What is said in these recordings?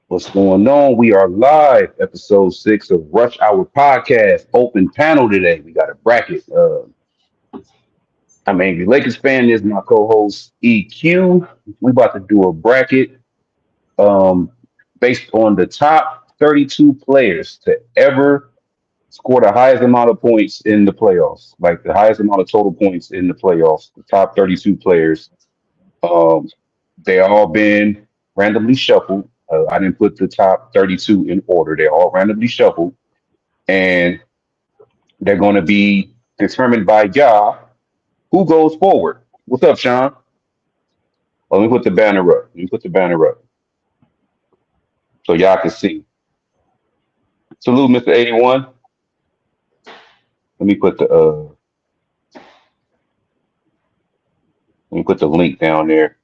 What's going on? We are live, episode 6 of Rush Hour Podcast. Open panel today. We got a bracket. I'm Angry Lakers fan. This is my co-host EQ. We about to do a bracket um, based on the top 32 players to ever score the highest amount of points in the playoffs, like the highest amount of total points in the playoffs. The top 32 players. Um, they all been randomly shuffled. I didn't put the top 32 in order. They're all randomly shuffled, and they're going to be determined by y'all who goes forward. What's up, Sean? Let me put the banner up. Let me put the banner up so y'all can see. Salute, Mr. 81. Let me put the let me put the link down there.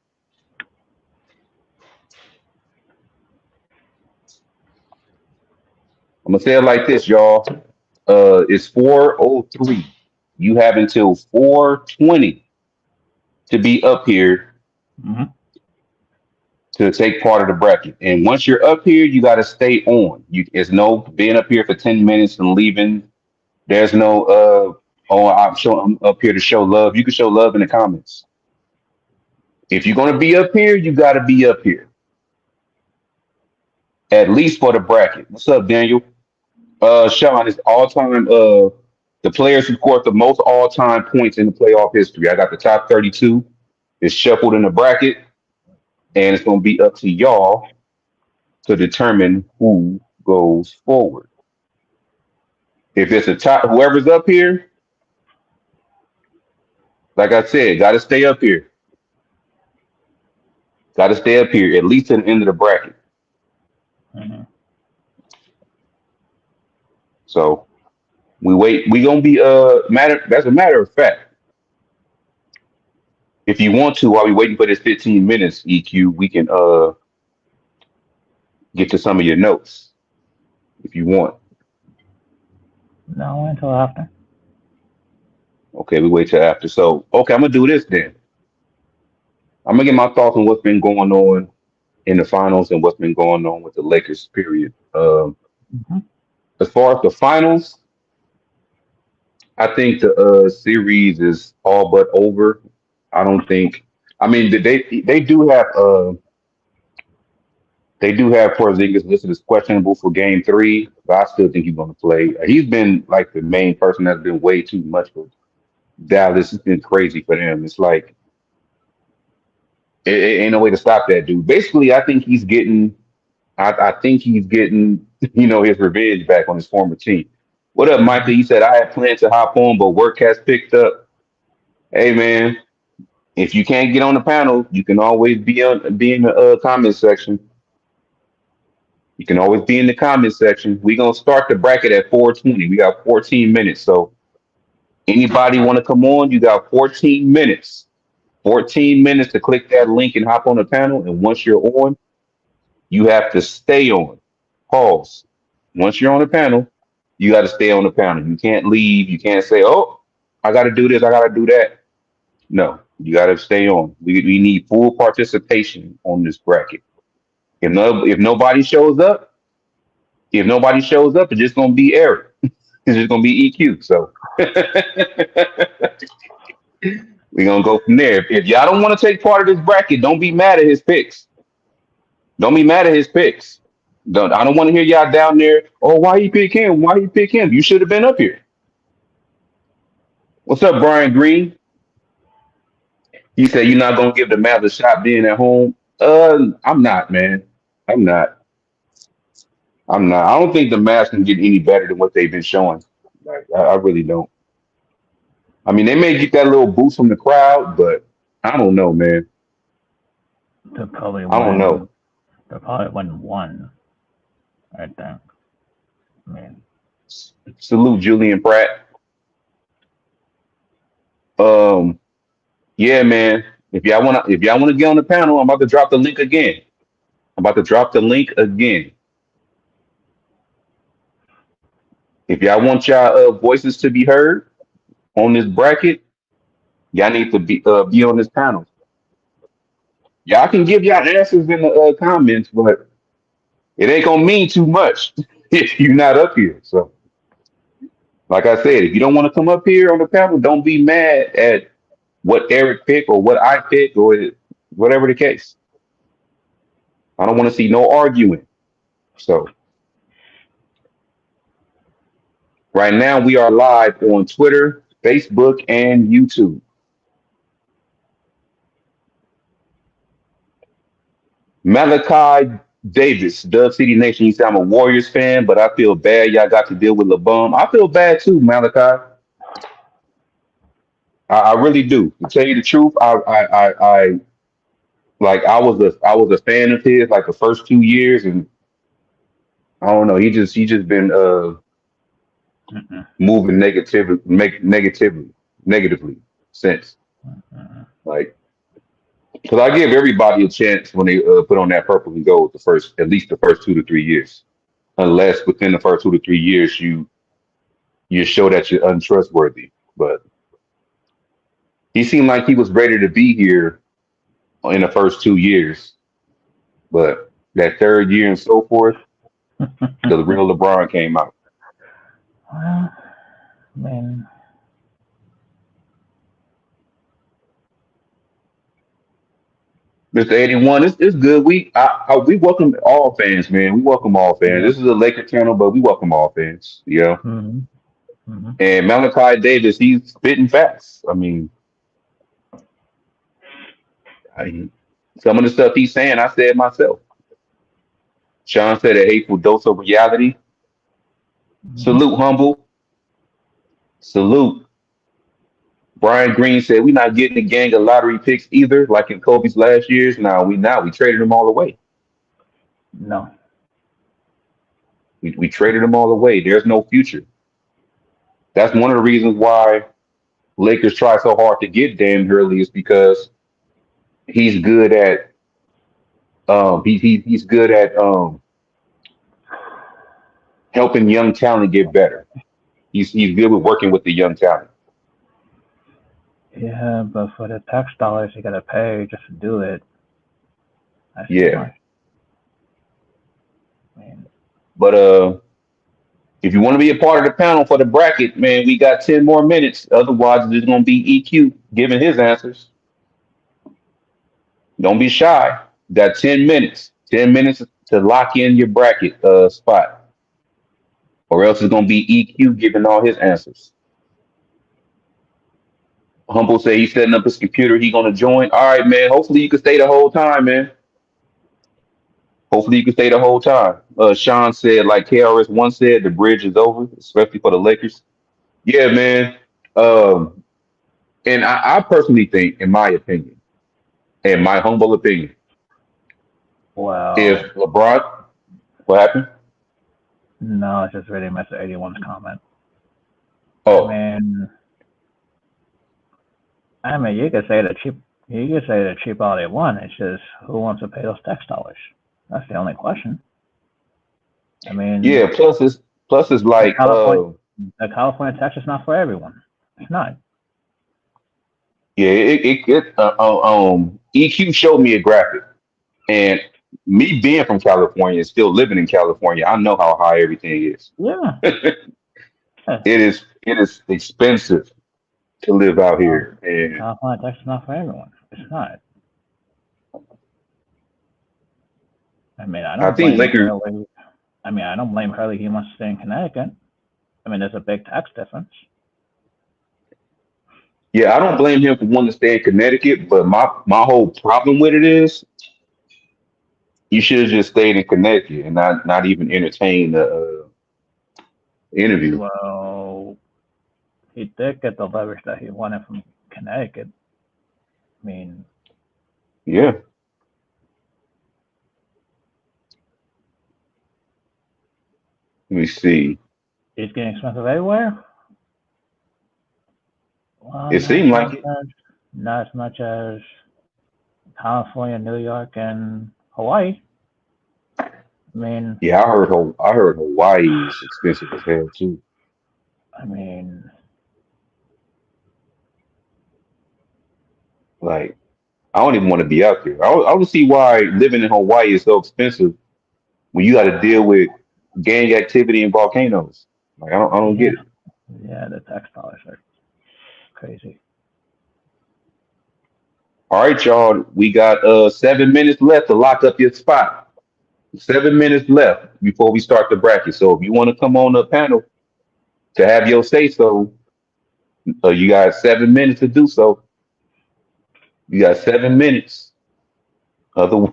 I'm gonna say it like this, y'all. It's 4:03. You have until 4:20 to be up here Mm-hmm. to take part of the bracket. And once you're up here, you got to stay on. It's no being up here for 10 minutes and leaving. There's no oh, I'm up here to show love. You can show love in the comments. If you're gonna be up here, you got to be up here at least for the bracket. What's up, Daniel? Sean is all time. The players who scored the most all time points in the playoff history. I got the top 32. It's shuffled in the bracket, and it's gonna be up to y'all to determine who goes forward. If it's a top, whoever's up here, like I said, got to stay up here. Got to stay up here at least to the end of the bracket. Mm-hmm. So we wait. We gonna be matter. That's a matter of fact. If you want to, while we waiting for this 15 minutes, EQ, we can get to some of your notes if you want. No, until after. Okay, we wait till after. So okay, I'm gonna do this then. I'm gonna get my thoughts on what's been going on in the finals and what's been going on with the Lakers. Period. Mm-hmm. As far as the finals, I think the series is all but over. I don't think. I mean, they do have Porzingis listed as questionable for Game Three, but I still think he's going to play. He's been like the main person that's been way too much for Dallas. It's been crazy for them. It's like it ain't no way to stop that dude. Basically, I think he's getting. I think he's getting his revenge back on his former team. What up, Michael? Mm-hmm. He said I had planned to hop on, but work has picked up. Hey man, if you can't get on the panel, you can always be in the comment section. You can always be in the comment section. We're gonna start the bracket at 4:20. We got 14 minutes. So anybody want to come on? You got 14 minutes. 14 minutes to click that link and hop on the panel. And once you're on, you have to stay on. Pause. Once you're on the panel, you got to stay on the panel. You can't leave. You can't say, "Oh, I got to do this. I got to do that." No, you got to stay on. We need full participation on this bracket. If nobody shows up, it's just gonna be Eric. It's just gonna be EQ. So we're gonna go from there. If y'all don't want to take part of this bracket, don't be mad at his picks. Don't be mad at his picks. I don't want to hear y'all down there. Oh, why he pick him? Why he pick him? You should have been up here. What's up, Brian Green? He said you're not gonna give the Mavs a shot being at home. I'm not, man. I'm not. I'm not. I don't think the Mavs can get any better than what they've been showing. Like, I really don't. I mean, they may get that little boost from the crowd, but I don't know, man. They'll probably I don't win. know. They'll probably win one. I think. I mean, Salute Julian Pratt. Um, yeah, man. If y'all wanna get on the panel, I'm about to drop the link again. I'm about to drop the link again. If y'all want y'all voices to be heard on this bracket, y'all need to be on this panel. Yeah, I can give y'all answers in the comments, but it ain't gonna mean too much if you're not up here. So, like I said, if you don't want to come up here on the panel, don't be mad at what Eric picked or what I picked or whatever the case. I don't want to see no arguing. So, right now we are live on Twitter, Facebook, and YouTube. Malachi Davis, Dub City Nation. You say I'm a Warriors fan, but I feel bad. Y'all got to deal with LeBum. I feel bad too, Malachi. I really do. To tell you the truth, I like I was a fan of his like the first 2 years, and I don't know. He just been Mm-mm, moving negatively since. mm-mm. Like, because I give everybody a chance when they put on that purple and gold the first at least the first 2 to 3 years, unless within the first 2 to 3 years you show that you're untrustworthy. But he seemed like he was ready to be here in the first 2 years, but that third year and so forth, the real LeBron came out. Well, I mean, Mr. 81, it's good. We welcome all fans, man. We welcome all fans. yep. This is a Laker channel, but we welcome all fans. Yeah. Mm-hmm, mm-hmm. And Malachi Davis, he's spitting facts. I mean, I, some of the stuff he's saying, I said myself. Sean said a hateful dose of reality. Mm-hmm. Salute, humble. Salute. Brian Green said we not getting a gang of lottery picks either, like in Kobe's last years. Now we traded them all away. No. We traded them all away. There's no future. That's one of the reasons why Lakers try so hard to get Dan Hurley is because he's good at he's good at helping young talent get better. He's good with working with the young talent. Yeah, but for the tax dollars you gotta pay just to do it, that's too Yeah. much. I mean, But if you want to be a part of the panel for the bracket, man, we got 10 more minutes. Otherwise, it's gonna be EQ giving his answers. Don't be shy. You got 10 minutes. 10 minutes to lock in your bracket spot. Or else it's gonna be EQ giving all his answers. Humble say he's setting up his computer. He gonna join. All right, man. Hopefully you can stay the whole time, man. Hopefully you can stay the whole time. Sean said, like KRS-One said, the bridge is over, especially for the Lakers. Yeah, man. Um, and I personally think, in my opinion, in my humble opinion, if well, LeBron, what happened? no, it's just really Mr. 81's comment. I Oh, mean, you could say the cheap all they want. It's just who wants to pay those tax dollars? That's the only question. I yeah. mean, Plus it's the like California the California tax is not for everyone. It's not. yeah. EQ showed me a graphic, and me being from California and still living in California, I know how high everything is. Yeah. Yeah. It is expensive to live out Cal- here, and California tax is not for everyone. It's not. I mean, I I don't think blame Lakers. Hurley. I don't blame Hurley. He wants to stay in Connecticut. I mean, there's a big tax difference. Yeah, I don't blame him for wanting to stay in Connecticut, but my whole problem with it is you should have just stayed in Connecticut and not even entertain the interview. Well, he did get the leverage that he wanted from Connecticut. I mean, Yeah, let me see. it's getting expensive everywhere. Well, It seemed like it. not as much as California, New York, and Hawaii. I mean, Yeah, I heard Hawaii is expensive as hell too. I mean, Like, I don't even want to be out there. I don't see why living in Hawaii is so expensive when you got to deal with gang activity and volcanoes. Like I don't Yeah, get it. yeah, the tax dollars are crazy. All right, y'all. We got 7 minutes left to lock up your spot. 7 minutes left before we start the bracket. So if you want to come on the panel to have your say so, you got 7 minutes to do so. You got 7 minutes. Other,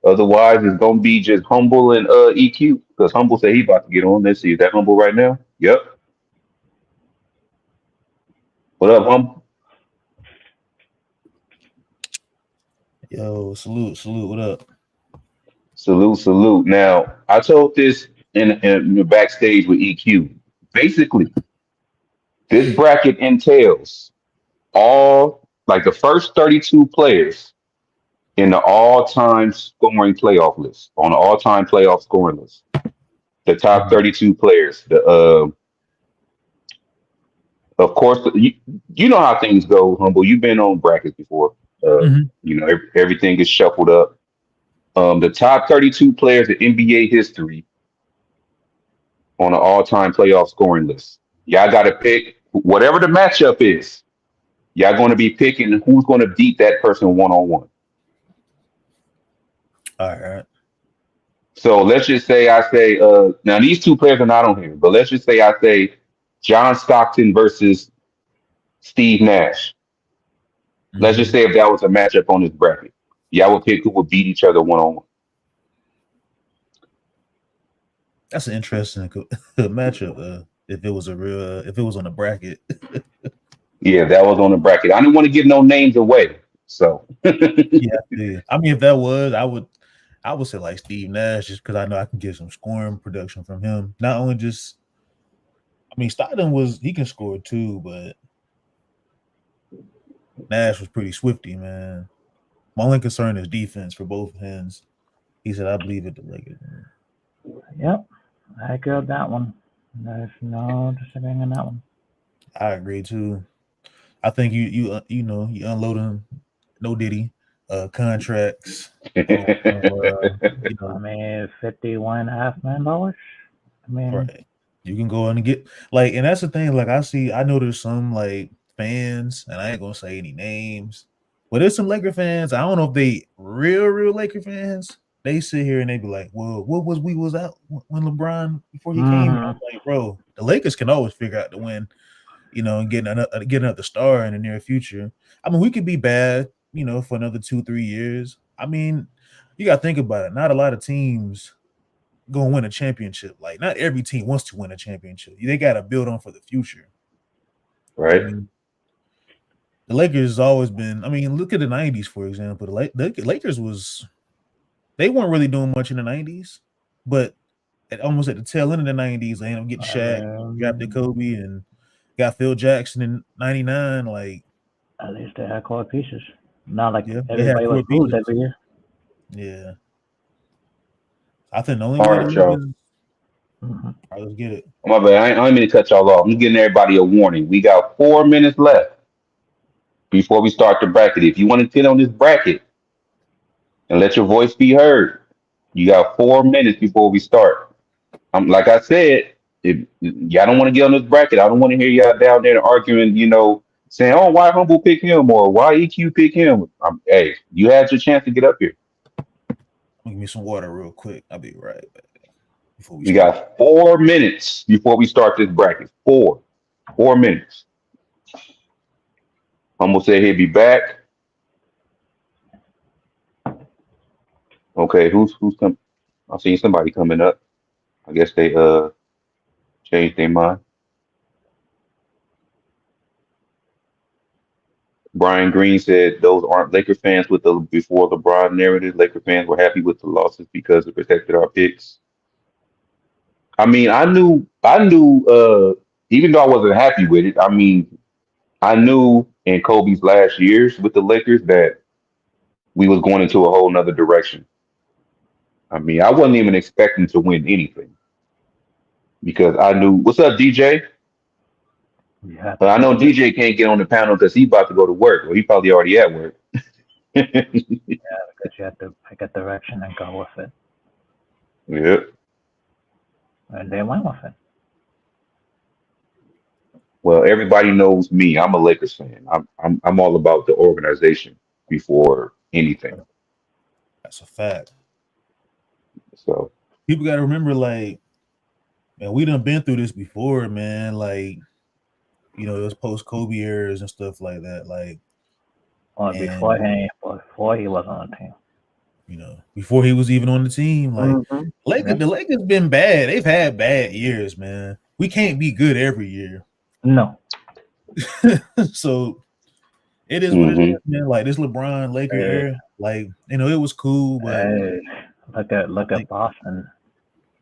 otherwise, it's gonna be just humble and EQ because humble said he about to get on. Let's see, is that humble right now? Yep. What up, humble? Yo, salute, salute. What up? Salute, salute. Now, I told this in the backstage with EQ. Basically, this bracket entails all like the first 32 players in the all-time scoring playoff list on the all-time playoff scoring list. The top Mhm. 32 players. The of course, you know how things go, humble. You've been on brackets before. Mhm. Everything is shuffled up. The top 32 players in NBA history on an all-time playoff scoring list. Y'all got to pick whatever the matchup is. Y'all going to be picking who's going to beat that person one on one. All right. So let's just say I say now these two players are not on here, but let's just say I say John Stockton versus Steve Nash. Let's just Mhm. say if that was a matchup on this bracket, y'all would pick who would beat each other one on one. That's an interesting matchup. If it was a real, if it was on a bracket, Yeah, that was on the bracket. I didn't want to give no names away, so yeah, yeah. I mean, if that was, I would say like Steve Nash, just because I know I can get some scoring production from him. Not only just, I mean, Stockton was he can score too, but Nash was pretty swifty, man. My only concern is defense for both ends. He said, "I believe it." The Lakers. Yep, I agree with that one. There's no disagreeing on that one. I agree too. I think you know you unload him, no Diddy, contracts. You I know, mean, $51.5 million. I mean, right? You can go in and get like, and that's the thing. Like I know there's some like fans, and I ain't gonna say any names, but there's some Laker fans. I don't know if they real Laker fans. They sit here and they be like, "Well, what was we was out when LeBron before he came here?" I'm hmm like, "Bro, the Lakers can always figure out to win." And get another star in the near future. I mean, we could be bad, for another 2-3 years. I mean, you got to think about it. Not a lot of teams gonna win a championship. Like, not every team wants to win a championship. They got to build on for the future. I right, mean, the Lakers has always been. I mean, look at the '90s, for example. The Lakers was they weren't really doing much in the '90s, but almost at the tail end of the '90s, they ended up getting Shaq, drafted um, Kobe, and got Phil Jackson in '99. Like, at least they had core pieces. Not like yeah, they had everybody was core lose pieces. every year. Yeah, I think the only all way the right, y'all. Lakers. hmm All right, let's get it. My bad. I ain't mean to cut y'all off. I'm giving everybody a warning. We got 4 minutes left before we start the bracket. If you want to sit on this bracket and let your voice be heard, you got 4 minutes before we start. Like I said, if y'all don't want to get on this bracket, I don't want to hear y'all down there arguing, saying, "Oh, why Humble pick him?" or "Why EQ pick him?" Hey, you had your chance to get up here. Give me some water real quick. I'll be right back before we We start. got 4 minutes before we start this bracket. 4 minutes. Humble said he'll be back. Okay, who's coming? I seen somebody coming up. I guess they changed their mind. Brian Green said those aren't Laker fans with the before LeBron narrative. Laker fans were happy with the losses because it protected our picks. I mean, I knew, even though I wasn't happy with it, I mean, I knew in Kobe's last years with the Lakers that we was going into a whole nother direction. I mean, I wasn't even expecting to win anything because I knew, what's up, DJ? You have to But I take know a risk. DJ can't get on the panel because he about to go to work, or he probably already at work. Because you have to pick a direction and go with it. Yeah. And they went with it. Well, everybody knows me. I'm a Lakers fan. I'm all about the organization before anything. That's a fact. So People got to remember, like, man, we done been through this before, man. Like, it was post Kobe eras and stuff like that. Like, Well, before and he was on the team. Before he was even on the team, like Yep. the Lakers been bad. They've had bad years, man. We can't be good every year. No. So it is what it hmm is, man. Like this LeBron Laker era, like it was cool, but Look at Boston.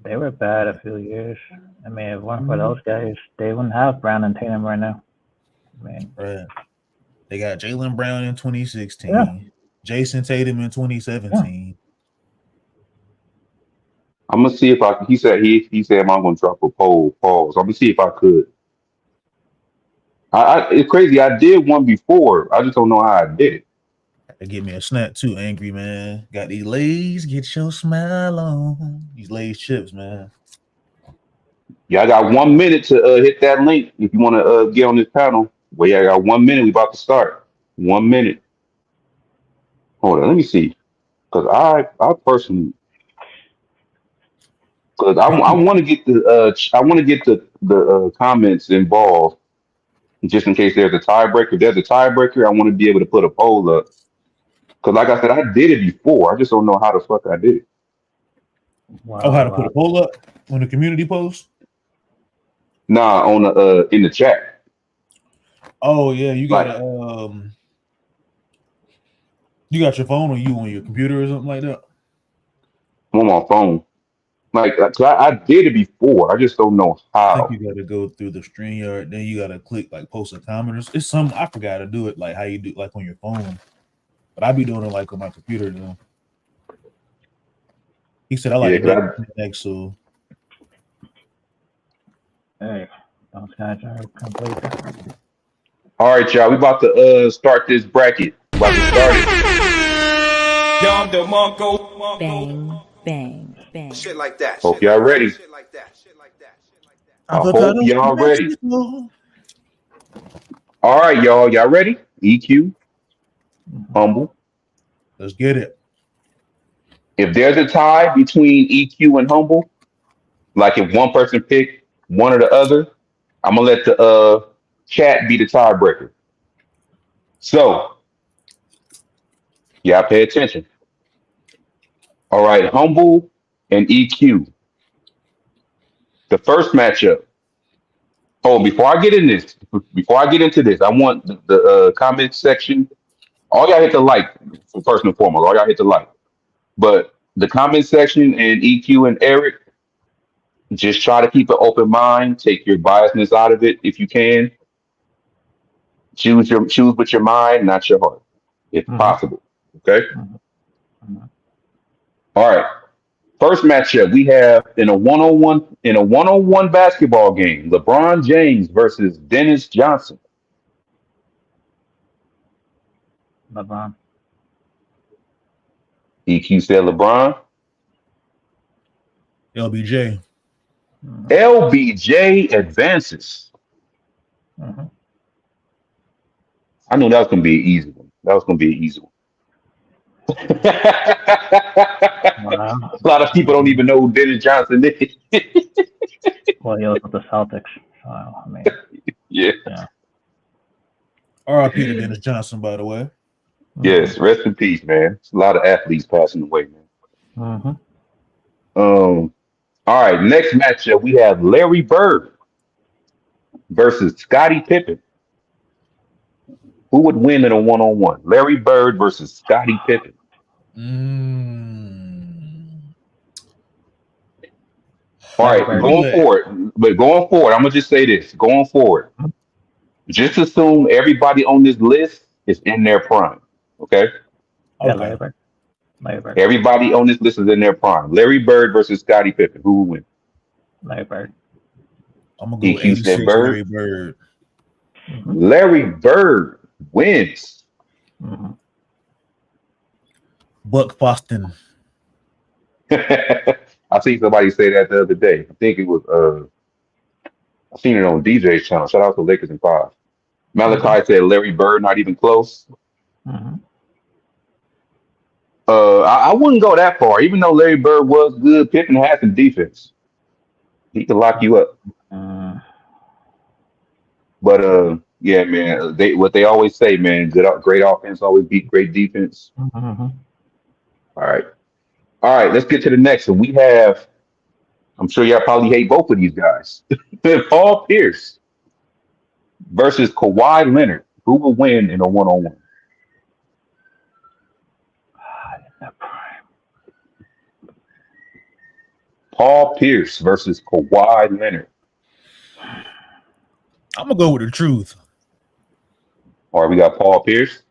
They were bad a few years. I mean, if it weren't for those guys, they wouldn't have Brown and Tatum right now. I mean, right. They got Jaylen Brown in 2016, yeah. Jason Tatum in 2017. Yeah. I'm gonna see if I. He said I'm gonna drop a poll. Pause. I'm gonna see if I could. It's crazy. I did one before. I just don't know how I did it. They give me a snap too, angry man. Got these Lays, get your smile on. These Lays chips, man. Yeah, I got 1 minute to hit that link if you want to get on this panel. Well, yeah, I got 1 minute. We about to start. 1 minute. Hold on, let me see. Because I personally, because I want to get the comments involved just in case there's a tiebreaker. If there's a tiebreaker, I want to be able to put a poll up. Because like I said, I did it before. I just don't know how the fuck I did it. Wow, how to put a poll up on the community post? Nah, on the in the chat. Oh yeah, you got you got your phone on your computer or something like that? I'm on my phone. Like, 'cause I did it before. I just don't know I think how. you got to go through the StreamYard. Then you got to click like post a comment. It's some I forgot to do it like how you do like on your phone, but I be doing it like on my computer though. He said I like to next, so hey, those guys are completely different. All right, y'all. We about to start this bracket. We about to start it. Bang, bang, bang. Shit like that. Hope y'all ready. I hope y'all ready. All right, y'all. Y'all ready? EQ, humble. Let's get it. If there's a tie between EQ and humble, like if one person pick one or the other, I'm gonna let the chat be the tiebreaker. So y'all pay attention. All right, humble and EQ. The first matchup. Oh, before I get into this, I want the comment section. All y'all hit the like first and foremost. All y'all hit the like. But the comment section and EQ and Eric, just try to keep an open mind. Take your biasness out of it if you can. Choose with your mind, not your heart, if possible. Okay. All right. First matchup we have in a one-on-one basketball game. LeBron James versus Dennis Johnson. LeBron. EQ said LeBron. LBJ. LBJ advances. I knew that was gonna be an easy one. That was gonna be an easy one. A lot of people don't even know who Dennis Johnson is. Well, he was with the Celtics. So, I mean, yeah. R.I.P. to Dennis Johnson, by the way. Yes, rest in peace, man. It's a lot of athletes passing away, man. All right, next matchup we have Larry Bird versus Scottie Pippen. Who would win in a one-on-one? Larry Bird versus Scottie Pippen. All right, going forward, I'm gonna just say this. Going forward, just assume everybody on this list is in their prime. Okay? Yeah, Larry Bird. Everybody on this list is in their prime. Larry Bird versus Scottie Pippen. Who will win? Larry Bird. I'm gonna go 86 Larry Bird. Larry Bird wins. Buck Boston. I seen somebody say that the other day. I think it was I seen it on DJ's channel. Shout out to Lakers and Five. Malachi said Larry Bird not even close. Mm-hmm. I wouldn't go that far. Even though Larry Bird was good, Pippen had some defense. He could lock you up. Mm-hmm. But yeah, man, they always say, man, great offense always beat great defense. Mm-hmm. All right. All right, let's get to the next one. We have, I'm sure y'all probably hate both of these guys. Paul Pierce versus Kawhi Leonard. Who will win in a one-on-one? Paul Pierce versus Kawhi Leonard. I'm gonna go with the truth. All right, we got Paul Pierce.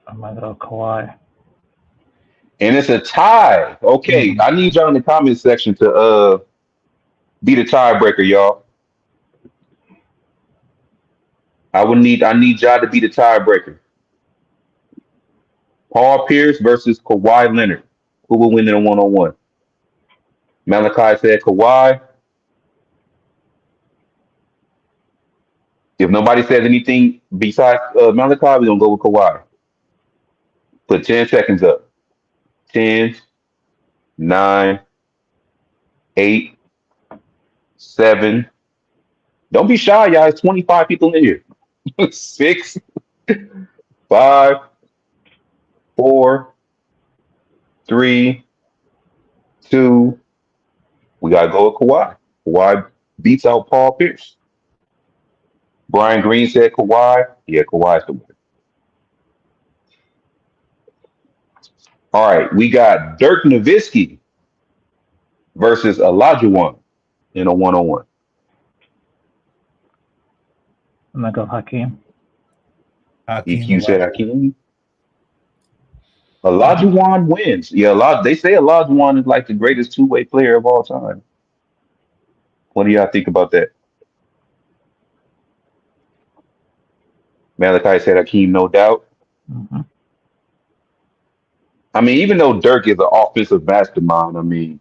I'm gonna go Kawhi. And it's a tie. Okay, I need y'all in the comment section to be the tiebreaker, y'all. I need y'all to be the tiebreaker. Paul Pierce versus Kawhi Leonard. Who will win in a one-on-one? Malachi said Kawhi. If nobody says anything besides Malachi, we're gonna go with Kawhi. Put 10 seconds up. 10, 9, 8, 7. Don't be shy, y'all. It's 25 people in here. 6, 5, 4, 3, 2. We gotta go with Kawhi. Kawhi beats out Paul Pierce. Brian Green said Kawhi. Yeah, Kawhi's the winner. All right, we got Dirk Nowitzki versus Olajuwon in a one-on-one. I'm gonna go Hakeem. EQ said Hakeem. Olajuwon wins. Yeah, they say Olajuwon is like the greatest two-way player of all time. What do y'all think about that? Malachi said Hakeem, no doubt. Mm-hmm. I mean, even though Dirk is an offensive mastermind, I mean,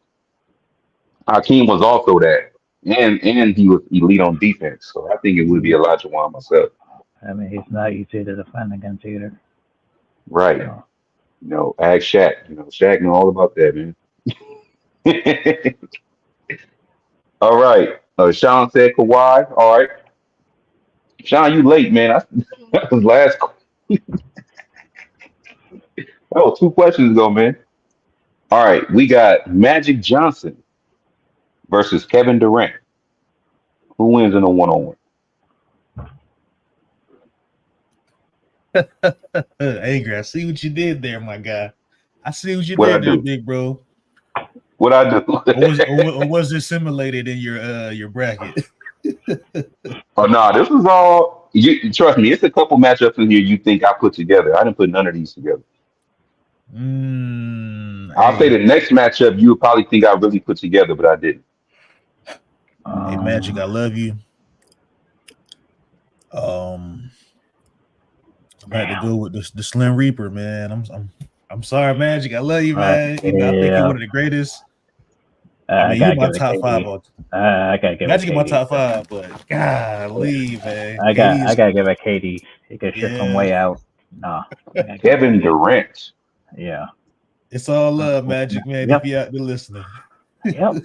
Hakeem was also that. And he was elite on defense. So I think it would be Olajuwon myself. I mean, he's not easy to defend against either. Right. So, Ask Shaq. Shaq know all about that, man. All right. Sean said Kawhi. All right. Sean, you late, man. That was last. That was 2 questions ago, man. All right. We got Magic Johnson versus Kevin Durant. Who wins in a one-on-one? Angry. I see what you did there, my guy. I see what you What'd did I there, do? big bro. What I do? or was it simulated in your bracket? Oh no, this is all. You trust me. It's a couple matchups in here you think I put together. I didn't put none of these together. I'll say the next matchup you would probably think I really put together, but I didn't. Hey, Magic, I love you. I'm gonna have to go with the Slim Reaper, man. I'm sorry, Magic. I love you, man. I think you're one of the greatest. I mean, you're my top 5. I gotta give Magic it in my top 5, but golly, man. I gotta give it KD. He could shoot from way out. Nah. Kevin Durant. Yeah. It's all love, Magic, man. Yep. If you're out there listening. Yep.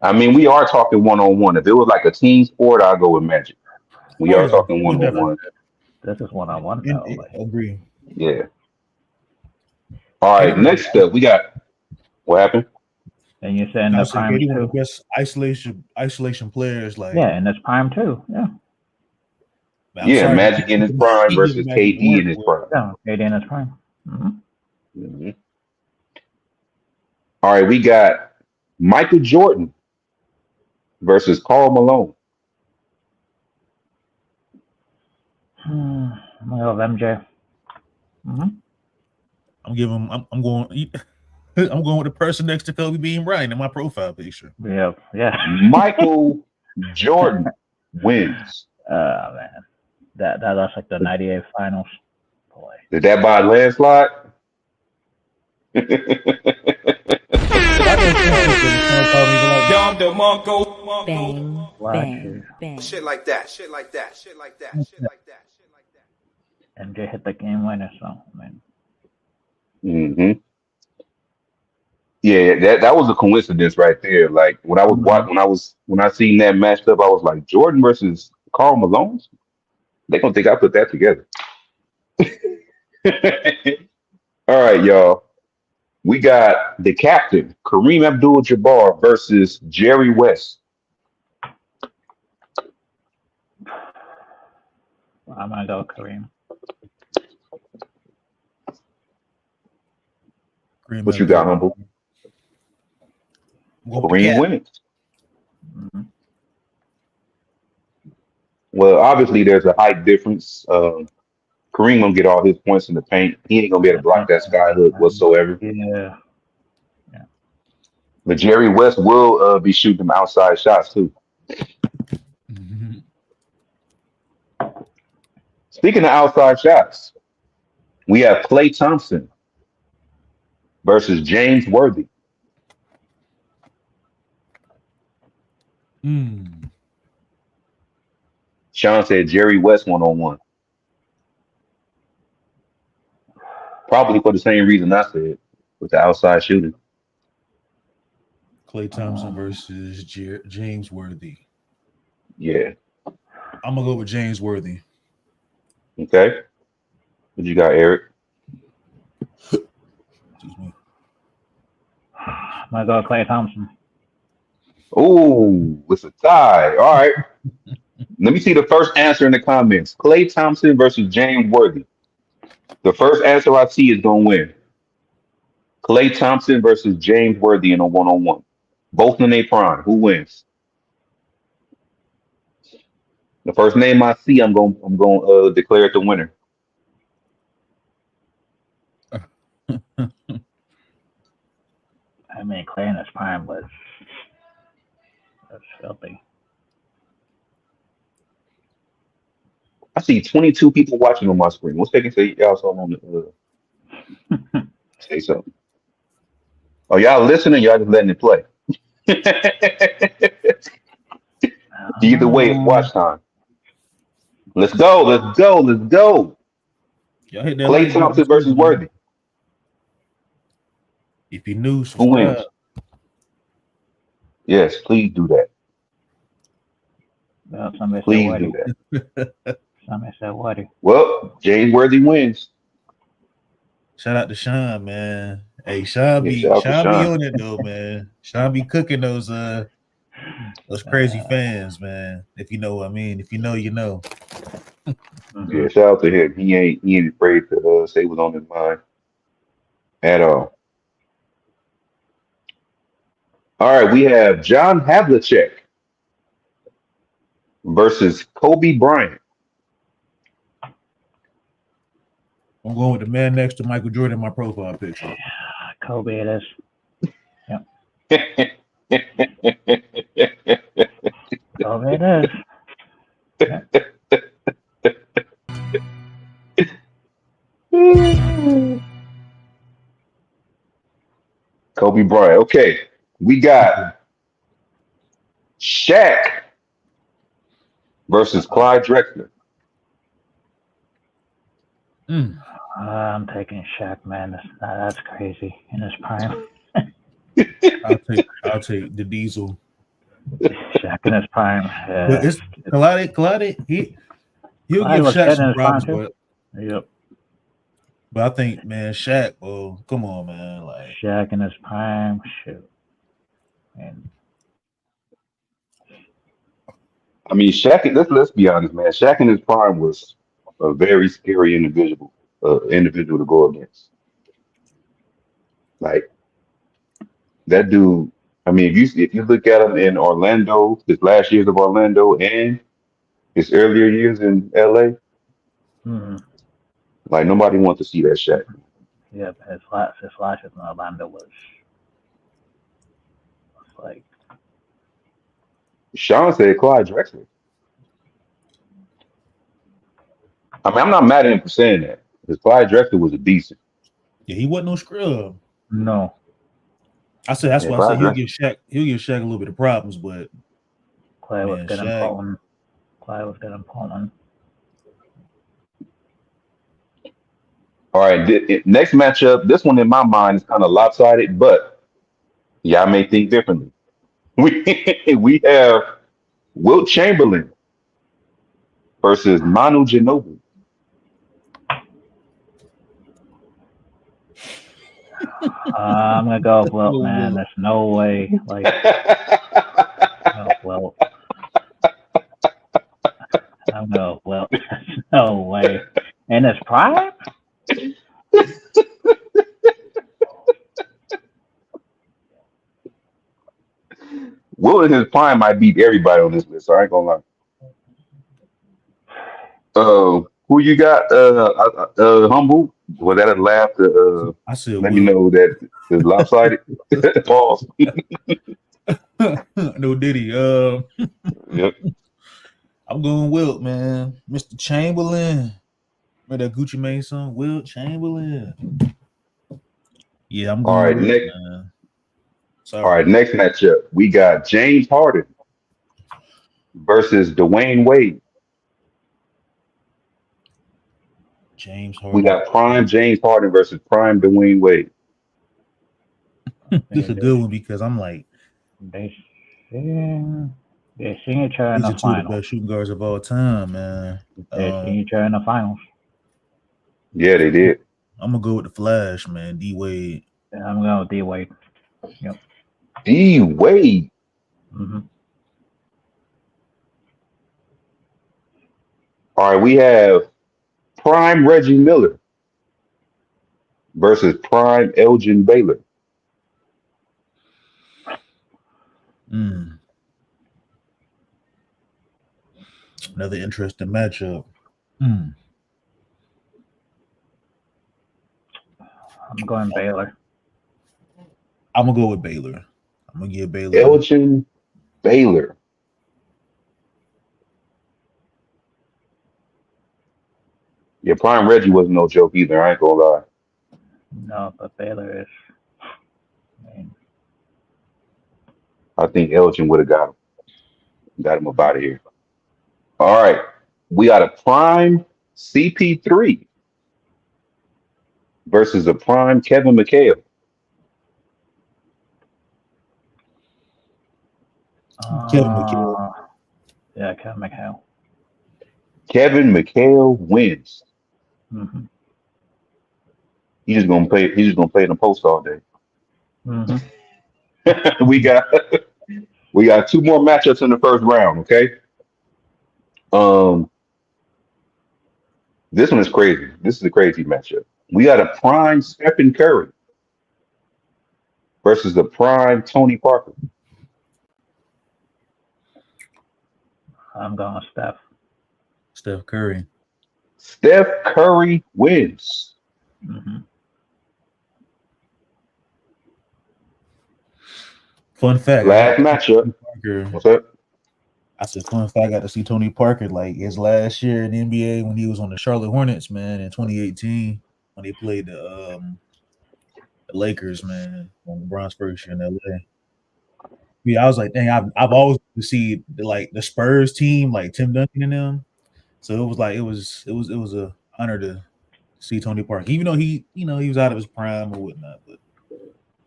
I mean, we are talking one-on-one. If it was like a team sport, I'll go with Magic. We are talking one-on-one. This is one-on-one. Agree. Yeah. All right. Next up, we got. What happened? And you said in the prime KD, one too. of the best isolation players. Like in this prime too. Yeah. Yeah, Magic in his prime versus KD in his prime. Yeah, KD in his prime. Mm-hmm. Mm-hmm. All right, we got Michael Jordan versus Karl Malone. I'm gonna go with MJ. Mm-hmm. I'm going. I'm going with the person next to Kobe being Bryant in my profile picture. Yeah. Michael Jordan wins. Man, that looks like the '98 finals. boy. Did that by a landslide? I think Snow called me like Bang, Watch bang, it. bang. Shit like that. Shit like that. Shit like that. Shit like that. Shit like that. MJ hit the game winner, so I mean, Hmm. Yeah, that was a coincidence right there. Like when I was watching, when I seen that matched up, I was like, Jordan versus Karl Malone. They gonna think I put that together. All right, y'all. We got the captain, Kareem Abdul-Jabbar versus Jerry West. I'm gonna go Kareem. Kareem What you got, Abdul. Humble? Go with the Kareem cat. wins. Mm-hmm. Well, obviously there's a height difference. Kareem gonna get all his points in the paint. He ain't gonna be able to block that sky hook whatsoever. Yeah. But Jerry West will be shooting them outside shots too. Mhm. Speaking of outside shots, we have Klay Thompson versus James Worthy. Mm. Sean said Jerry West 1-on-1. Probably for the same reason I said with the outside shooting. Klay Thompson versus James Worthy. Yeah. I'm gonna go with James Worthy. Okay. What you got, Eric? Excuse me. I'm gonna go Klay Thompson. Ooh, it's a tie. All right. Let me see the first answer in the comments. Klay Thompson versus James Worthy. The first answer I see is gonna win. Klay Thompson versus James Worthy in a 1-on-1. Both in their prime. Who wins? The first name I see, I'm going to declare it the winner. I mean, Klay in his prime was filthy. I see 22 people watching on my screen. What's taking say y'all so long to say something? Oh, y'all listening? Y'all just letting it play. Either way, it's watch time. Let's go. Let's go. Let's go. Y'all hit that Klay like button Thompson too, versus man. Worthy. If you're new, Who wins? subscribe. Yes, please do that. Well, somebody said Please do Woody. that. Somebody said Woody. Well, James Worthy wins. Shout out to Sean, man. Hey, Sean Yeah, be shout out to Sean be Sean. on it though, man. Sean be cooking those crazy fans, man. If you know what I mean. If you know, you know. Yeah, shout out to him. He ain't afraid to say what's on his mind at all. All right, we have John Havlicek versus Kobe Bryant. I'm going with the man next to Michael Jordan in my profile picture. Kobe it is. Yep. Kobe it is. Kobe Bryant. Okay, we got Shaq versus Clyde Drexler. Mm. I'm taking Shaq, man. That's crazy in his prime. I'll take the Diesel. Shaq in his prime. But it's Kalade. He'll Clyde give was Shaq good in some his prime problems, too. Yep. but I think, man, Shaq. Oh, come on, man. Like Shaq in his prime. Shoot. And I mean, Shaq. Let's be honest, man. Shaq in his prime was a very scary individual to go against. Like that dude. I mean, if you look at him in Orlando, his last years of Orlando and his earlier years in LA, like nobody wants to see that Shaq. yeah, his last in Orlando was like Sean said Clyde Drexler. I mean, I'm not mad at him for saying that. Because Clyde Drexler was a decent. Yeah, he wasn't no scrub. No. I said that's Yeah, why I said Clyde Drexler. he'll give Shaq a little bit of problems, but Clay was man, good in Shaq. Portland. Clay was good in Portland. All right, next matchup. This one in my mind is kind of lopsided, but y'all may think differently. We have Wilt Chamberlain versus Manu Ginobili. I'm gonna go with Wilt, Oh, man. Wilt. There's no way. Like, no, Wilt. I'm gonna go with Wilt. There's no way. In his prime? Wilt in his prime might beat everybody on this list. So I ain't gonna lie. Who you got? Humble. Was that a laugh to I said let me Wilt. know that it's lopsided? Pause. No Diddy. Yep. I'm going Wilt, man. Mr. Chamberlain. Remember that Gucci Mane song? Wilt Chamberlain. Yeah, I'm All going right, Wilt, next. man. All Sorry. right, next matchup. We got James Harden versus Dwayne Wade. James We Harden. got prime James Harden versus prime Dwayne Wade. This is a good one because I'm like, They seen each other in these the are two of the finals. best shooting guards of all time, man. They seen each other in the finals. Yeah, they did. I'm gonna go with the Flash, man. D Wade. Yeah, I'm going with D Wade. Yep. D Wade. Mm-hmm. All right, we have prime Reggie Miller versus prime Elgin Baylor. Mm. Another interesting matchup. Mm. I'm going Baylor. I'm gonna go with Baylor. I'm gonna give Baylor. Elgin Baylor. Yeah, prime Reggie wasn't no joke either. I ain't gonna lie. No, but Baylor is. I mean, I think Elgin would have got him up out of here. All right, we got a prime CP3 versus a prime Kevin McHale. Kevin McHale. yeah, Kevin McHale. Kevin McHale wins. Mm-hmm. He's just gonna play. He's just gonna play in the post all day. Mm-hmm. we got we got two more matchups in the first round. Okay. Um, this one is crazy. This is a crazy matchup. We got a prime Stephen Curry versus the prime Tony Parker. I'm going Steph. Steph Curry. Steph Curry wins. Mm-hmm. Fun fact. Last matchup. Parker. What's up? I said, fun fact. I got to see Tony Parker like his last year in the NBA when he was on the Charlotte Hornets, man, in 2018 when they played the Lakers, man, on LeBron's first year in LA. Yeah, I was like, dang, I've always see the Spurs team, like Tim Duncan and them. So it was like it was a honor to see Tony Parker, even though he was out of his prime or whatnot. But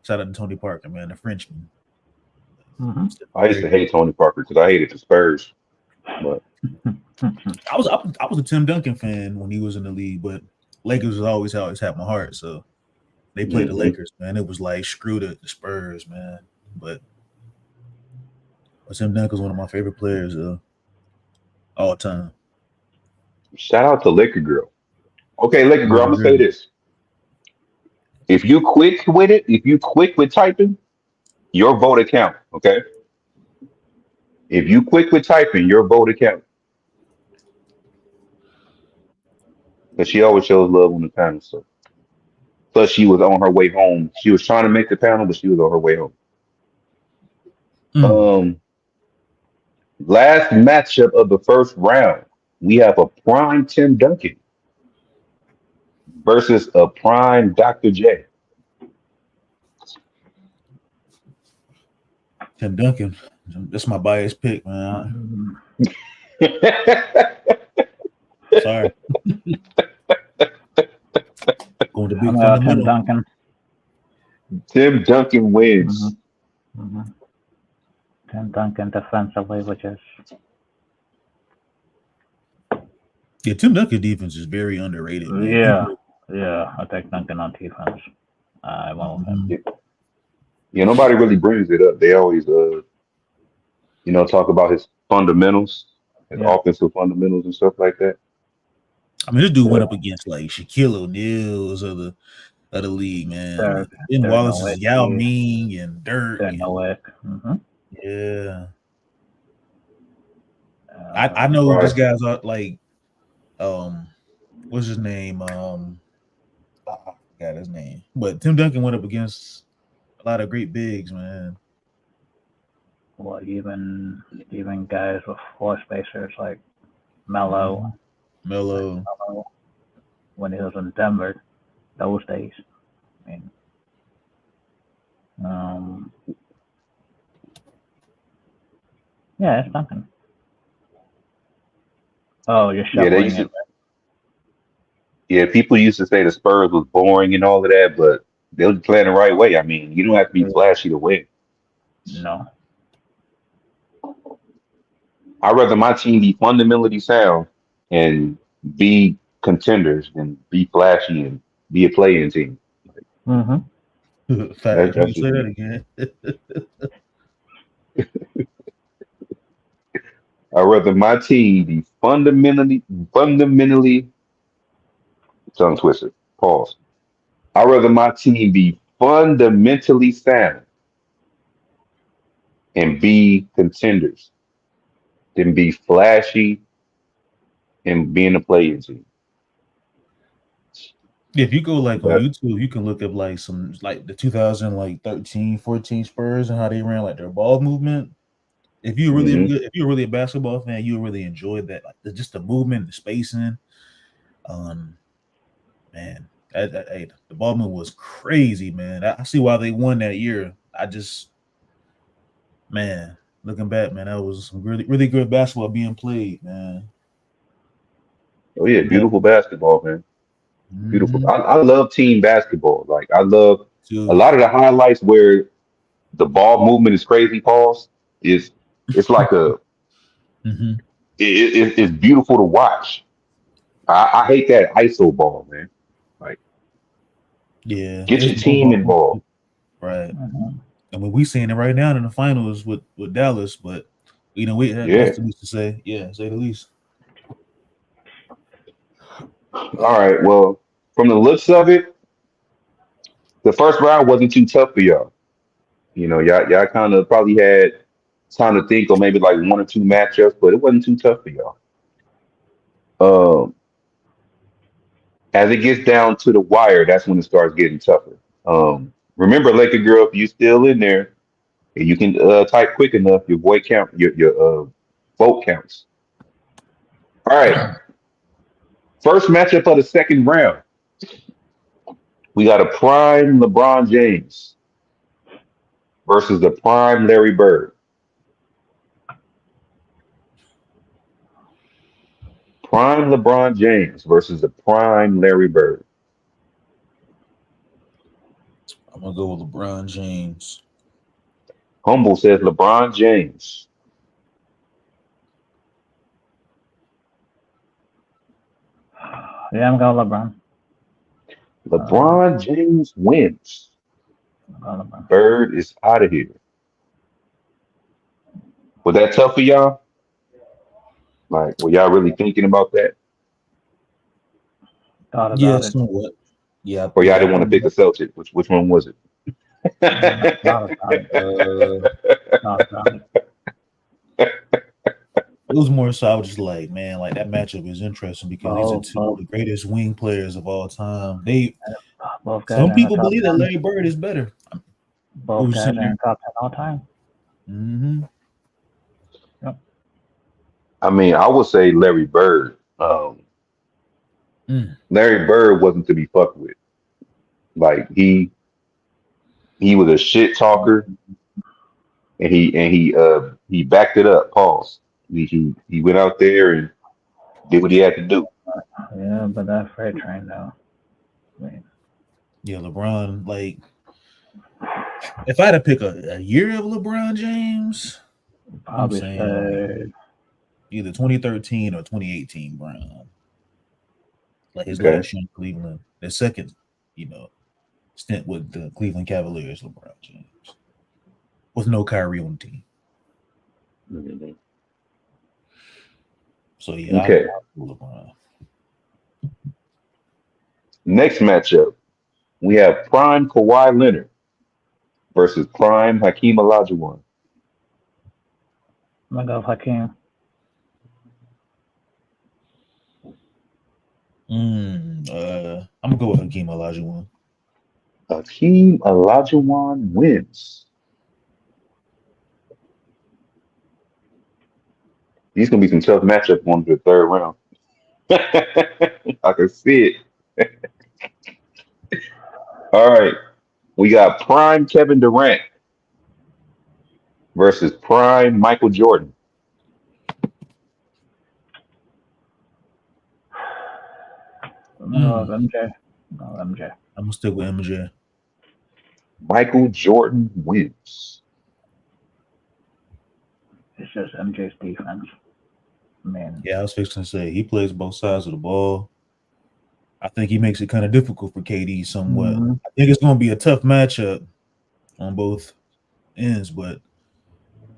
shout out to Tony Parker, man, the Frenchman. Mm-hmm. I used to hate Tony Parker because I hated the Spurs. But I was a Tim Duncan fan when he was in the league, but Lakers was always had my heart. So they played the Lakers, man. It was like screw the Spurs, man. But Tim Duncan was one of my favorite players all time. shout out to Laker Girl. Okay, Laker Girl, I'm gonna say this. If you quick with it, if you quick with typing, your vote account. Okay. If you quick with typing, your vote account. Because she always shows love on the panel. So plus she was on her way home. She was trying to make the panel, but she was on her way home. Last matchup of the first round, we have a prime Tim Duncan versus a prime Dr. J. Tim Duncan. That's my biased pick, man. Sorry. Going to I'm big out Tim fundamental. Duncan. Tim Duncan wins. Tim Duncan defensively, which is Yeah, Tim Duncan defense is very underrated, man. yeah. I take Duncan on defense. I won't with him. Yeah, nobody really brings it up. They always, talk about his fundamentals, his offensive fundamentals and stuff like that. I mean, this dude went up against like Shaquille O'Neal's of the league, man. Ben Wallace is Yao Ming and Dirk. Yeah. I know these guys are like, what's his name? I forgot his name. But Tim Duncan went up against a lot of great bigs, man. Well, even guys with floor spacers like Melo. When he was in Denver, those days. I mean, yeah, it's Duncan. Oh, you're shoveling it. Yeah, people used to say the Spurs was boring and all of that, but they was playing the right way. I mean, you don't have to be flashy to win. No. I'd rather my team be fundamentally sound and be contenders than be flashy and be a playing team. Fact, you can say that again. I'd rather my team be fundamentally tongue twister. Pause. I'd rather my team be fundamentally sound and be contenders than be flashy and being a playing team. If you go like on YouTube, you can look up like some like the 2013, 14 Spurs and how they ran like their ball movement. If you're really good, if you're really a basketball fan, you'll really enjoy that. Like just the movement, the spacing. Man, the ball movement was crazy, man. I see why they won that year. Man, looking back, man, that was some really, really good basketball being played, man. Oh yeah, beautiful basketball, man. Beautiful. I love team basketball. Like I love a lot of the highlights where the ball movement is crazy. Pause. It's like it's beautiful to watch. I hate that ISO ball, man. Like, get your team involved. Right. I mean, we seeing it right now in the finals with Dallas, but that's the least to say. Yeah, say the least. All right. Well, from the looks of it, the first round wasn't too tough for y'all. Y'all kind of probably had time to think, or maybe like one or two matchups, but it wasn't too tough for y'all. As it gets down to the wire, that's when it starts getting tougher. Remember, Laker girl, if you still in there, and you can type quick enough, your vote counts. All right. First matchup of the second round. We got a prime LeBron James versus the prime Larry Bird. Prime LeBron James versus the prime Larry Bird. I'm gonna go with LeBron James. Humble says LeBron James. Yeah, I'm going LeBron. LeBron James wins. Bird is out of here. Was that tough for y'all? Like, were y'all really thinking about that? Yeah, somewhat. Yeah. Or y'all didn't want to pick a Celtic? Which one was it? It was more so I was just like, man, like that matchup is interesting because these are two of the greatest wing players of all time. Some people believe that Larry Bird is better. Both guys are in top 10 all time. I mean, I would say Larry Bird. Mm. Larry Bird wasn't to be fucked with. Like he was a shit talker, and he backed it up. Pause. He went out there and did what he had to do. Yeah, but that freight train though. I mean, Yeah, LeBron. Like, if I had to pick a year of LeBron James, I'm probably saying like say either 2013 or 2018 Brown. Like his Okay. last year in Cleveland, the second, you know, stint with the Cleveland Cavaliers, LeBron James, with no Kyrie on the team. Mhm. So yeah, Okay. I'll go LeBron. Next matchup, we have Prime Kawhi Leonard versus Prime Hakeem Olajuwon. I'm gonna go with Hakeem. I'm gonna go with Hakeem Olajuwon. Hakeem Olajuwon wins. These gonna be some tough matchup on the third round. I can see it. All right, we got Prime Kevin Durant versus Prime Michael Jordan. I'm gonna go Mm, with MJ. No, MJ. I'm gonna stick with MJ. Michael Jordan wins. It's just MJ's defense. I mean, Yeah, I was fixing to say he plays both sides of the ball. I think he makes it kind of difficult for KD somewhat. mm-hmm. I think it's going to be a tough matchup on both ends, but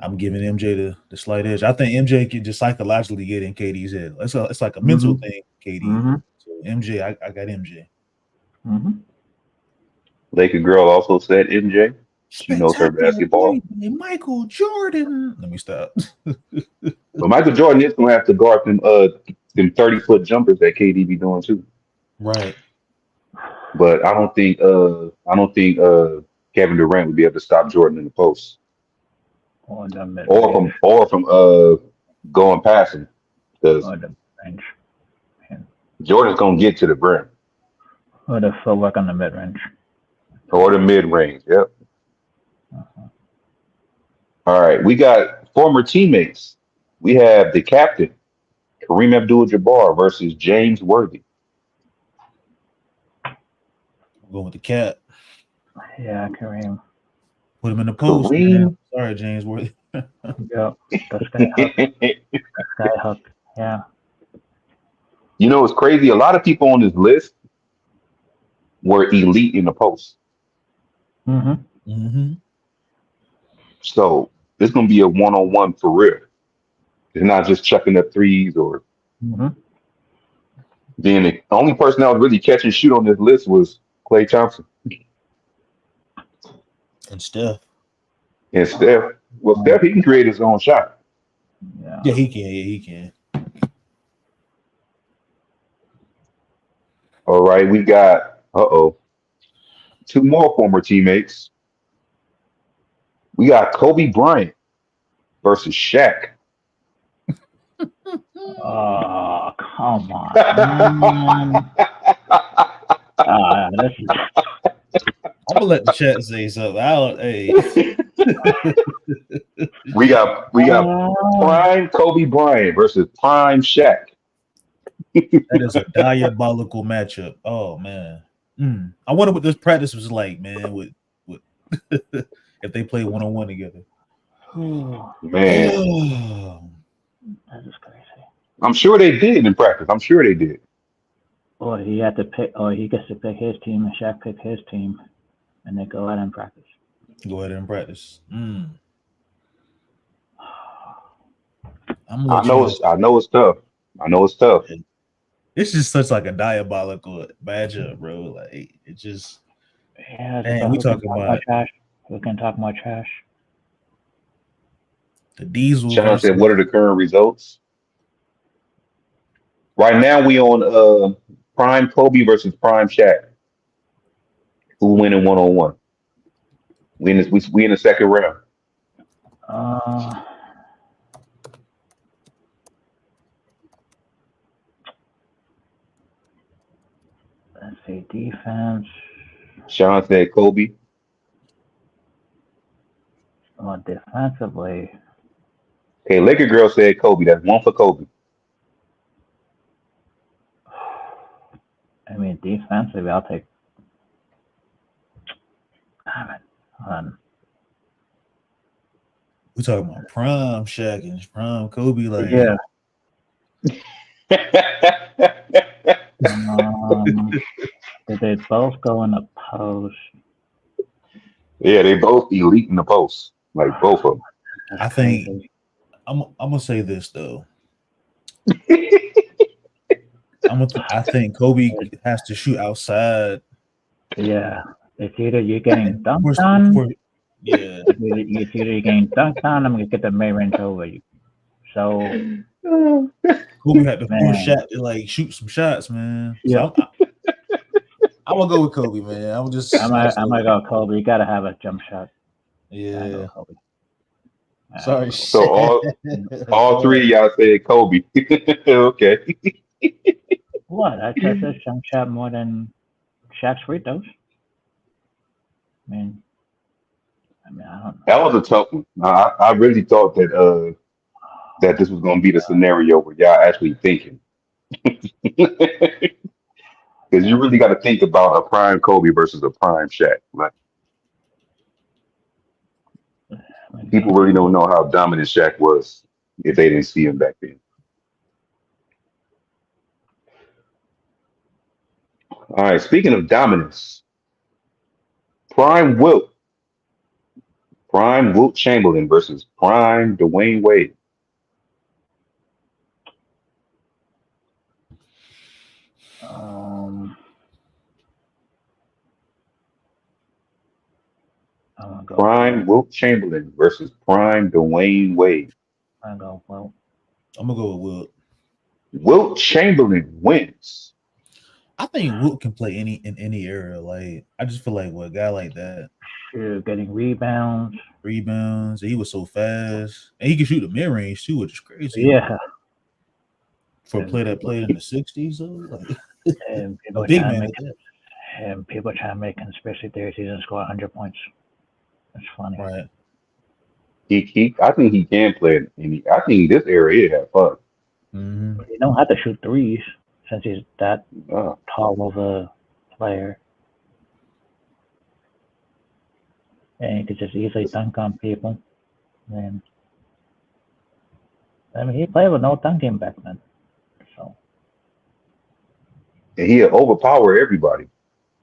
I'm giving MJ the slight edge. I think MJ can just psychologically get in KD's head. It's like a mental Mm-hmm. thing, KD. Mm-hmm. So MJ, I got MJ. Mm-hmm. Laker girl also said MJ. She knows her Spectacular play basketball. by Michael Jordan. Let me stop. But Michael Jordan is gonna have to guard them 30-foot jumpers that KD be doing too. Right. But I don't think Kevin Durant would be able to stop Jordan in the post Or the mid or range. from going past him because Or the range. And, Jordan's gonna get to the brim or the footwork on the mid range. or the mid range. Yep. Uh-huh. All right, we got former teammates. We have the captain Kareem Abdul-Jabbar versus James Worthy. I'm going with the cat. Yeah, Kareem. Put him in the post, man. Kareem. Sorry, James Worthy. Yep. The sky hook. The sky hook. Yeah. You know, it's crazy. A lot of people on this list were elite in the post. Mm-hmm. Mm-hmm. So this gonna be a one-on-one for real. It's not just chucking up threes or Mm-hmm. being the only person that was really catch and shoot on this list was Klay Thompson And Steph. and Steph. Well, Steph he can create his own shot. Yeah. Yeah, he can. Yeah, he can. All right, we got two more former teammates. We got Kobe Bryant versus Shaq. Oh, come on, man. This is I'm gonna let the chat say something. I don't. Hey, we got prime Kobe Bryant versus prime Shaq. that is a diabolical matchup. Oh man. I wonder what this practice was like, man. With if they play 1-on-1 together. Man, that is crazy. I'm sure they did in practice. I'm sure they did. Or he had to pick, or he gets to pick his team, and Shaq pick his team, and they go out and practice. Go ahead and practice. I'm gonna I let you know guys. it's I know it's tough. I know it's tough. It's just such like a diabolical matchup, bro. Like it just. Yeah, it's And about we who can talking talk more about trash. Who can talk more trash? the Diesel Sean said, versus. "What are the current results?" Right now, we on prime Kobe versus prime Shaq. Who winning 1-on-1? We in the second round. Uh, Let's see, defense. Sean said Kobe. Well, defensively, Okay, Laker girl said Kobe. That's one for Kobe. I mean, defensively, I'll take. Damn it. Hold on. We talking about prime Shaq and prime Kobe. Like, Yeah. Did they both go in the post? Yeah, they both elite in the post. Like both of That's I think crazy. I'm gonna say this though. I think Kobe has to shoot outside. Yeah. It's either you're getting For, dunked on, for, yeah, it's either you're getting dunked on, I'm going to get the mid range over you. So, them. Kobe had to force man. Shaq to like shoot some shots, man. Yeah. So I'm gonna go with Kobe, man. I'm gonna go Kobe. You got to have a jump shot. Gotta go Yeah. Kobe. Sorry, So Shaq. all three of y'all said Kobe. Okay. What? I trust this jump shot more than Shaq's free throws. I mean, I don't know. That was a tough one. I really thought that this was gonna be the scenario where y'all actually thinking. Because you really got to think about a prime Kobe versus a prime Shaq. Like people really don't know how dominant Shaq was if they didn't see him back then. All right. Speaking of dominance, prime Wilt Chamberlain versus prime Dwayne Wade. I'm gonna go Prime Wilt Chamberlain versus prime Dwayne Wade. I'm gonna go Wilt. I'm gonna go with Wilt. Wilt Chamberlain wins. I think Wilt can play in any era. Like I just feel like a guy like that, Shoot, getting rebounds. rebounds. He was so fast, and he could shoot the mid range too, which is crazy. Yeah. For a And player that people, played in the '60s, though, like and a people big trying to man make at that. and people trying to make conspiracy theories he didn't score 100 points. That's funny. Right. I think he can play in any. I think this era he'd have fun. Mm-hmm. You don't have to shoot threes since he's that Uh, tall of a player. And he could just easily dunk on people. And I mean, he played with no dunking back then. So, and he'd overpower everybody.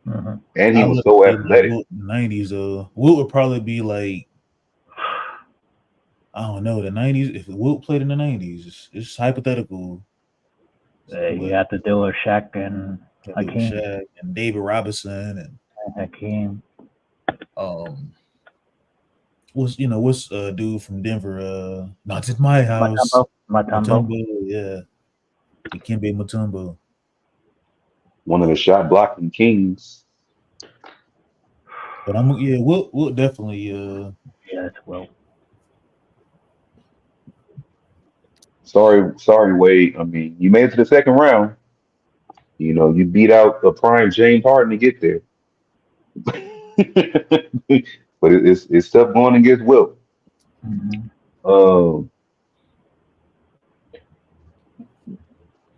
mhm. And he I was love to so see like athletic. Wilt in the '90s. Wilt would probably be like I don't know the '90s. If Wilt played in the '90s, it's hypothetical. You But have to deal with Shaq and to do with Hakeem. Shaq and David Robinson and Hakeem. um what's dude from Denver? Not at my house. Matumbo. Mutombo, yeah, Dikembe Mutombo. One of the shot blocking kings. But we'll definitely Yeah, it's Will. Sorry, Wade. I mean, you made it to the second round. You know, you beat out the prime James Harden to get there. But it's tough going against Wilt. Mm-hmm. Um,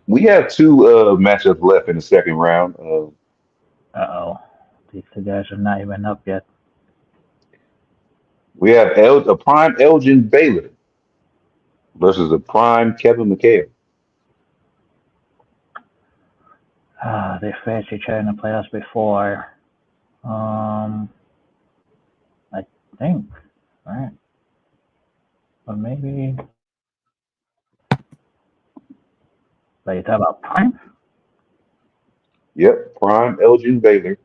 we have two matchups left in the second round. Oh, these two guys are not even up yet. We have a prime Elgin Baylor versus a prime Kevin McHale. They faced each other in the playoffs before. I think, right? Or maybe. But you talk about Prime? Yep, prime Elgin Baylor,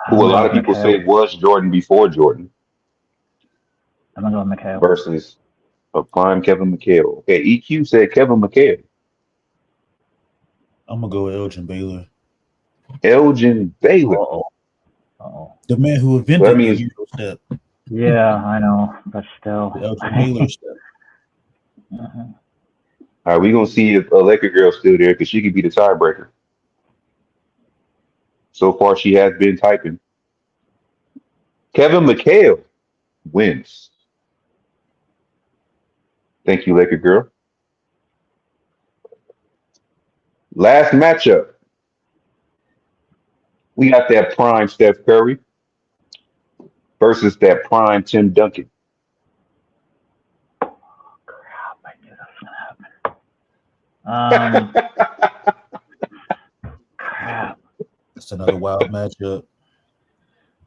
I'm who a gonna lot go of with people Mikhail. say was Jordan before Jordan, I'm gonna go with Mikhail. versus a prime Kevin McHale. Okay, EQ said Kevin McHale. I'm gonna go with Elgin Baylor, Elgin Baylor. Uh-oh. Uh-oh. the man who So that invented the means Euro step, Yeah, I know, but still. the Elgin Baylor step. Mhm. all right, we're gonna see if a Laker girl's still there because she could be the tiebreaker. So far, she has been typing. Kevin McHale wins. Thank you, Laker girl. Last matchup, we got that prime Steph Curry versus that prime Tim Duncan. Crap, I knew that was gonna happen. Crap. That's another wild matchup.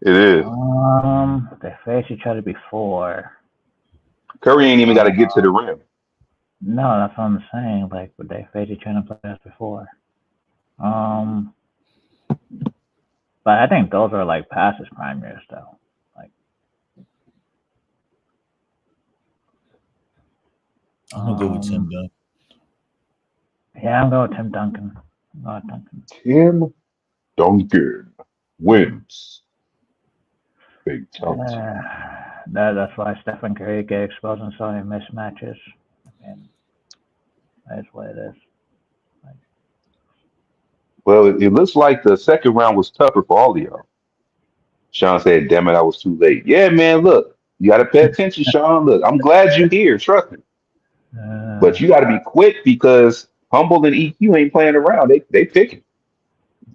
It is. They faced each other before. Curry ain't even got to get to the rim. No, that's what I'm saying. Like, but they faced each other players before. But I think those are like past his prime years, though. Like, I'm gonna go with Tim Duncan. yeah, I'm going with Tim Duncan. I'm going with Duncan. Tim Duncan wins. Big time. That's why Stephen Curry get exposed in so many mismatches. And that's what it is. Well, it looks like the second round was tougher for all of y'all. Sean said, "Damn it, I was too late." Yeah, man. Look, you got to pay attention, Sean. Look, I'm glad you're here. Trust me. But you got to be quick because Humble and EQ ain't playing around. They picking.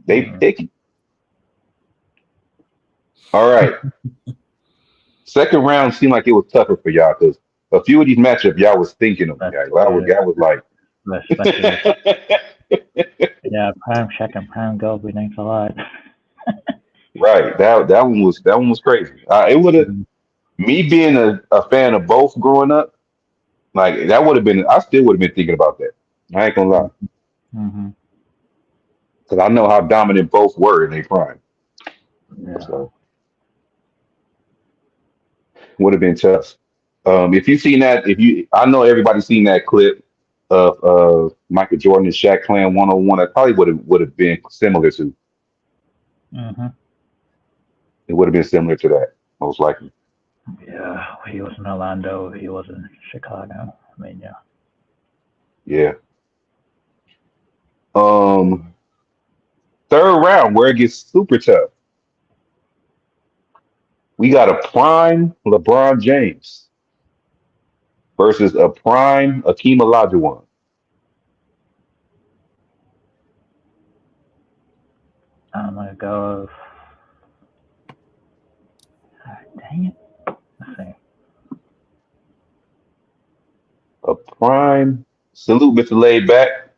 They picking. All right. Second round seemed like it was tougher for y'all because a few of these matchups y'all was thinking of. Y'all was like, yeah, prime check and prime go. We thanks a lot. right. That one was crazy. It would have me being a fan of both growing up. Like that would have been. I still would have been thinking about that. I ain't gonna lie. Because I know how dominant both were in their prime. Yeah. So would have been tough. If you seen that, I know everybody's seen that clip of Michael Jordan and Shaq playing 1-on-1. That probably would have been similar to. It would have been similar to that, most likely. Yeah, he was in Orlando. He was in Chicago. I mean, yeah. Yeah. Third round where it gets super tough. We got a prime LeBron James versus a prime Akeem Olajuwon. I'm gonna go. Dang it! Let's see. A prime. Salute, Mr. Laid Back.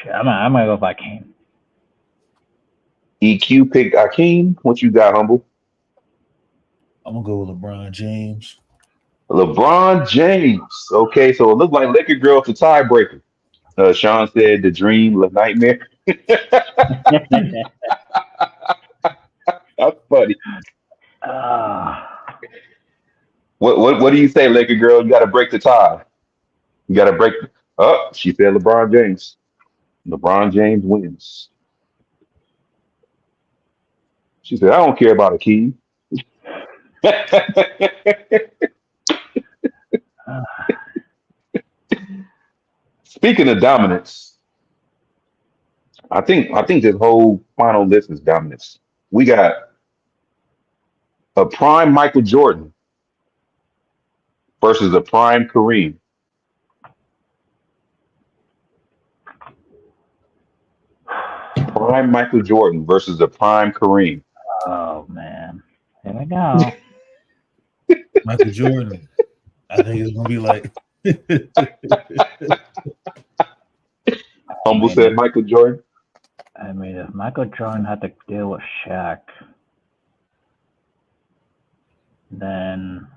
Shit, I'm gonna go if I can. EQ picked Akeem. What you got, Humble? I'm gonna go with LeBron James. LeBron James. Okay, so it looked like Laker girl for tiebreaker. Sean said the dream, the nightmare. That's funny. What do you say, Laker girl? You got to break the tie. You got to break. Oh, she said LeBron James. LeBron James wins. She said, I don't care about a key. Speaking of dominance, I think this whole final list is dominance. We got a prime Michael Jordan versus a prime Kareem. Prime Michael Jordan versus a prime Kareem. Oh man, here we go. Michael Jordan. I think it's gonna be like. Humble said Michael Jordan. I mean, if Michael Jordan had to deal with Shaq, then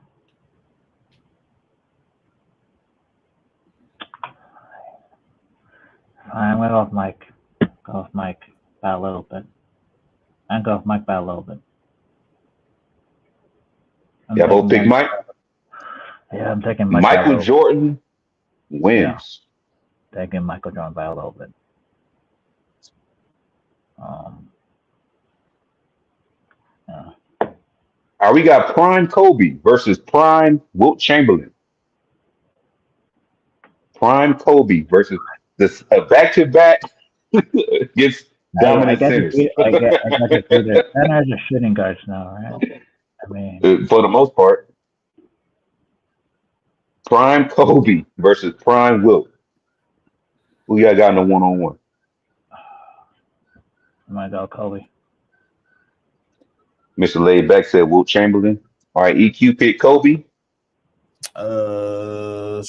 I'm gonna go with Mike. Go with Mike by a little bit. I'm go with Mike by a little bit. Yeah, both pick Mike. Yeah, I'm taking Mike. Michael Jordan wins. Yeah. Taking Michael Jordan by a little bit. Yeah. We got prime Kobe versus prime Wilt Chamberlain. Prime Kobe versus this back-to-back against Dominant guess centers. I guess it's either centers or shooting guards now, right? I mean, For the most part. Prime Kobe versus Prime Wilt. Who y'all got in a one-on-one? I might go Kobe. Mr. Laidback said Wilt Chamberlain. All right, EQ pick Kobe. I'm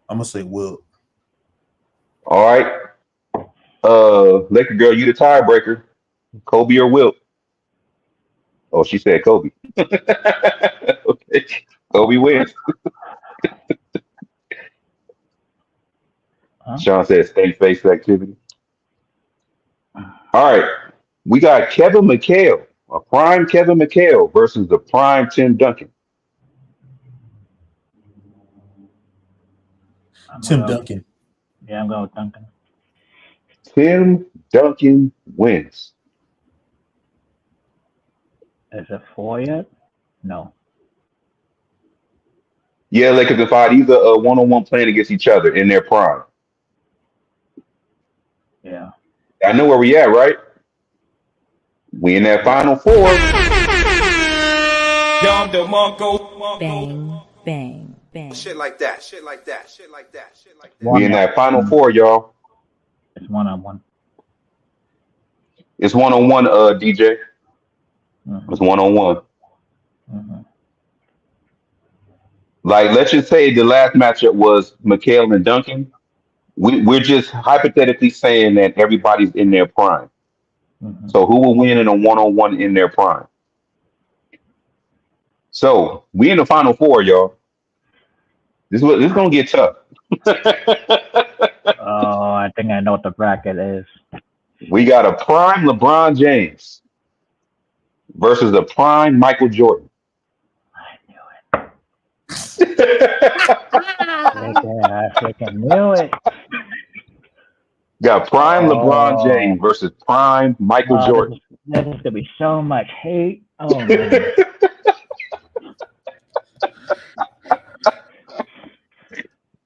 gonna say Wilt. All right. Laker girl, you the tiebreaker. Kobe or Wilt? Oh, she said Kobe. Okay. Kobe wins. Huh? Sean said stay face activity. All right. We got Kevin McHale, a prime Kevin McHale versus the prime Tim Duncan. Tim Duncan. Yeah, I'm going with Duncan. Tim Duncan wins. Is it 4 yet? No. Yeah, Lakers can fight either a one-on-one playing against each other in their prime. Yeah. I know where we at, right? We in that final four. Bang, bang, bang. Shit like that. Shit like that. Shit like that. Shit like that. We in that final four, y'all. It's 1-on-1. It's one-on-one, DJ. Mm-hmm. It's one-on-one. Mm-hmm. Like, let's just say the last matchup was McHale and Duncan. We're just hypothetically saying that everybody's in their prime. Mm-hmm. So who will win in a one-on-one in their prime? So we in the final four, y'all. This is gonna get tough. Oh, I think I know what the bracket is. We got a prime LeBron James versus a prime Michael Jordan. I knew it. I freaking knew it. Got prime LeBron James versus prime Michael Jordan. This is gonna be so much hate. Oh man.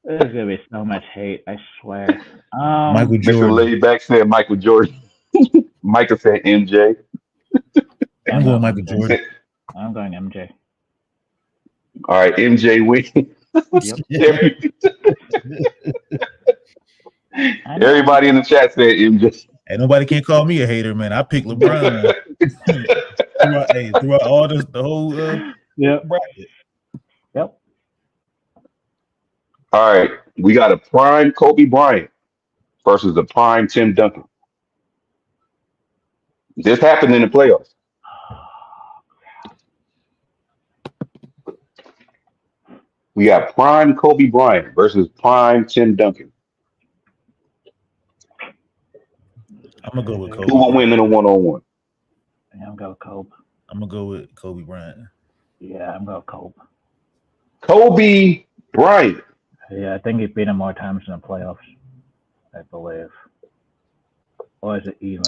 There's gonna be so much hate, I swear. Michael Mr. Jordan. Laidback said Michael Jordan. Michael said MJ. I'm going Michael Jordan. I'm going MJ. All right, MJ wins. Everybody in the chat said MJ. Hey, nobody can call me a hater, man. I picked LeBron. throughout all this, the whole bracket. Yep. All right, we got a prime Kobe Bryant versus a prime Tim Duncan. This happened in the playoffs. We got prime Kobe Bryant versus prime Tim Duncan. I'm gonna go with Kobe. Who will win in a one-on-one? Yeah, I'm going with Kobe. I'm gonna go with Kobe Bryant. Yeah, I'm going with Kobe. Kobe Bryant. Yeah, I think he beat him more times in the playoffs, I believe. Or is it even?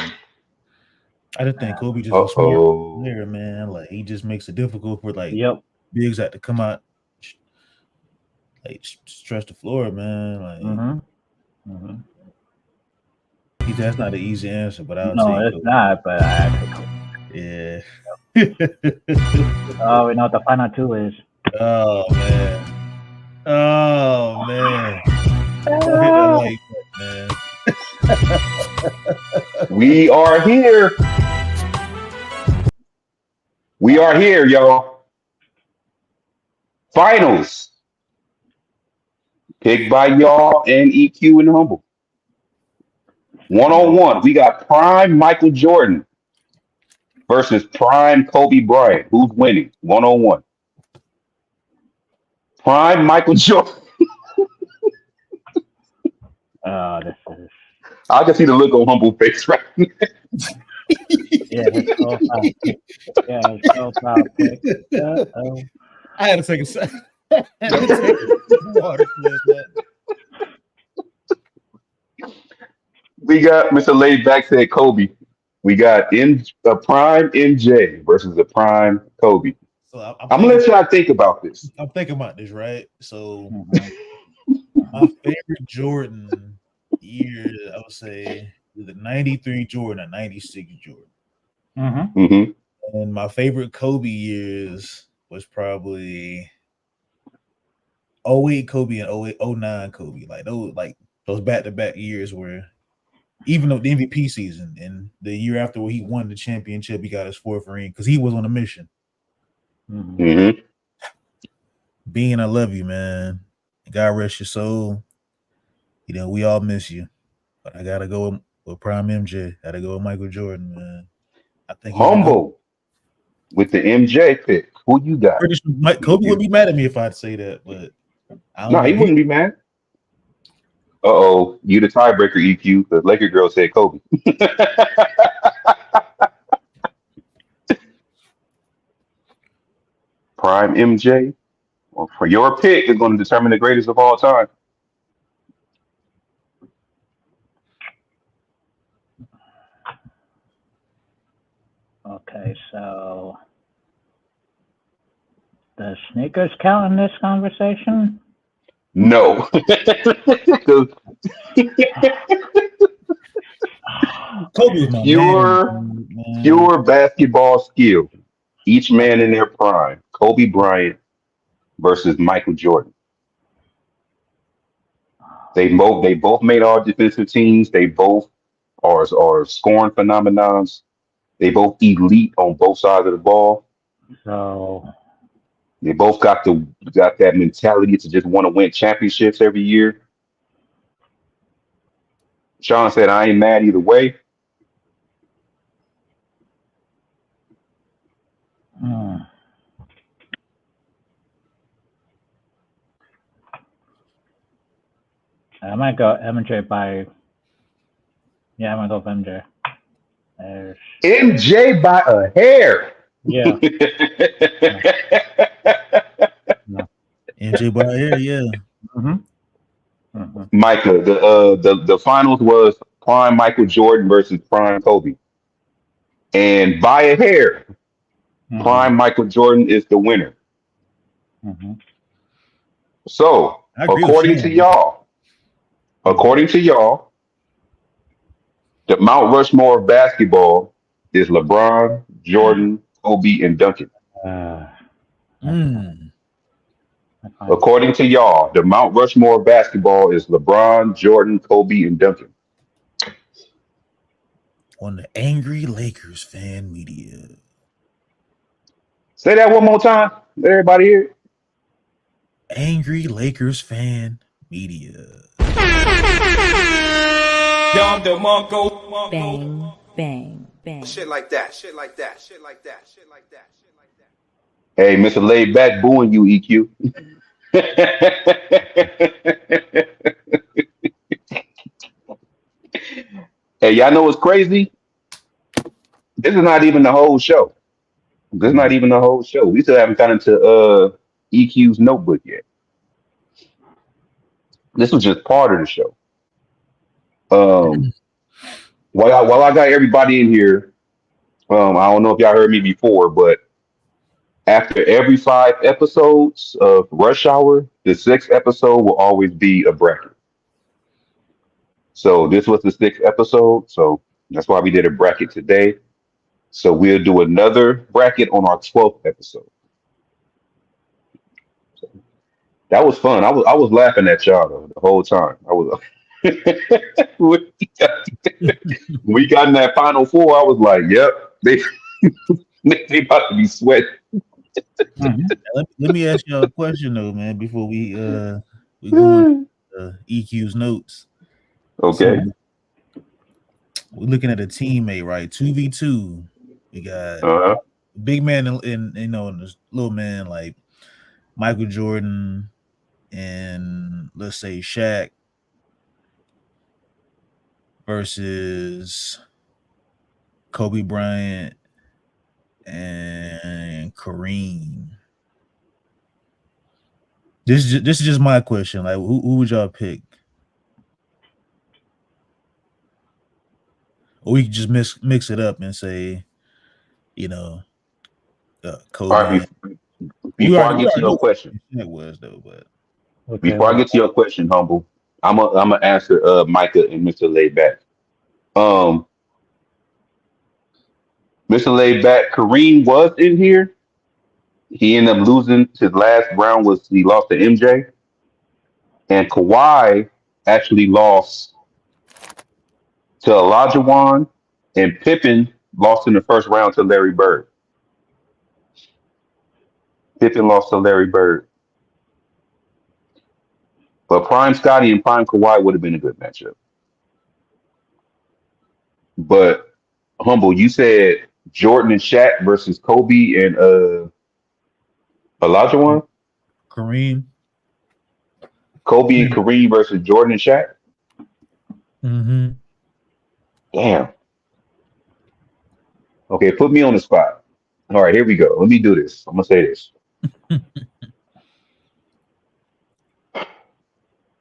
I just think Kobe just a smart player, man. Like he just makes it difficult for bigs that to come out, like stretch the floor, man. Like that's not an easy answer, but I'll no, take it's Kobe. not. But I take Kobe. Yeah. Oh, we know what the final two is. Oh man. Oh man. Don't hit that like that, man. We are here. We are here, y'all. Finals. Picked by y'all and EQ and Humble. One-on-one. We got prime Michael Jordan versus prime Kobe Bryant. Who's winning? One-on-one. Prime Michael Jordan. This is. I can see the look on Humble face right now. Yeah, his profile pic. Yeah, his profile pic. Uh-oh. I had to take a second. Water, man. We got Mr. Laidback said Kobe. We got a prime MJ versus a prime Kobe. So I'm gonna let y'all think about this. I'm thinking about this, right? So my favorite Jordan, year, I would say the 93 Jordan or 96 Jordan. Mm-hmm. Mm-hmm. And my favorite Kobe years was probably 08 Kobe and 08, 09 Kobe. Those back-to-back years where even though the MVP season and the year after where he won the championship, he got his fourth ring because he was on a mission. Mm-hmm. Mm-hmm. Bean, I love you, man. God rest your soul. You know, we all miss you. But I gotta go with Prime MJ. Gotta go with Michael Jordan, man. I think he's a good. Humble with the MJ pick. Who you got? British Mike Kobe would be mad at me if I'd say that, but I don't No, know. he wouldn't be mad. You the tiebreaker, EQ. The Laker girl said Kobe. Prime MJ. Well, for your pick is going to determine the greatest of all time. Okay, so does sneakers count in this conversation? No. 'Cause Kobe was my pure, man. pure basketball skill. Each man in their prime. Kobe Bryant versus Michael Jordan. They both made all defensive teams. They both are scoring phenomenons. They both elite on both sides of the ball. So They both got that mentality to just want to win championships every year. Sean said, "I ain't mad either way." hmm, I might go MJ by. Yeah, I might go with MJ. There's, MJ by a hair. yeah. No. MJ by here, yeah. Mm-hmm. Mm-hmm. Micah, the finals was prime Michael Jordan versus prime Kobe, and by a hair, Mm-hmm. prime Michael Jordan is the winner. Mm-hmm. So, I agree with Sean. according to y'all, the Mount Rushmore of basketball is LeBron, Jordan, Kobe, and Duncan. That's Mm. fine. According to y'all, the Mount Rushmore of basketball is LeBron, Jordan, Kobe, and Duncan. On the Angry Lakers fan media. Say that one more time. Let everybody hear it. Angry Lakers fan media. Bang, bang, bang. Shit like that. Shit like that. Shit like that. Shit like that. Shit like that. Hey, Mr. Laid Back booing you, EQ. Hey, y'all know what's crazy? This is not even the whole show. This is not even the whole show. We still haven't gotten to EQ's notebook yet. This was just part of the show. While I got everybody in here, I don't know if y'all heard me before, but after every 5 episodes of Rush Hour, the sixth episode will always be a bracket. So this was the sixth episode, so that's why we did a bracket today. So we'll do another bracket on our 12th episode. So that was fun. I was laughing at y'all though, the whole time. I was we got in that final four. I was like, "Yep, they about to be sweating." Mm-hmm. Let me ask y'all a question though, man, before we go into EQ's notes. Okay. So we're looking at a teammate, right? 2v2. We got Uh-huh. big man and this little man like Michael Jordan and let's say Shaq versus Kobe Bryant and Kareem. This is just my question. Like, who would y'all pick? Or we could just mix it up and say, All right. Kobe. Before I We get to already your know question, who Shaq was though, but Okay, before I get to your question, humble, I'm gonna answer Micah and Mr. Layback. Um, Mr. Layback, Kareem was in here. He ended up losing. His last round was he lost to MJ, and Kawhi actually lost to Olajuwon, and Pippen lost in the first round to Larry Bird. Pippen lost to Larry Bird, but Prime Scotty and Prime Kawhi would have been a good matchup. But humble, you said Jordan and Shaq versus Kobe and Olajuwon. Kareem. Kobe and Kareem versus Jordan and Shaq. Mm-hmm. Damn. Okay, put me on the spot. All right, here we go. Let me do this. I'm gonna say this.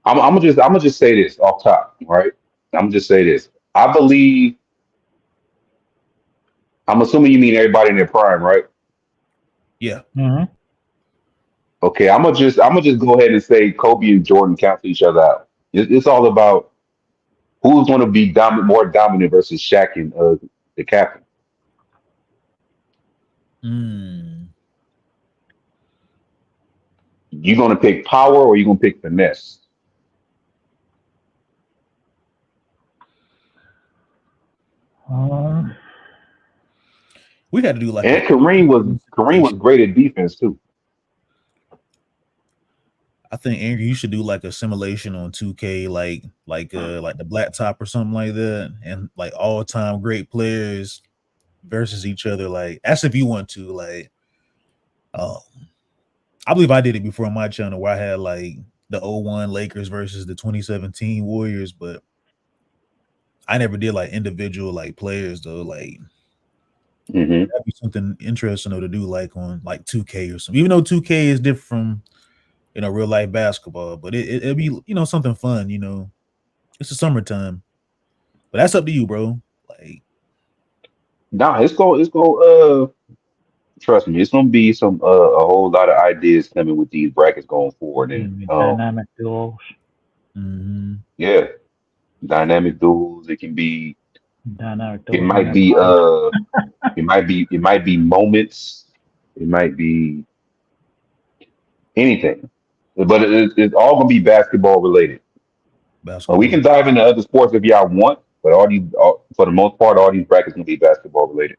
I'm gonna just say this off top. All right. I'm gonna just say this. I believe. I'm assuming you mean everybody in their prime, right? Yeah. Mm-hmm. Okay. I'm gonna just go ahead and say Kobe and Jordan cancel each other out. It's all about who's going to be more dominant versus Shaq and the captain. Mm. You gonna pick power or you gonna pick finesse? Um, We had to do like And a Kareem was great at defense too. I think Andrew, you should do like a simulation on 2K, like the black top or something like that, and like all time great players versus each other. Like that's if you want to. Like, um, I believe I did it before on my channel where I had like the '01 Lakers versus the 2017 Warriors, but I never did like individual like players though. Like Hmm. that'd be something interesting though to do like on like 2K or something. Even though 2K is different from real life basketball, but it'd be something fun. It's the summertime, but that's up to you, bro. Like, Nah, it's going trust me, it's gonna be some a whole lot of ideas coming with these brackets going forward. And dynamic duels, mhm. yeah, dynamic duels. It can be dynamic it duels in might their be prime. it might be moments, it might be anything. But it's all gonna be basketball related. We Basketball can dive into other sports if y'all want, but for the most part, all these brackets gonna be basketball related.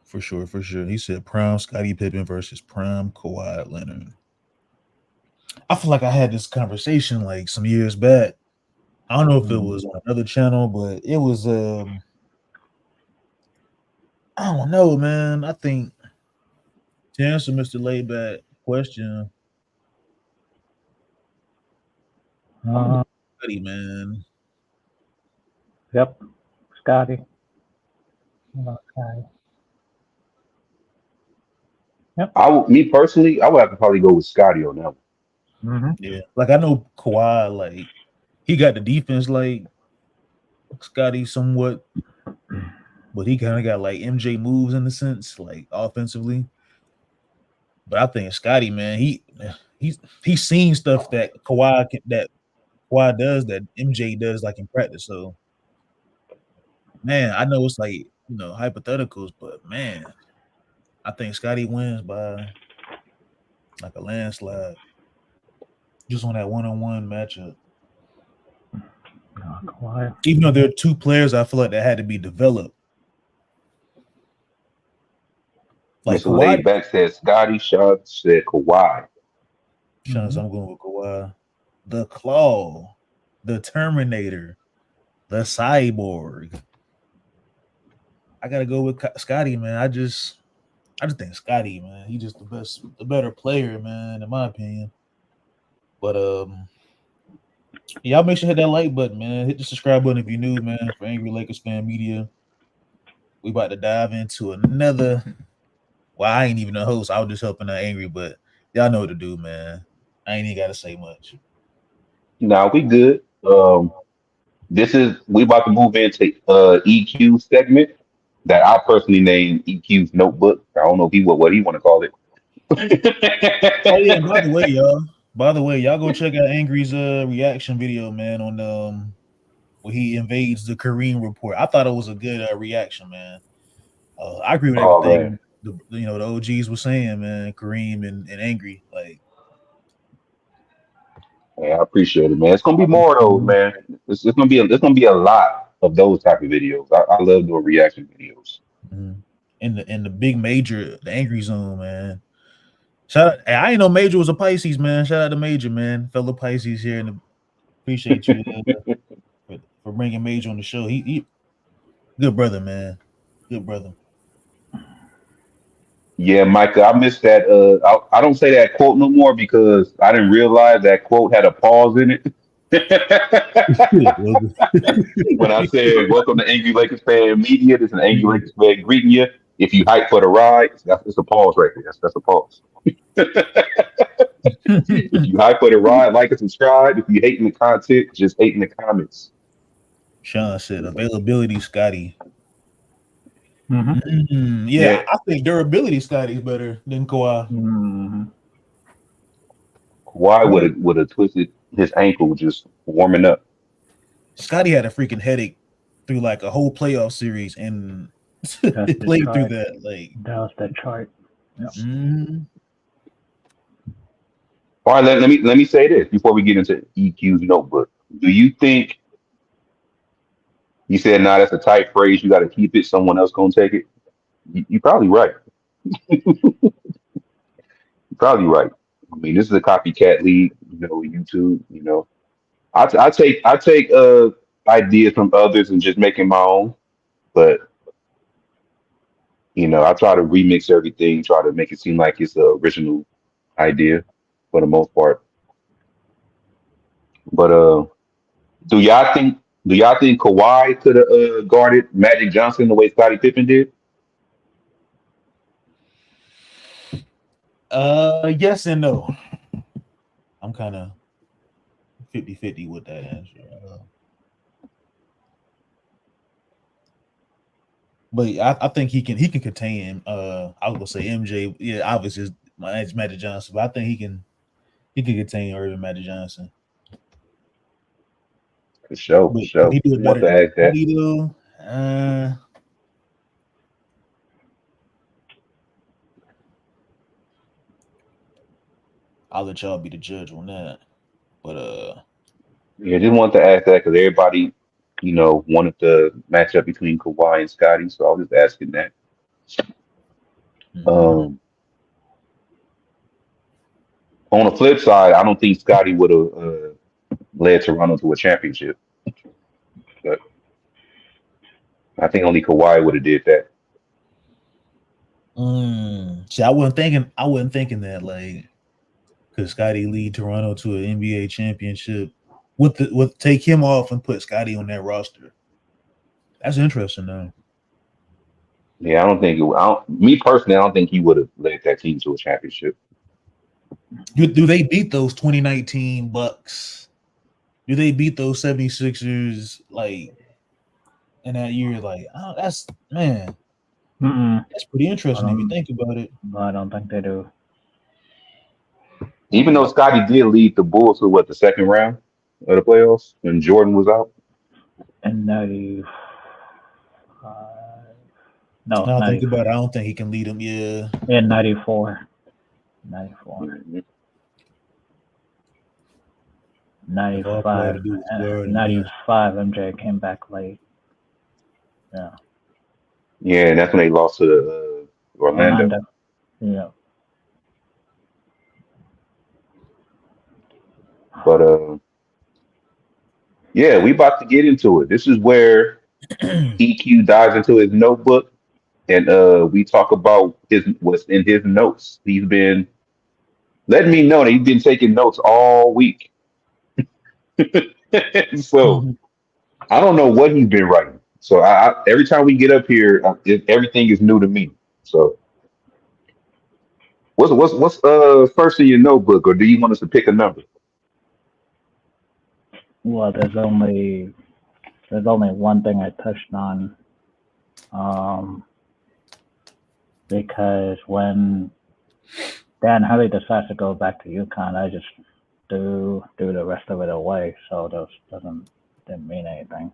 for sure, for sure. He said prime Scottie Pippen versus prime Kawhi Leonard. I feel like I had this conversation like some years back. I don't know if it was on another channel, but it was I don't know, man. I think to answer Mr. Layback question, I'm gonna go Scotty, man. Yep, Scotty. Scotty. Yep. Me personally, I would have to probably go with Scotty on that one. Mm-hmm. Yeah, like I know Kawhi, like he got the defense like Scotty somewhat, but he kind of got like MJ moves in the sense, like offensively. But I think Scotty, man, he's seen stuff that Kawhi does that MJ does like in practice. So man, I know it's like hypotheticals, but man, I think Scotty wins by like a landslide, just on that one-on-one matchup. Kawhi. Even though there are two players, I feel like that had to be developed. Like Mr. Kawhi, Laidback said Scotty. Shot said Kawhi. Sean, so I'm going with Kawhi. The Claw, the Terminator, the Cyborg. I gotta go with Scotty, man. I just think Scotty, man. He just the better player, man, in my opinion. But y'all make sure to hit that like button, man. Hit the subscribe button if you're new, man. For Angry Lakers Fan Media, we about to dive into another. Well, I ain't even a host. I was just helping out Angry, but y'all know what to do, man. I ain't even gotta say much. Now we good. We about to move into EQ segment that I personally named EQ's notebook. I don't know if what he want to call it. Oh yeah, by the way, y'all. By the way, y'all go check out Angry's reaction video, man, on where he invades the Kareem report. I thought it was a good reaction, man. I agree with Oh man, everything the OGs were saying, man. Kareem and Angry, like yeah, I appreciate it, man. It's gonna be more of those, man. It's gonna be a lot of those type of videos. I love doing reaction videos. mhm. In the big major, the Angry Zone, man. Shout out! Hey, I ain't know Major was a Pisces, man. Shout out to Major, man, fellow Pisces here, and appreciate you for bringing Major on the show. He good brother, man. Good brother. Yeah, Micah, I missed that. I don't say that quote no more because I didn't realize that quote had a pause in it. Good brother. When I said "Welcome to Angry Lakers Fan Media," this is an Angry Lakers fan greeting you. If you hype for the ride, it's a pause right there. That's a pause. If you hype for the ride, like and subscribe. If you hating the content, just hate in the comments. Sean said availability, Scotty. Yeah, Yeah, I think durability, Scotty's better than Kawhi. Kawhi would have twisted his ankle just warming up. Scotty had a freaking headache through like a whole playoff series and That's it the played through chart. that. Like, That was the chart. Yep. All right, let me say this before we get into EQ's notebook. Do you think you said, "Nah, that's a tight phrase. You got to keep it. Someone else gonna take it." You probably right. You're probably right. I mean, this is a copycat league. YouTube. I take ideas from others and just make it my own. But I try to remix everything, try to make it seem like it's the original idea for the most part. But do y'all think Kawhi could have guarded Magic Johnson the way Scottie Pippen did? Yes and no. I'm kind of 50-50 with that answer. But I think he can contain I was gonna say MJ. Yeah, obviously it's Magic Johnson, but I think he can contain Irvin Magic Johnson. For sure, for But could sure. he do it I want better to than ask that. Scotty though? I'll let y'all be the judge on that. But Yeah, just wanted to ask that because everybody, wanted the matchup between Kawhi and Scotty, so I was just asking that. mhm. Um, on the flip side, I don't think Scotty would have led Toronto to a championship, but I think only Kawhi would have did that. See, I wasn't thinking that like could Scotty lead Toronto to an NBA championship with take him off and put Scotty on that roster. That's interesting though. Yeah, I don't think me personally, I don't think he would have led that team to a championship. Do they beat those 2019 Bucks? Do they beat those 76ers like in that year? Like, oh, that's man, that's pretty I interesting if you don't. think about it. I don't think they do. Even though Scotty did lead the Bulls to the second round of the playoffs when Jordan was out. In 90, no, Now I think 90, about it, I don't think he can lead them. Yeah, in 94. 94. Mhm. if all Kawhi had 95. to do was guard him, yeah. 95, MJ came back late. Yeah. Yeah, and that's when they lost to Orlando. Orlando. Yeah. But yeah, we about to get into it. This is where EQ dives into his notebook and we talk about what's in his notes. He's been letting me know that he's been taking notes all week. So I don't know what he's been writing. So every time we get up here, everything is new to me. So what's first in your notebook, or do you want us to pick a number? Well, there's only one thing I touched on. Um, because when Dan Hurley decides to go back to UConn, do the rest of it away, so those didn't mean anything.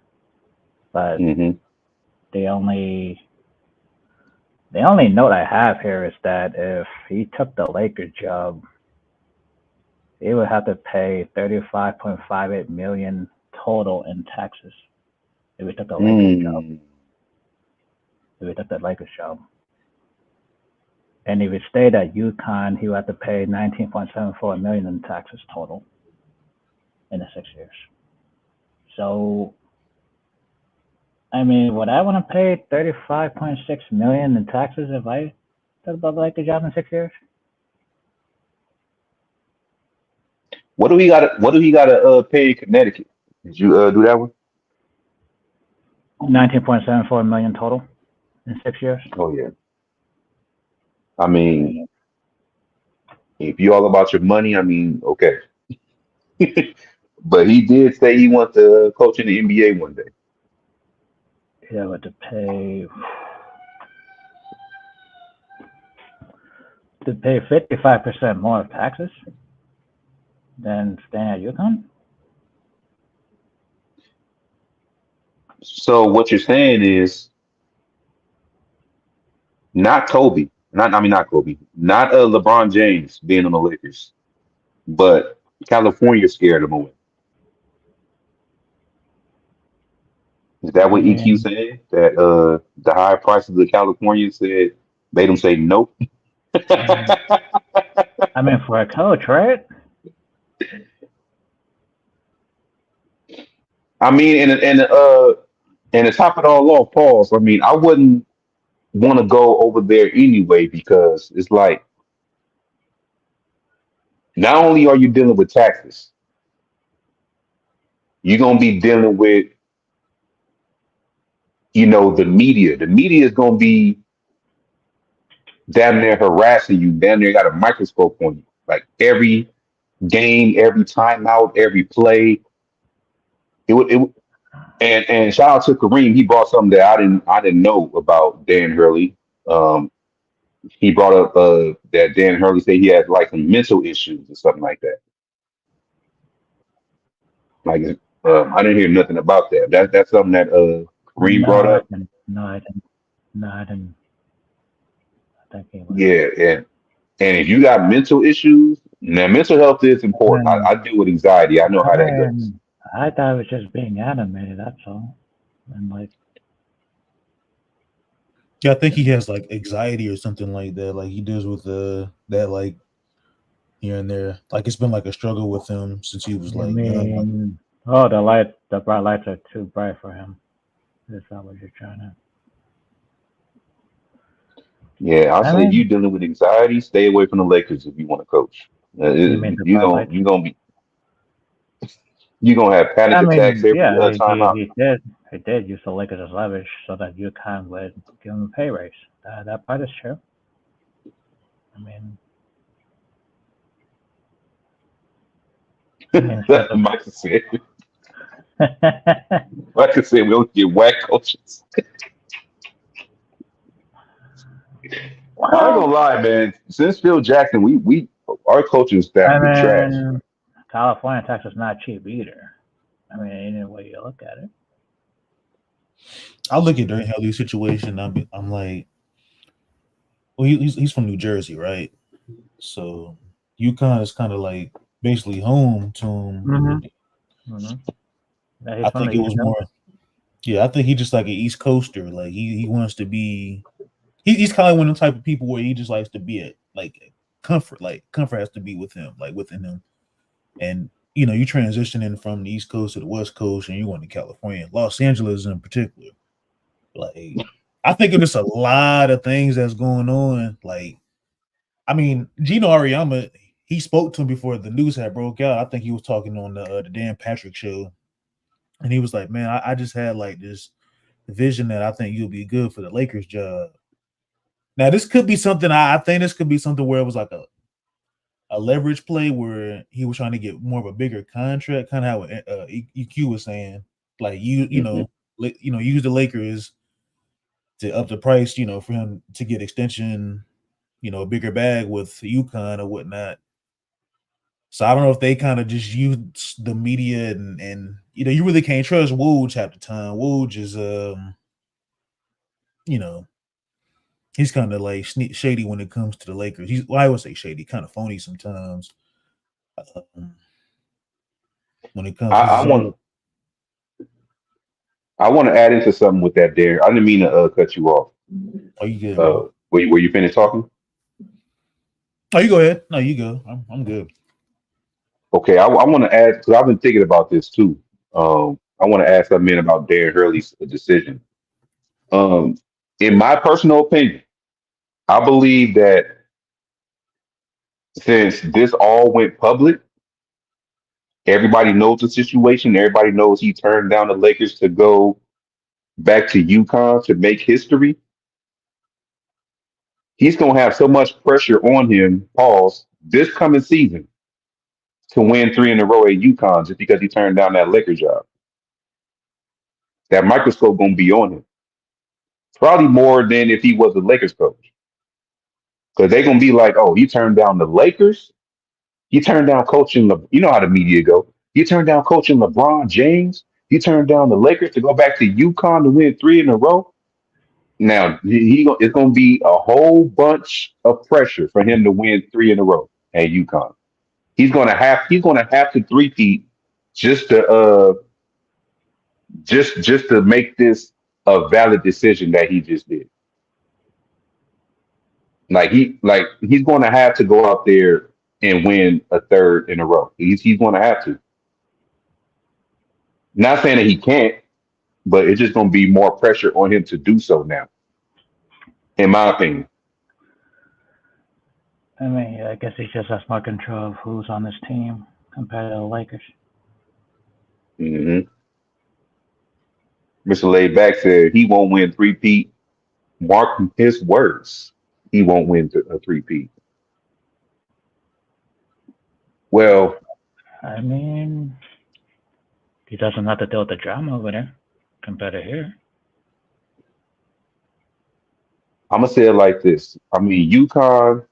But hmm the only note I have here is that if he took the Lakers job, he would have to pay $35.58 million total in taxes if he took the Lakers job. If he took the Lakers job. And if he stayed at UConn, he would have to pay $19.74 million in taxes total in the 6 years. So, I mean, would I want to pay $35.6 million in taxes if I took the Lakers job in 6 years? What do we got? What do he got to pay in Connecticut? Did you do that one? $19.74 million total in 6 years. Oh yeah. I mean, if you all about your money, I mean, okay. But he did say he wants to coach in the NBA one day. He would have to pay 55% more of taxes than staying at UConn. So what you're saying is not Kobe, not Kobe, not LeBron James being on the Lakers, but California scared him away. Is that I what EQ mean, said? That the high prices of California said made him say nope. I mean, for a coach, right? I mean, and to top it all off, pause. I mean, I wouldn't want to go over there anyway because it's like not only are you dealing with taxes, you're gonna be dealing with the media. The media is gonna be damn near harassing you. Damn near got a microscope on you. Like every game, every timeout, every play. It would and shout out to Kareem. He brought something that I didn't know about Dan Hurley. Um, he brought up that Dan Hurley said he had like some mental issues or something like that. Like I didn't hear nothing about that. That's something that Kareem No, brought I up. didn't. No, I didn't. No, I didn't. I think he was. Yeah, and if you got mental issues, now mental health is I important. I mean, deal with anxiety. I know I how that goes. mean, I thought it was just being animated. That's all. And like, Yeah, I think he has like anxiety or something like that. Like he deals with that like here and there. Like it's been like a struggle with him since he was I like young. Like, mean, the bright lights are too bright for him. Is that what you're trying to? Yeah, I I say if you mean, dealing with anxiety, stay away from the Lakers if you want to coach. you mean the You bright don't lights? you gonna have panic I attacks mean, every yeah, time out. he did use the Lakers as leverage so that UConn would give him a pay raise. That part is true. I mean, instead of Mike said, Mike said we don't get whack coaches. I ain't gonna well, lie, man. Since Phil Jackson, we our coaching staff I been trash. mean, California tax is not cheap either. I mean, any way you look at it. I look at Dirk Haley's situation. I'm like, well, he's from New Jersey, right? So UConn is kind of like basically home to him. Mm-hmm. Yeah, he's I from the think it East was Coast. more. Yeah, I think he just like an East Coaster. Like he wants to be. He's kind of one of the type of people where he just likes to be at like comfort. Like comfort has to be with him, like within him. And you transitioning from the East Coast to the West Coast, and you going to California, Los Angeles in particular. Like I think it's a lot of things that's going on. Like I mean, Gino Auriemma, he spoke to him before the news had broke out. I think he was talking on the Dan Patrick show, and he was like, "Man, I just had like this vision that I think you'll be good for the Lakers job." Now, this could be something. I think this could be something where it was like a leverage play where he was trying to get more of a bigger contract, kind of how EQ was saying, like Hmm use the Lakers to up the price, for him to get extension, a bigger bag with UConn or whatnot. So I don't know if they kind of just use the media and you really can't trust Woj half the time. Woj is you know, he's kind of like shady when it comes to the Lakers. I would say shady, kind of phony sometimes. Um, when it comes I, to I his own. want I want to add into something with that there. I didn't mean to cut you off. Oh, you good, bro? Were you finished talking? Oh, you go ahead. No, you go. I'm good. Okay, I want to add because I've been thinking about this too. I want to ask something in about Darren Hurley's decision. Um, in my personal opinion, I believe that since this all went public, everybody knows the situation. Everybody knows he turned down the Lakers to go back to UConn to make history. He's gonna have so much pressure on him, pause, this coming season to win three in a row at UConn just because he turned down that Lakers job. That microscope gonna be on him. Probably more than if he was the Lakers coach. Because they're gonna be like, oh, you turned down the Lakers, you turned down coaching you know how the media go. You turned down coaching LeBron James, you turned down the Lakers to go back to UConn to win three in a row. Now it's gonna be a whole bunch of pressure for him to win three in a row at UConn. He's gonna have to three-peat just to just to make this a valid decision that he just did. He's gonna have to go out there and win a third in a row. He's gonna have to. Not saying that he can't, but it's just gonna be more pressure on him to do so now, in my opinion. I mean, I guess he just has more control of who's on his team compared to the Lakers. hmm Mr. Laidback said he won't win three-peat. Mark his words. He won't win a three-peat. Well, I mean, he doesn't have to deal with the drama over there compared to here. I'm gonna say it like this. I mean, UConn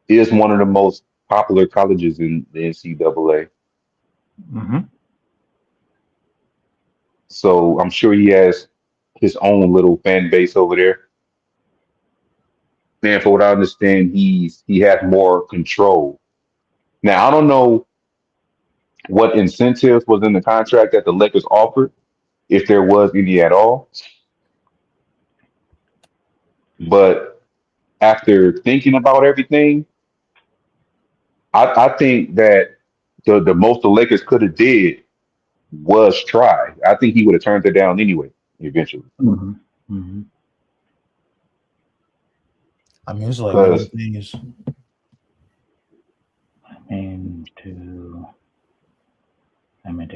is one of the most popular colleges in the NCAA. Mm-hmm. So I'm sure he has his own little fan base over there. And for what I understand, he has more control. Now I don't know what incentives was in the contract that the Lakers offered, if there was any at all. But after thinking about everything, I think that the most the Lakers could have did was try. I think he would have turned it down anyway, eventually. Mm-hmm. Mm-hmm. I mean, it's like one of the Because things. And to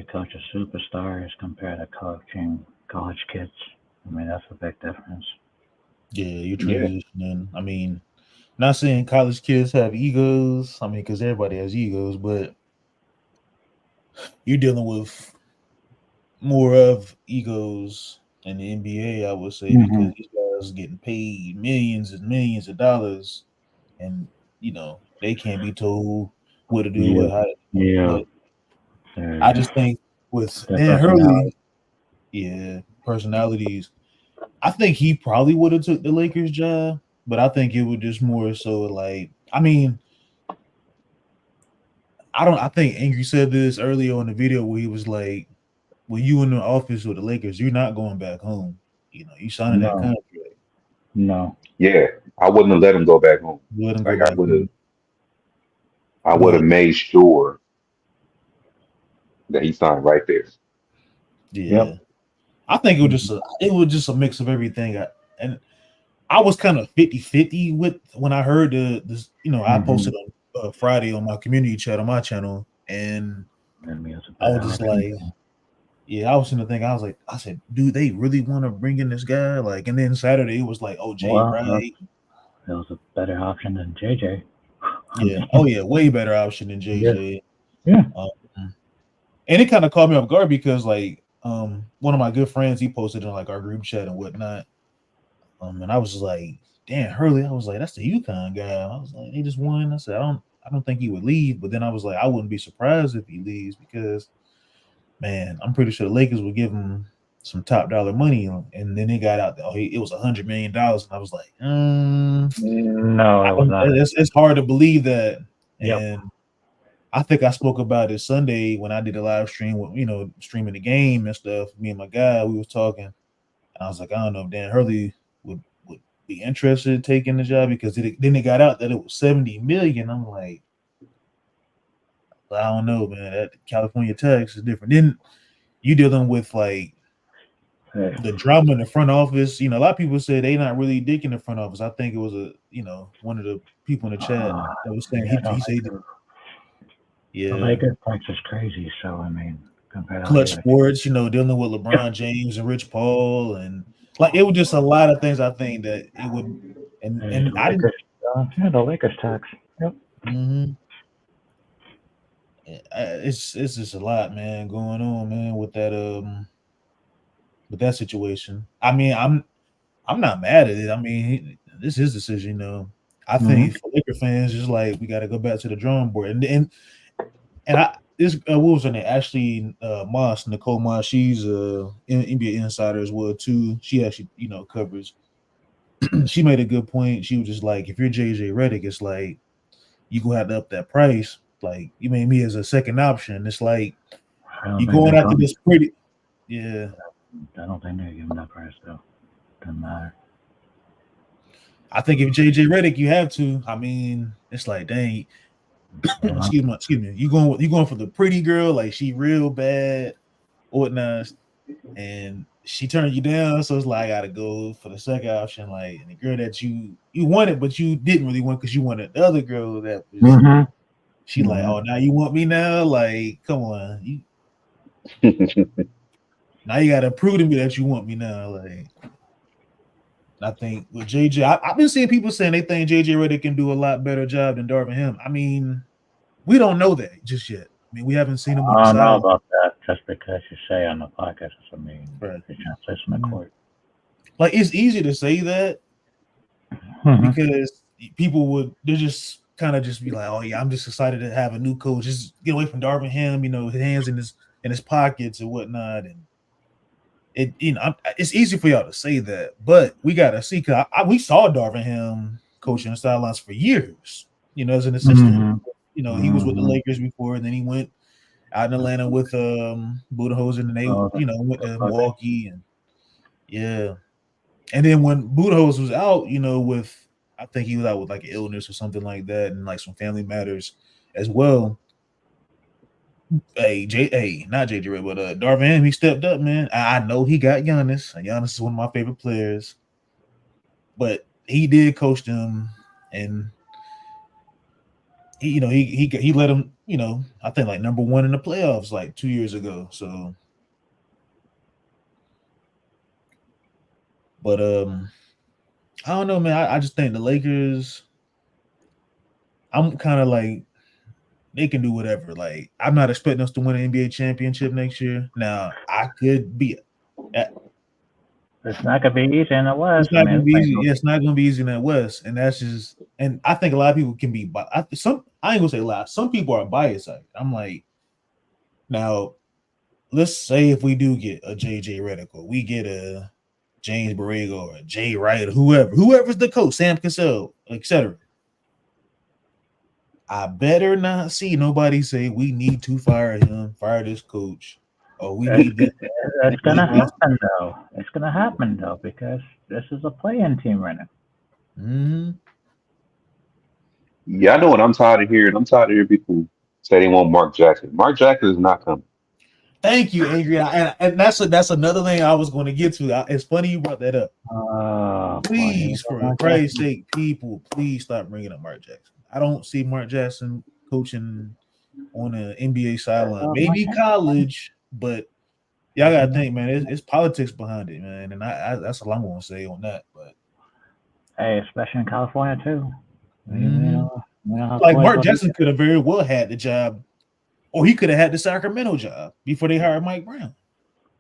coach a superstar is compared to coaching college kids. I mean, that's a big difference. Yeah, you're Yeah. transitioning. I mean, not saying college kids have egos. I mean, because everybody has egos, but you're dealing with more of egos in the NBA, I would say, Mm-hmm. because these guys are getting paid millions and millions of dollars, and they can't be told what to do, Yeah. what how to do it. Yeah. But I Their just think with their Dan Hurley, personality. yeah, personalities. I think he probably would have took the Lakers job, but I think it would just more so like I mean, I think Angry said this earlier in the video where he was like, when you in the office with the Lakers, you're not going back home. You signing that No. contract. No. yeah, I wouldn't have let him go back home. You let him go Like back home. I would have But made sure that he signed right there. yeah. Yep. I think it was just a mix of everything. And I was kind of 50-50 with when I heard this, I Mm-hmm. posted on Friday on my community chat on my channel, and That means a I better was just option. like, yeah, I was in the thing. I said, do they really want to bring in this guy? Like, and then Saturday it was like, oh, Jay Well, Wright, that was a better option than JJ. I yeah, mean, oh yeah, way better option than yeah. JJ. Yeah. Um, and it kind of caught me off guard because like one of my good friends he posted in like our group chat and whatnot. And I was just like, damn, Hurley. I was like, that's the UConn guy. I was like, they just won. I said, I don't think he would leave. But then I was like, I wouldn't be surprised if he leaves because, man, I'm pretty sure the Lakers would give him some top dollar money. And then they got out there, it was $100 million. And I was like, No, it was not. it's hard to believe that. Yep. And I think I spoke about it Sunday when I did a live stream with, streaming the game and stuff. Me and my guy, we was talking. And I was like, I don't know if Dan Hurley would be interested in taking the job because then it got out that it was $70 million. I'm like, I don't know, man. That California tax is different. Then you dealing with like the drama in the front office. A lot of people say they not really dicking the front office. I think it was one of the people in the chat that was saying he said, the Lakers tax is crazy. So I mean, compared to Clutch Sports, dealing with LeBron James and Rich Paul, and like it was just a lot of things. I think that it would, and I didn't. The Lakers tax. Yep. Mm-hmm. It's just a lot, man, going on, man, with that situation. I mean, I'm not mad at it. I mean, this is his decision, I think for Laker fans, just like we got to go back to the drawing board, and what was her name? Ashley Moss, Nicole Moss. She's an NBA insider as well too. She actually covers. She made a good point. She was just like, if you're JJ Redick, it's like you gonna have to up that price. Like you made me as a second option. It's like you going after this pretty. Yeah. I don't think they're giving that price though. Doesn't matter. I think if JJ Redick, you have to. I mean, it's like, dang. Excuse me. You going for the pretty girl, like she real bad, whatnot, and she turned you down. So it's like I gotta go for the second option, like the girl that you wanted, but you didn't really want because you wanted the other girl that was. She like, oh, now you want me now? Like, come on, now you gotta prove to me that you want me now. Like, I think with JJ, I've been seeing people saying they think JJ Redick can do a lot better job than Darvin Ham. I mean, we don't know that just yet. I mean, we haven't seen him on the side. I don't know about that just because you say on the podcast. I mean, right. You can't say in the court. Like, it's easy to say that because people they're just kind of just be like, oh yeah, I'm just excited to have a new coach. Just get away from Darvin Ham, his hands in his pockets and whatnot. And it, it's easy for y'all to say that, but we gotta see because we saw Darvin Ham coaching the sidelines for years, as an assistant. He was with the Lakers before, and then he went out in Atlanta with Budenholzer, and they went to Milwaukee, and and then when Budenholzer was out, with I think he was out with like an illness or something like that, and like some family matters as well. Not JJ Redick, but Darvin Ham, he stepped up, man. I know he got Giannis. Giannis is one of my favorite players, but he did coach them, and he let him, I think like number one in the playoffs like 2 years ago. So, but I don't know, man. I just think the Lakers. I'm kind of like they can do whatever. Like I'm not expecting us to win an NBA championship next year. Now I could be. It's not gonna be easy in the West. It's not gonna be easy. Yeah, it's not gonna be easy in that West, and that's just. And I think a lot of people can be. I ain't gonna say a lot. Some people are biased. I'm like, now, let's say if we do get a JJ Redick or we get a James Borrego or a Jay Wright or whoever's the coach, Sam Cassell, etc. I better not see nobody say we need to fire this coach, or we need this. It's gonna happen though. It's gonna happen though because this is a play-in team right now. Mm-hmm. Yeah, I know what I'm tired of hearing. I'm tired of hearing people say they want Mark Jackson. Mark Jackson is not coming. Thank you, Adrian. And that's another thing I was going to get to. It's funny you brought that up. Please, for Christ's sake, people, please stop bringing up Mark Jackson. I don't see Mark Jackson coaching on an NBA sideline. Maybe college, but y'all got to think, man, it's politics behind it, man. And I that's all I'm going to say on that. But hey, especially in California, too. Like Mark Jackson could have very well had the job. Or he could have had the Sacramento job before they hired Mike Brown.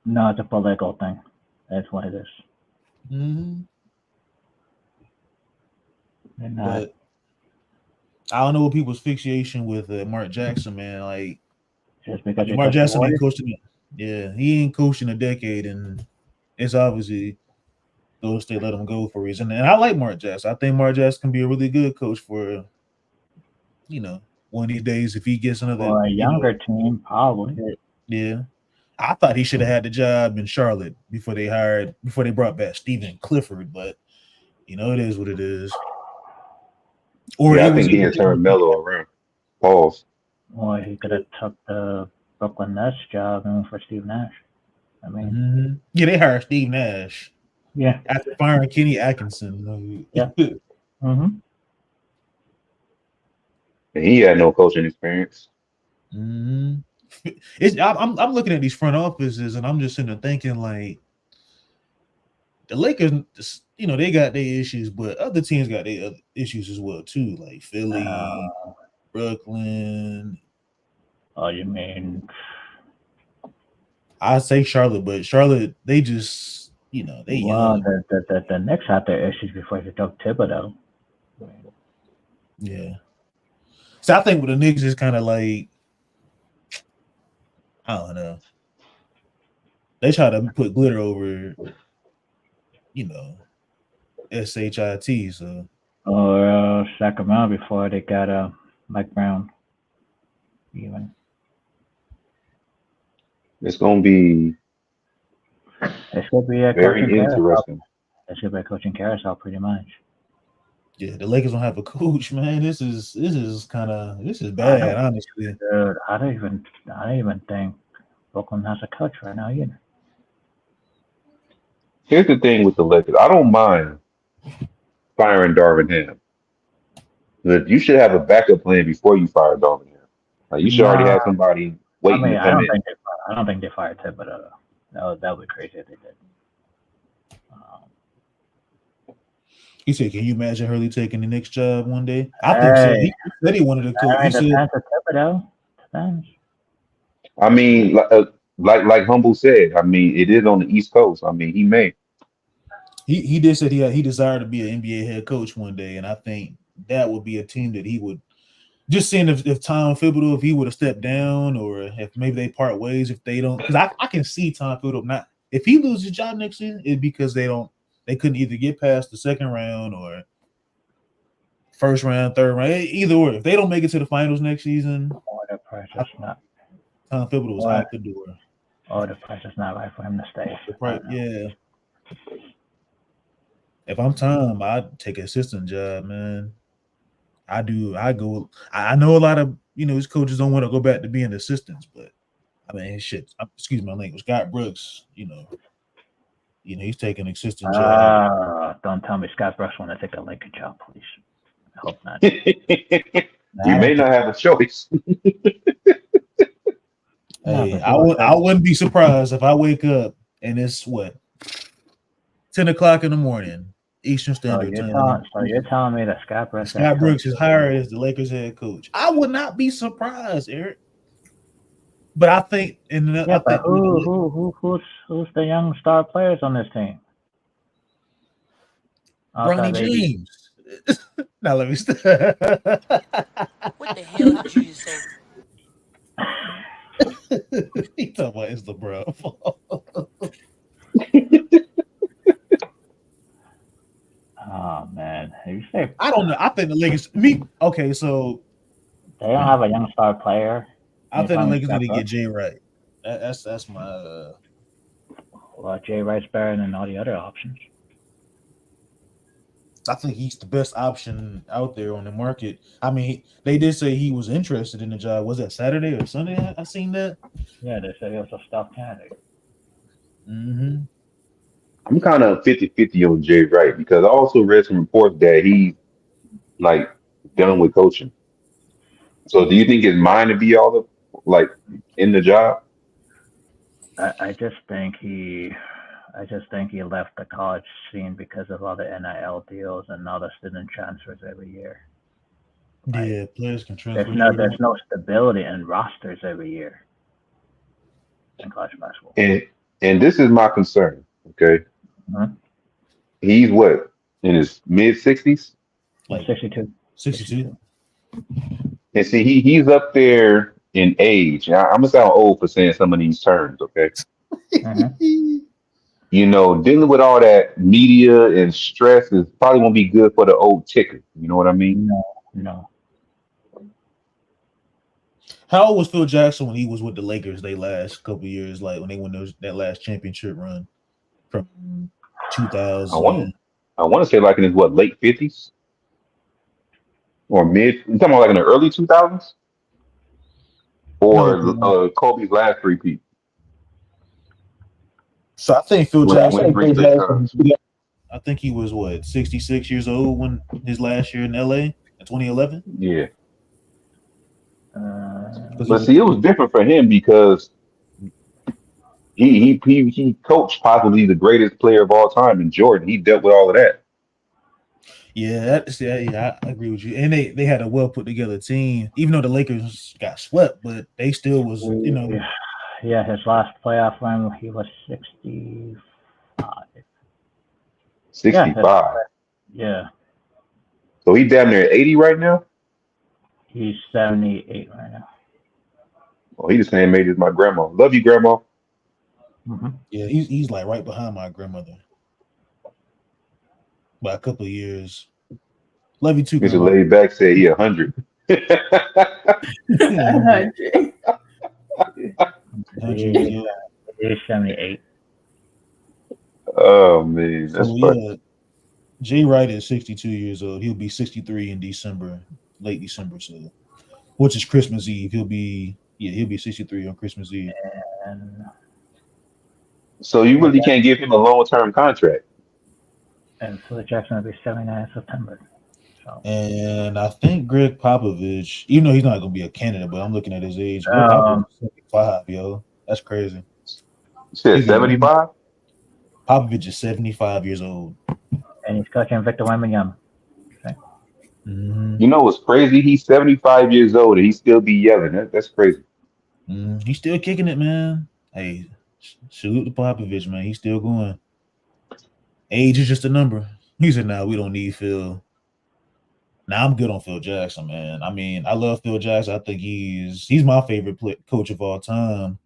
No, it's a political thing. That's what it is. Mm-hmm. But I don't know what people's fixation with Mark Jackson, man. Like, Just I because mean, he Mark coached the Jackson ain't Warriors. coaching it. Yeah, he ain't coaching a decade, and it's obviously Golden State let him go for a reason. And I like Mark Jackson. I think Mark Jackson can be a really good coach for, you know, one of these days if he gets another, For a younger team, probably. yeah. I thought he should have had the job in Charlotte before they brought back Stephen Clifford, but it is what it is. Or Yeah, it I was think he had turned mellow around. Pause. Or he could have took the Brooklyn Nets job and went for Steve Nash. I mean, Yeah, they hired Steve Nash yeah, after firing Kenny Atkinson. yeah. Mm-hmm. And he had no coaching experience. Mhm. I'm looking at these front offices and I'm just sitting there thinking like the Lakers, they got their issues, but other teams got their other issues as well too, like Philly, Brooklyn. Oh, you mean? I say Charlotte, but Charlotte, they just, they Well, young. the Knicks had their issues before they took Thibodeau. Yeah. So I think with the Knicks is kind of like, I don't know. They try to put glitter over, SHIT. So Or Sacramento before they got Mike Brown. Even It's going to be it should be a coaching very carousel. interesting. It should be a coaching carousel, pretty much. yeah, the Lakers don't have a coach, man. This is I bad, don't, honestly. dude, I don't even think Brooklyn has a coach right now either. Here's the thing with the Lakers. I don't mind firing Darvin Ham. But you should have a backup plan before you fire Darvin Ham. Like you should already No, have somebody I waiting mean, to come in. I don't think they fired Thibodeau. That would be crazy if they did. Um, He said, "Can you imagine Hurley taking the next job one day?" I think so. hey, He said he wanted to coach. I He mean, said depends on Thibodeau. Depends. I mean, like Humble said, I mean, it is on the East Coast. I mean, he may. he did said he desired to be an NBA head coach one day, and I think that would be a team that he would just seeing if Tom Thibodeau if he would have stepped down or if maybe they part ways if they don't because I can see Tom Thibodeau not if he loses his job next season it's because they couldn't either get past the second round or first round, third round, either or. If they don't make it to the finals next season, Or the price is not. Tom Thibodeau's Or, out the door. or the price is not right for him to stay. Yeah. If I'm Tom, I'd take an assistant job, man. I do. I go. I know a lot of his coaches don't want to go back to being assistants, but I mean, shit. Excuse my language. Scott Brooks, he's taking an assistant job. Don't tell me Scott Brooks want to take a Laker job, please. I hope not. You may not have a choice. Hey, I wouldn't be surprised if I wake up and it's 10 o'clock in the morning, Eastern Standard Time. So you're telling me that Scott Brooks is hired as the Lakers head coach. I would not be surprised, Eric. But I think, who's the young star players on this team? Bronny James. Now let me start. What the hell did you just say? He talking about it's LeBron. Oh man, you say I don't know. I think the Lakers. Okay, so they don't have a young star player. I think the Lakers need to get Jay Wright. That's my. Well, Jay Wright's better than all the other options. I think he's the best option out there on the market. I mean, they did say he was interested in the job. Was that Saturday or Sunday? I seen that. Yeah, they said he was a stock candidate. Mm-hmm. I'm kind of 50-50 on Jay Wright because I also read some reports that he's like done with coaching. So do you think his mind to be all the like in the job? I just think he left the college scene because of all the NIL deals and all the student transfers every year. Yeah, players can transfer. There's no stability in rosters every year in college basketball. And this is my concern. Okay, he's what in his mid 60s, like 62. And see, he's up there in age. I'm gonna sound old for saying some of these terms, okay? Mhm. You know, dealing with all that media and stress is probably won't be good for the old ticker. You know what I mean? No, no. How old was Phil Jackson when he was with the Lakers? They last couple years, like when they won that last championship run from I want 2000. I want to say like in his what late 50s or mid. You talking about like in the early 2000s No, or Kobe's last repeat so I think Phil when he Jackson. reached that time. I think he was what 66 years old when his last year in LA in 2011. Yeah, Because but see, it was different for him because he coached possibly the greatest player of all time in Jordan. He dealt with all of that. yeah, I agree with you. And they had a well put together team, even though the Lakers got swept, but they still was Yeah, his last playoff run, he was 65. Yeah, 65. yeah, So he damn near 80 right now. he's 78 right now. Well, he just saying made as my grandma. Love you, grandma. Mm-hmm. yeah he's like right behind my grandmother by a couple of years. Love you too, Mr. grandma. Laid Back said he 100. 100. 100 years He's, old. he's 78. Oh man, that's So funny. yeah, Jay Wright is 62 years old. He'll be 63 in December, late December. So, which is Christmas Eve. He'll be 63 on Christmas Eve. And So you yeah, really can't give him a long-term contract. and Phil Jackson will be 79 in September. So, And I think Greg Popovich, even though he's not going to be a candidate, but I'm looking at his age. Greg Popovich um, is 75, yo. That's crazy. You said He's gonna be 75? Popovich is 75 years old. and he's coaching Victor Wembanyama. Okay. Hmm. You know what's crazy? He's 75 years old and he still be yelling. That's crazy. He's still kicking it, man. Hey, salute to Popovich, man. He's still going. Age is just a number. He said, "Nah, we don't need Phil." Now I'm good on Phil Jackson, man. I mean, I love Phil Jackson. I think he's my favorite coach of all time.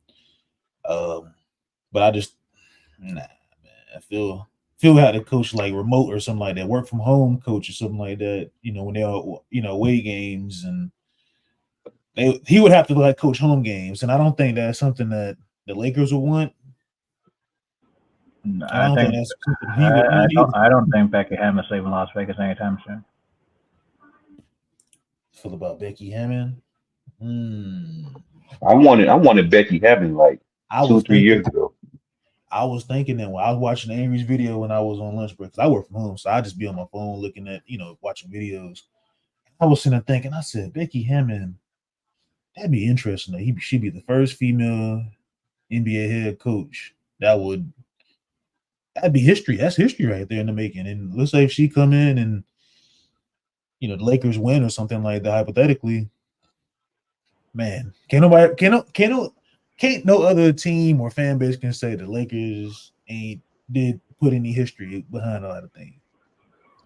Um, but I just nah, man. Phil had to coach like remote or something like that, work from home coach or something like that. You know, when they are away games and he would have to like coach home games, and I don't think that's something that the Lakers would want. And I I don't think think that's something he would I want don't either. I don't think Beckham is leaving Las Vegas anytime soon. Feel about Becky Hammond. Hmm. I wanted Becky Hammond like I two, was three thinking years ago. I was thinking that when I was watching the Angry's video when I was on lunch break, 'cause I work from home, so I just be on my phone looking at, watching videos. I was sitting there thinking, I said, Becky Hammond, that'd be interesting. That she'd be the first female NBA head coach. That'd be history. That's history right there in the making. And let's say if she come in and the Lakers win or something like that, hypothetically, man, can't no other team or fan base can say the Lakers ain't did put any history behind a lot of things.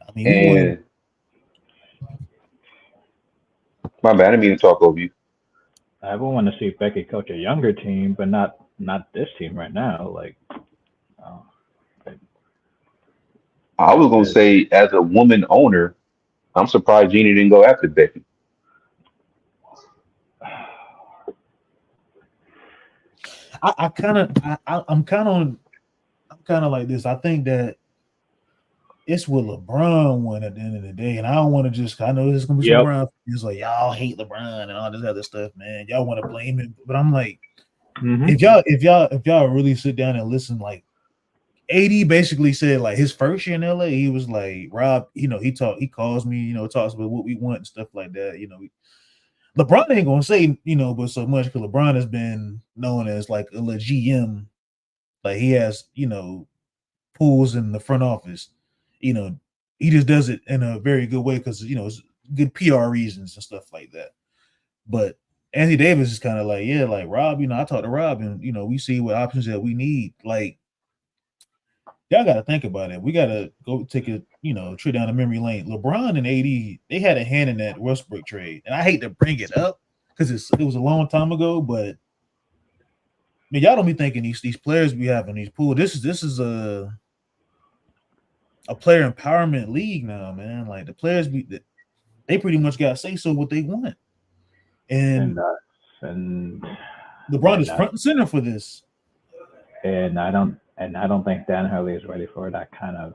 I mean, we won. And my bad, I didn't mean to talk over you. I would want to see Becky coach a younger team, but not this team right now. Like, uh, I was gonna because say as a woman owner, I'm surprised Jeannie didn't go after Becky. I kind of I'm kind of like this. I think that it's what LeBron won at the end of the day, and I don't want to just. I know there's gonna be some yep. LeBron fans like y'all hate LeBron and all this other stuff, man. Y'all want to blame him, but I'm like, Mm-hmm. if y'all really sit down and listen, like AD basically said like his first year in LA, he was like Rob, he calls me, talks about what we want and stuff like that. LeBron ain't gonna say, but so much because LeBron has been known as like a legit GM. Like he has, pools in the front office. You know, he just does it in a very good way because it's good PR reasons and stuff like that. But Anthony Davis is kind of like, yeah, like Rob, I talked to Rob and we see what options that we need. Like y'all got to think about it. We got to go take a trip down the memory lane. LeBron and AD, they had a hand in that Westbrook trade, and I hate to bring it up because it was a long time ago, but man, y'all don't be thinking these players we have in these pools. This is a player empowerment league now, man. Like the players they pretty much got to say so what they want, and and LeBron is and front and center for this. and I don't think Dan Hurley is ready for that kind of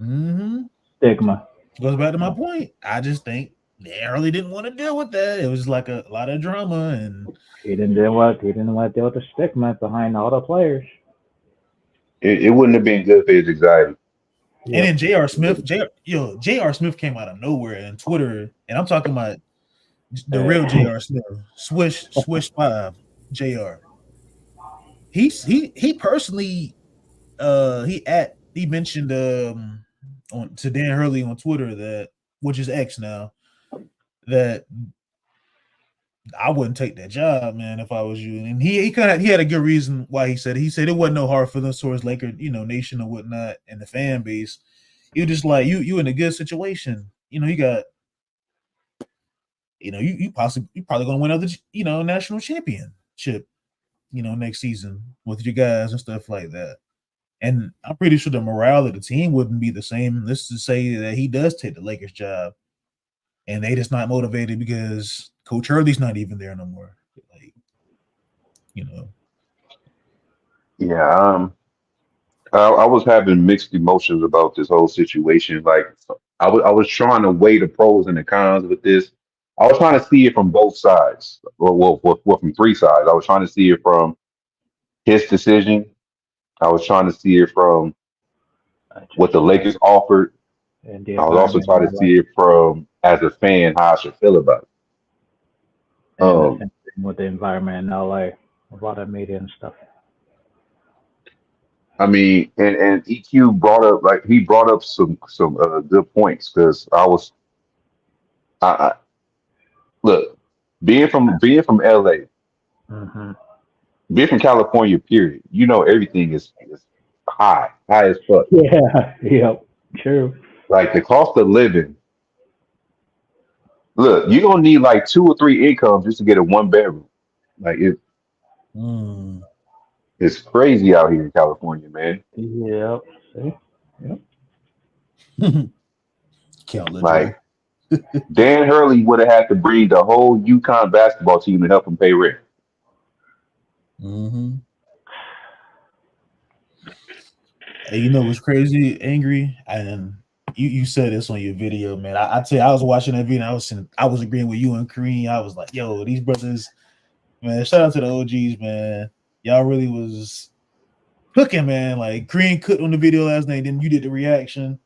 Mm-hmm. stigma. Goes back to my point. I just think they really didn't want to deal with that. It was like a lot of drama, and He didn't want to deal with the stigma behind all the players. It wouldn't have been good for his anxiety. then J.R. Smith came out of nowhere on Twitter, and I'm talking about the real J.R. Smith, Swish 5 J.R. He personally he mentioned on to Dan Hurley on Twitter that, which is X now, that I wouldn't take that job, man, if I was you. And he had a good reason why he said it. He said it wasn't no hard feelings towards Laker, nation or whatnot, and the fan base. He was just like, you in a good situation. You got, you probably gonna win another, national championship, next season with you guys and stuff like that. And I'm pretty sure the morale of the team wouldn't be the same. Let's just say that he does take the Lakers job, and they just not motivated because Coach Hurley's not even there no more. Like, Yeah, I was having mixed emotions about this whole situation. Like, I was trying to weigh the pros and the cons with this. I was trying to see it from both sides, well, from three sides. I was trying to see it from his decision. I was trying to see it from what the Lakers offered. And the I was also environment trying to in LA, see it from as a fan how I should feel about it. and the Um, same thing with the environment in LA, a lot of media and stuff. I mean, and EQ brought up like he brought up some good points because I look being from LA, Hmm. being from California, period. Everything is high as fuck. Yeah, yep, true. Like the cost of living. Look, you're gonna need like two or three incomes just to get a one bedroom. Like mm. it's crazy out here in California, man. Yep, see, yep. Count Ledro. Like Dan Hurley would have had to bring the whole UConn basketball team to help him pay rent. Mm-hmm. Hey, what's crazy, angry, and you said this on your video, man. I tell you, I was watching that video. And I was agreeing with you and Kareem. I was like, yo, these brothers, man. Shout out to the OGs, man. Y'all really was cooking, man. Like Kareem cooked on the video last night. Then you did the reaction.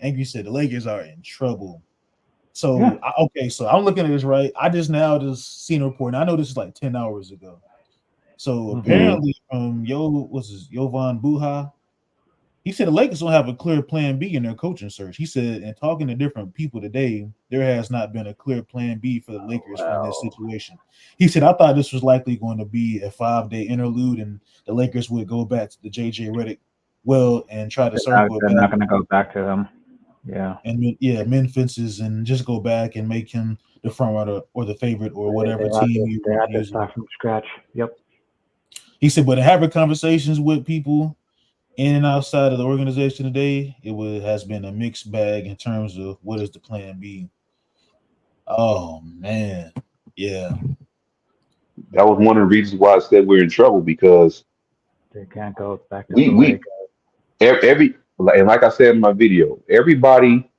Angry said the Lakers are in trouble. Yeah. So so I'm looking at this right. I just seen a report. And I know this is like 10 hours ago. So Hmm. Mhm. apparently, from Jovan Buha, he said the Lakers don't have a clear plan B in their coaching search. He said, in talking to different people today, there has not been a clear plan B for the Lakers from this Well, situation. He said, I thought this was likely going to be a 5-day interlude and the Lakers would go back to the JJ Redick well and try to circle it they're back not gonna go back to them. Yeah, and mend fences and just go back and make him the front runner or the favorite or they whatever had team to you they want had to to use. start from scratch. Yep. He said, but in having conversations with people in and outside of the organization today, has been a mixed bag in terms of what is the plan B. Oh man, yeah. That was one of the reasons why I said we're in trouble because They can't go back to we the we lake. and like I said in my video, everybody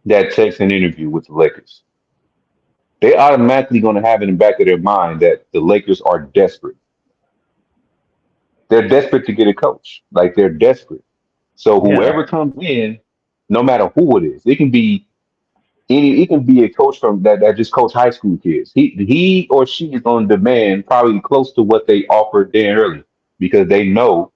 that takes an interview with the Lakers, they automatically going to have in the back of their mind that the Lakers are desperate. They're desperate to get a coach. Like they're desperate. So Yeah. whoever comes in, no matter who it is, it can be a coach from that just coach high school kids. He or she is on demand probably close to what they offered Dan early because they know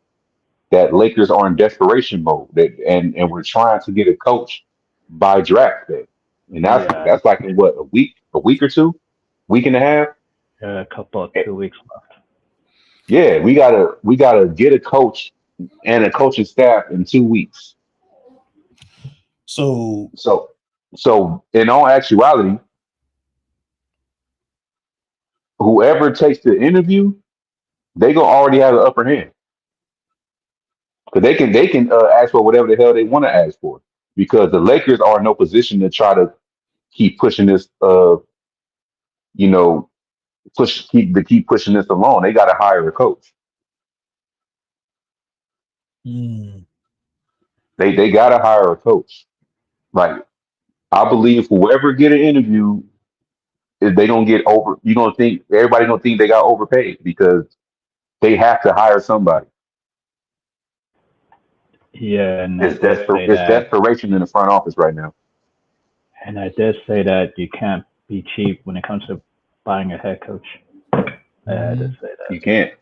that Lakers are in desperation mode and we're trying to get a coach by draft day. And that's Yeah, that's like in what, a week or two, week and a half. a couple of Eh, 2 weeks left. Yeah, we gotta get a coach and a coaching staff in 2 weeks. So So, so in all actuality, whoever takes the interview, they gonna already have the upper hand because they can ask for whatever the hell they want to ask for because the Lakers are in no position to try to keep pushing this. You know, keep pushing this along. They got to hire a coach. mm, They got to hire a coach. Like I believe whoever get an interview, if they don't get over. You don't think everybody gonna think they got overpaid because they have to hire somebody. Yeah, and I It's did say it's that, desperation in the front office right now. you can't be cheap when it comes to buying a head coach. I did mhm. say that. You can't.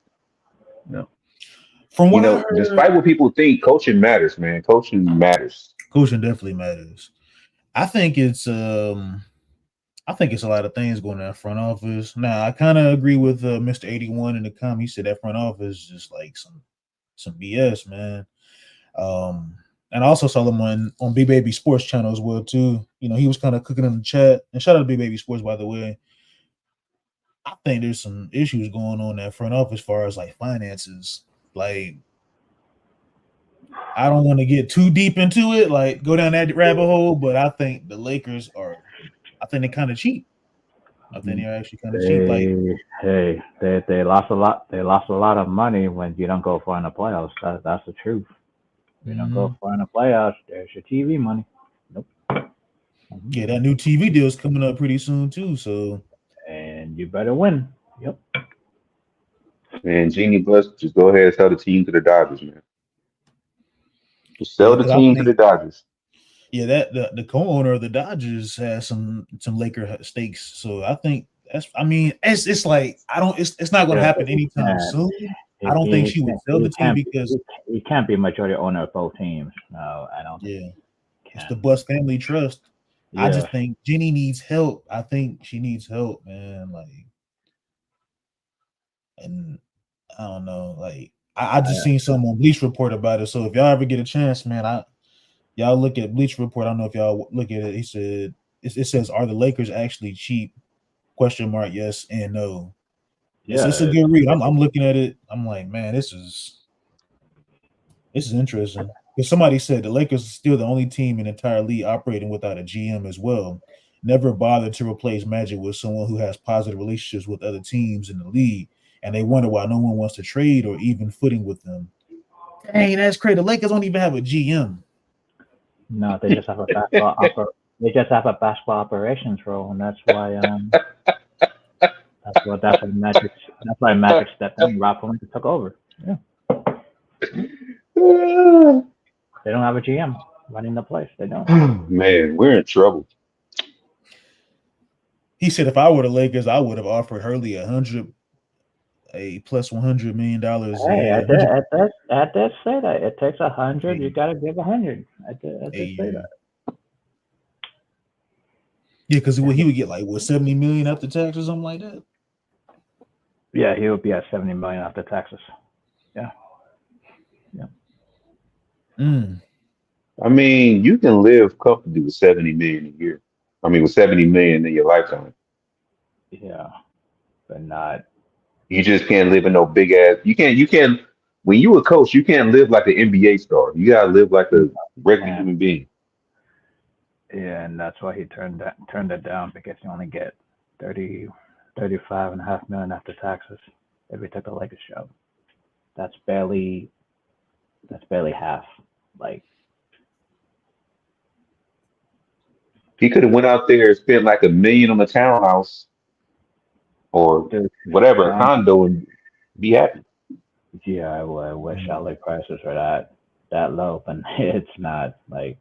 No. From You what I know, heard, despite what people think, coaching matters, man. Coaching matters. coaching definitely matters. I think it's I think it's a lot of things going in that front office. Now I kind of agree with Mr. 81 in the comment. He said that front office is just like some BS, man. Um, and I also saw him on B Baby Sports channel as well too. You know, he was kind of cooking in the chat. And shout out to B Baby Sports, by the way. I think there's some issues going on in that front office as far as like finances. Like, I don't want to get too deep into it, like go down that rabbit hole, but I think the Lakers are, I think they're kind of cheap. I think they're actually kind of cheap. Like, They lost a lot. They lost a lot of money when you don't go far in the playoffs. That's the truth. If you don't go mm, far in the playoffs, there's your TV money. Nope. yeah, that new TV deal is coming up pretty soon too. So And you better win. Yep. Man, Genie Bus, just go ahead and sell the team to the Dodgers, man. Just yeah, sell the because I team to the think Dodgers. yeah that the co-owner of the Dodgers has some Laker stakes. So I think that's, I mean, it's like I don't, it's not going to Yeah, happen but he anytime can't. soon. I don't think He she would can't. sell the team because He can't be majority owner of both teams. No, I don't think yeah, he it's can. the Bus family trust. I Yeah. just think Jenny needs help. I think she needs help, man. Like, and I don't know, like I just I, seen some on Bleach Report about it. So if y'all ever get a chance, man, y'all look at Bleach Report. I don't know if y'all look at it. He said it says, "Are the Lakers actually cheap?" Question mark. Yes and no. It's a yeah. good read. I'm looking at it. I'm like, man, this is interesting. Because somebody said the Lakers are still the only team in the entire league operating without a GM as well. Never bothered to replace Magic with someone who has positive relationships with other teams in the league, and they wonder why no one wants to trade or even footing with them. Dang, that's crazy. The Lakers don't even have a GM. No, they just have a basketball They just have a basketball operations role, and that's why Magic stepped in. Rob Pelinka took over. Yeah, they don't have a GM running the place. They don't. Man, we're in trouble. He said if I were the Lakers, I would have offered Hurley a plus $100 million a Hey, year, 100 I did say that it takes 100. You a, gotta give 100. I a did say year. that. Yeah, because he would get like what 70 million after tax or something like that. Yeah, he would be at 70 million after taxes. Yeah, yeah, Mm. I mean, you can live comfortably with 70 million a year. I mean, with 70 million in your lifetime. yeah, but not. You just can't live in no big ass. You can't. When you a coach, you can't live like an NBA star. You gotta live like a regular And human being. yeah, and that's why he turned it down because he only get 30, 35.5 million after taxes if he took the Lakers job. That's barely that's barely half. Like, He could have went out there and spent like a million on a townhouse or dude, whatever, a um, condo, and be happy. yeah, I wish Mm. LA prices were that low, but it's not. Like,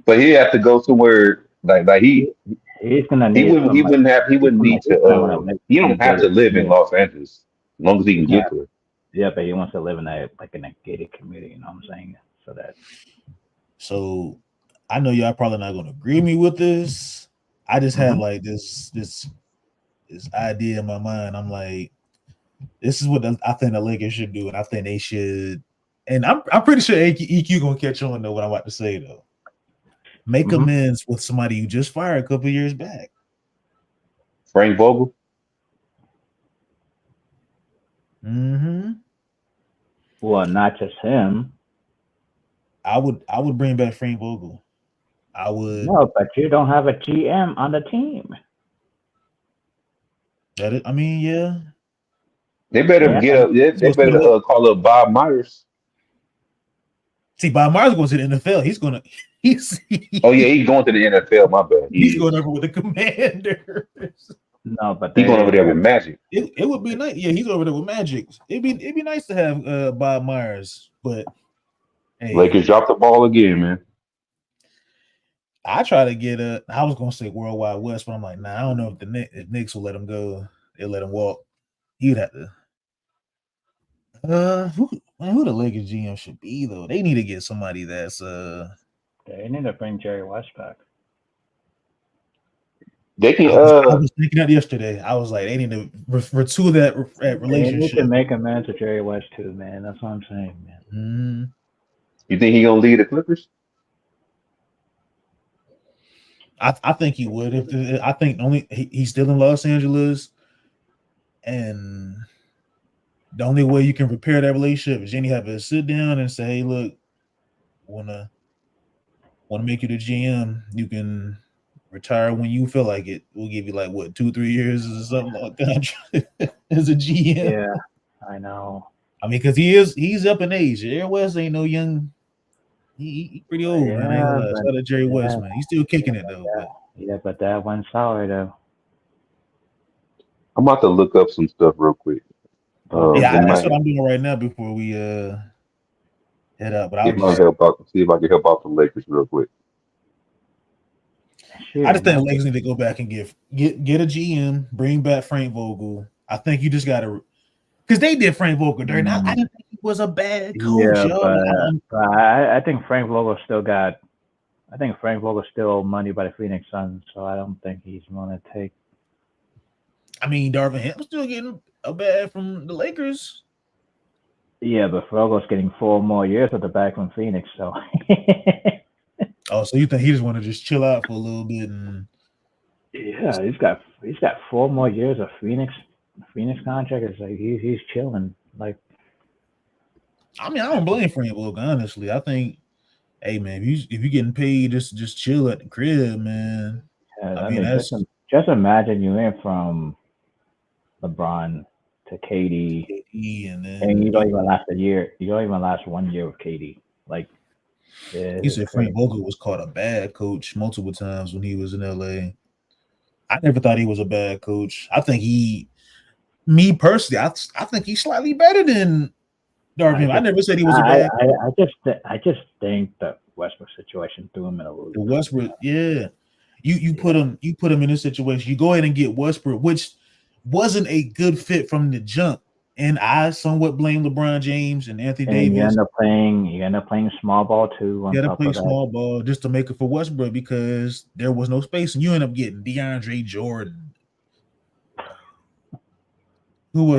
But he have to go somewhere like he, he's gonna he need wouldn't some he like wouldn't have he wouldn't need to he's gonna want to make he some don't have to gated live in community. Los Angeles as long as he can Yeah, get to it. yeah, but he wants to live in a gated community. You know what I'm saying? So that So I know y'all probably not gonna agree with me with this. I just had hmm like this idea in my mind. I'm like, This is what I think the Lakers should do, and I think they should. And I'm pretty sure EQ gonna catch on though what I'm about to say though. Make amends with somebody you just fired a couple years back. Frank Vogel. Mm-hmm. Well, not just him. I would bring back Frank Vogel. I would. No, but you don't have a GM on the team. I mean, yeah. They better Yeah. get up. They better call up Bob Myers. See, Bob Myers going to the NFL. He's gonna. Oh yeah, he's going to the NFL. My bad. He's going over with the Commanders. No, but He's going over there with Magic. It would be nice. Yeah, he's over there with Magic. It'd be nice to have Bob Myers, but hey, Lakers dropped the ball again, man. I try to get I was gonna say Worldwide West, but I'm like, nah, I don't know if if Knicks will let him go. They'll let him walk. He'd have to. Who the Lakers GM should be though? They need to get somebody that's They need to bring Jerry West back. They can. I was thinking that yesterday. I was like, they need to retool that relationship. They need to make amends to Jerry West too, man. That's what I'm saying, man. Mm-hmm. You think he gonna lead the Clippers? I think he would. I think only he's still in Los Angeles, and the only way you can repair that relationship is you have to sit down and say, "Hey, look, wanna make you the GM. You can retire when you feel like it. We'll give you like what 2-3 years or something like that as a GM." Yeah, I know. I mean, because he's up in age. Jerry West ain't no young. He pretty old, man. I ain't gonna lie. Shout out Jerry West, man. He's still kicking it though. But that went sour though. I'm about to look up some stuff real quick. That's what I'm doing right now before we head up. But see if I can help out the Lakers real quick. I just think the Lakers need to go back and get a GM, bring back Frank Vogel. I think you just got to, because they did Frank Vogel dirty. I didn't think he was a bad coach. Yeah, but I think Frank Vogel still got. I think Frank Vogel still owed money by the Phoenix Suns, so I don't think he's going to take. I mean, Darvin Ham's still getting a bad from the Lakers. Yeah, but Vogel's getting 4 more years at the back from Phoenix, so. Oh, so you think he just want to just chill out for a little bit? And yeah, he's got 4 more years of Phoenix contract. It's like he's chilling. Like, I mean, I don't blame Frank Vogel, honestly. I think, hey man, if you getting paid, just chill at the crib, man. Yeah, I mean just imagine you went from LeBron to KD, and you don't even last a year. You don't even last 1 year with KD. Like, he said Frank Vogel was called a bad coach multiple times when he was in LA. I never thought he was a bad coach. I think me personally, I think he's slightly better than Darvin. I never said he was a bad coach. I just think the Westbrook situation threw him in a loop. The Westbrook, yeah. You put him in this situation. You go ahead and get Westbrook, which wasn't a good fit from the jump. And I somewhat blame LeBron James and Anthony Davis. You end up playing small ball too. You got to play small ball just to make it for Westbrook because there was no space, and you end up getting DeAndre Jordan, who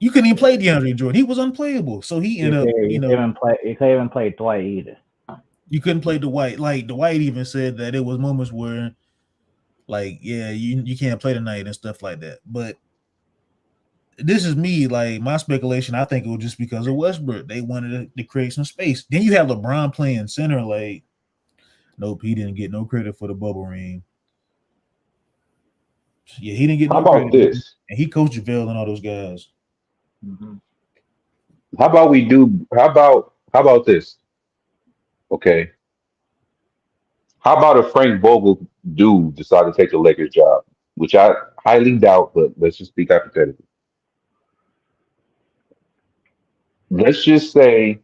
you couldn't even play DeAndre Jordan. He was unplayable, so he ended up. You couldn't even play Dwight either. You couldn't play Dwight. Like Dwight even said that it was moments where, like, yeah, you can't play tonight and stuff like that. But this is me, like my speculation. I think it was just because of Westbrook. They wanted to create some space. Then you have LeBron playing center. Like, nope, he didn't get no credit for the bubble ring. Yeah, he didn't get no credit. How about this? And he coached JaVale and all those guys. Mm-hmm. How about this? Okay. How about if Frank Vogel decide to take the Lakers job, which I highly doubt, but let's just speak hypothetically. Let's just say,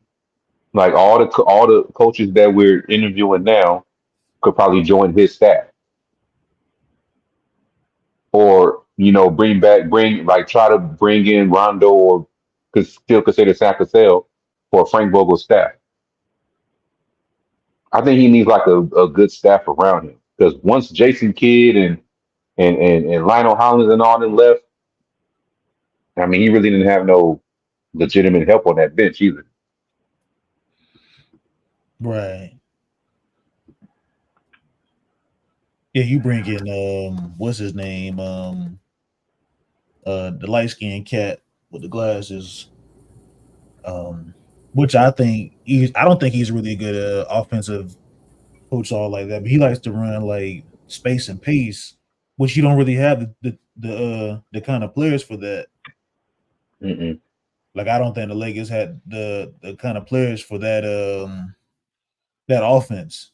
like all the coaches that we're interviewing now could probably join his staff, or try to bring in Rondo or still consider Sam Cassell for Frank Vogel's staff. I think he needs like a good staff around him because once Jason Kidd and Lionel Hollins and all them left, I mean, he really didn't have no legitimate help on that bench either. Right. Yeah, you bring in what's his name? The light skinned cat with the glasses. Um which I don't think he's really a good offensive coach all like that, but he likes to run like space and pace, which you don't really have the kind of players for that. Mm-mm. Like I don't think the Lakers had the kind of players for that offense.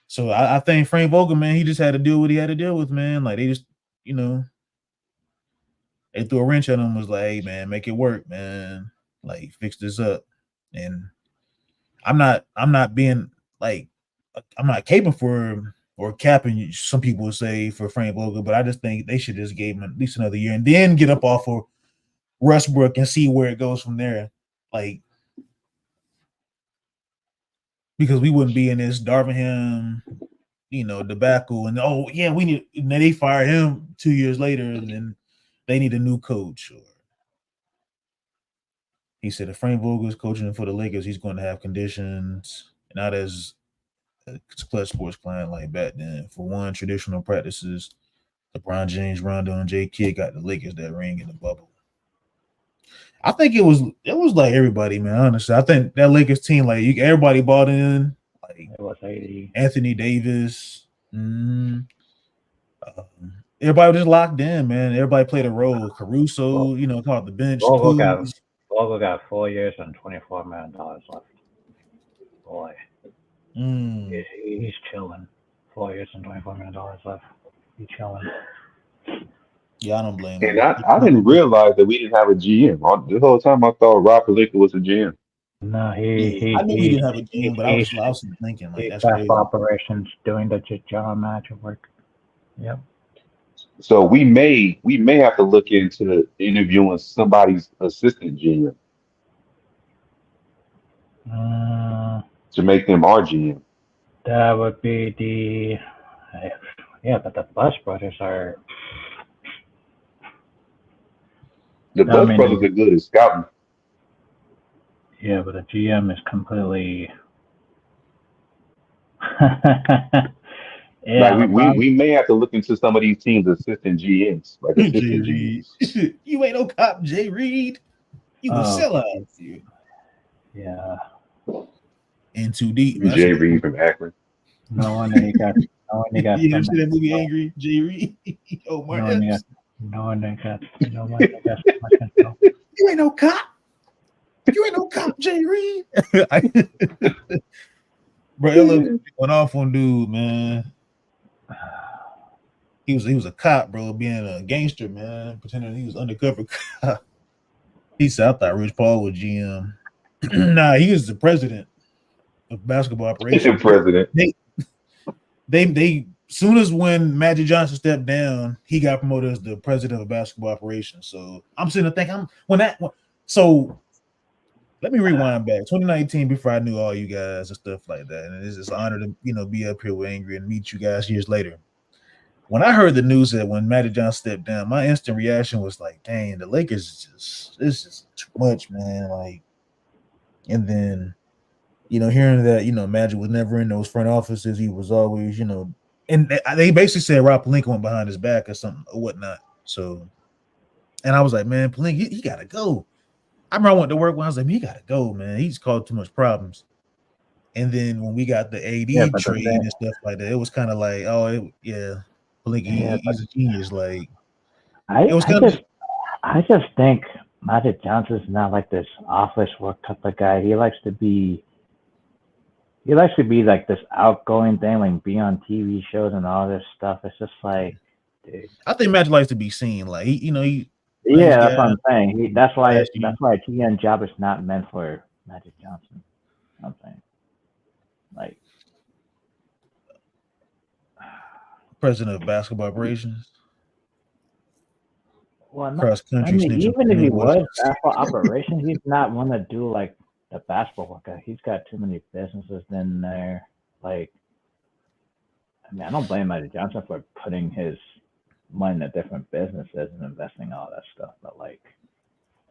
So I think Frank Vogel, man, he just had to deal with what he had to deal with, man. Like they just, you know, they threw a wrench at him, was like, hey man, make it work, man. Like fix this up. And I'm not being like I'm not caping for or capping some people would say for Frank Vogel, but I just think they should just give him at least another year and then get up off of Westbrook and see where it goes from there. Like because we wouldn't be in this Darvingham, debacle. And oh yeah, we need. And then they fire him 2 years later, and then they need a new coach. Or he said if Frank Vogel is coaching for the Lakers, he's going to have conditions, not as a clutch sports client like back then. For one, traditional practices. LeBron James, Rondo, and J. Kidd got the Lakers that ring in the bubble. I think it was like everybody, man. Honestly, I think that Lakers team, like everybody bought in, like It was 80. Anthony Davis. Everybody was just locked in, man. Everybody played a role. Well, Caruso, called the bench. Vogel got Kuz. Vogel got 4 years and $24 million left. Boy, Mm. he's chilling. 4 years and $24 million left. He's chilling. Yeah, I don't blame And him. I didn't realize that we didn't have a GM. The whole time I thought Rob Pelinka was a GM. No, Yeah, I knew he didn't have a GM, but I was thinking like he's that's basketball crazy. operations doing the general manager work. Yep. So we may have to look into interviewing somebody's assistant GM Uh, to make them our GM. that would be the yeah, but the Bush brothers are. The I Bush brothers mean, are good at scouting. yeah, but the GM is completely. Like Yeah, we LeBron. we may have to look into some of these teams' assistant GMs, like Jay assistant Reed. GMs. You ain't no cop, Jay Reed. You a Oh, sellout, dude. yeah. In too deep, man. I Jay should Reed from Akron. No wonder he got. No wonder he got you so ever see much that movie control. Angry? Jay Reed. Oh, No Mark wonder he got. Epps. No wonder he got. No wonder he got so much control. You ain't no cop. You ain't no cop, Jay Reed. Bro, LL went off on dude, man. He was a cop, bro, being a gangster, man, pretending he was undercover cop. He said, I thought Rich Paul was GM. Nah, he was the president of basketball operations. President. They soon as when Magic Johnson stepped down, he got promoted as the president of basketball operations. So I'm sitting there thinking, so let me rewind back 2019 before I knew all you guys and stuff like that. And it's just an honor to be up here with Angry and meet you guys years later. When I heard the news that when Magic Johnson stepped down, my instant reaction was like, dang, the Lakers it's just too much, man. Like, and then hearing that, Magic was never in those front offices. He was always, and they basically said Rob Pelinka went behind his back or something or whatnot. So, and I was like, man, Pelinka, he got to go. I remember I went to work when I was like, man, he got to go, man. He's caused too much problems. And then when we got the Yeah, AD but the trade thing. and stuff like that, it was kind of like, oh, yeah, Pelinka, Yeah, but he's a genius. Like, I it was I kind of just I just think Magic Johnson's not like this office work type of guy. He likes to be like this outgoing thing, like be on TV shows and all this stuff. It's just like, dude. I think Magic likes to be seen. Like he nice Yeah, that's guy, what I'm saying. That's why flashy, a GM job is not meant for Magic Johnson. I'm saying, like, president of basketball operations, well, not, cross I country mean, snitching even if on he West. was basketball operations, he's not one to do like the basketball work. He's got too many businesses in there. Like, I mean, I don't blame Magic Johnson for putting his money into different businesses and investing all that stuff, but like,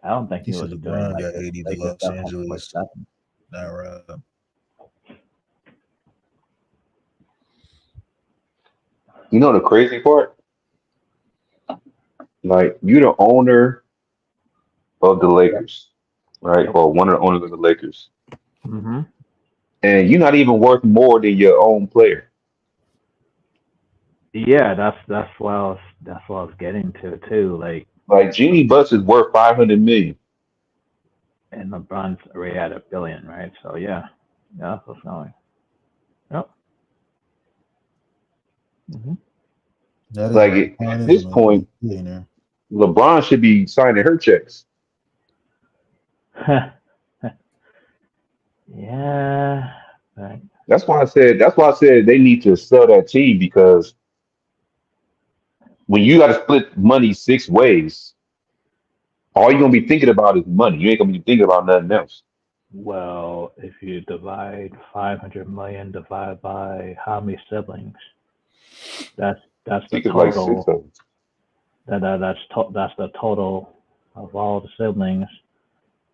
I don't think He he said was doing LeBron like got the 80 to Lakers Los stuff on sports Angeles. stuff. Not right. You know the crazy part? Like you the owner of the Yep. Lakers, right? Yep. Or one of the owners of the Lakers. Mm-hmm. And you're not even worth more than your own player. Yeah, that's what I was getting to too. Like, Like Jeannie Buss is worth 500 million. and LeBron's already at $1 billion, right? So yeah, that's what's going. Yep. Mm-hmm. That is Like LeBron at is this a point, billionaire. LeBron should be signing her checks. Yeah, but That's why I said. That's why I said they need to sell that team because when you got to split money 6 ways, all you're gonna be thinking about is money. You ain't gonna be thinking about nothing else. well, if you divide 500 million divided by how many siblings, that's I the think it's like six total. of them. That's the total of all the siblings,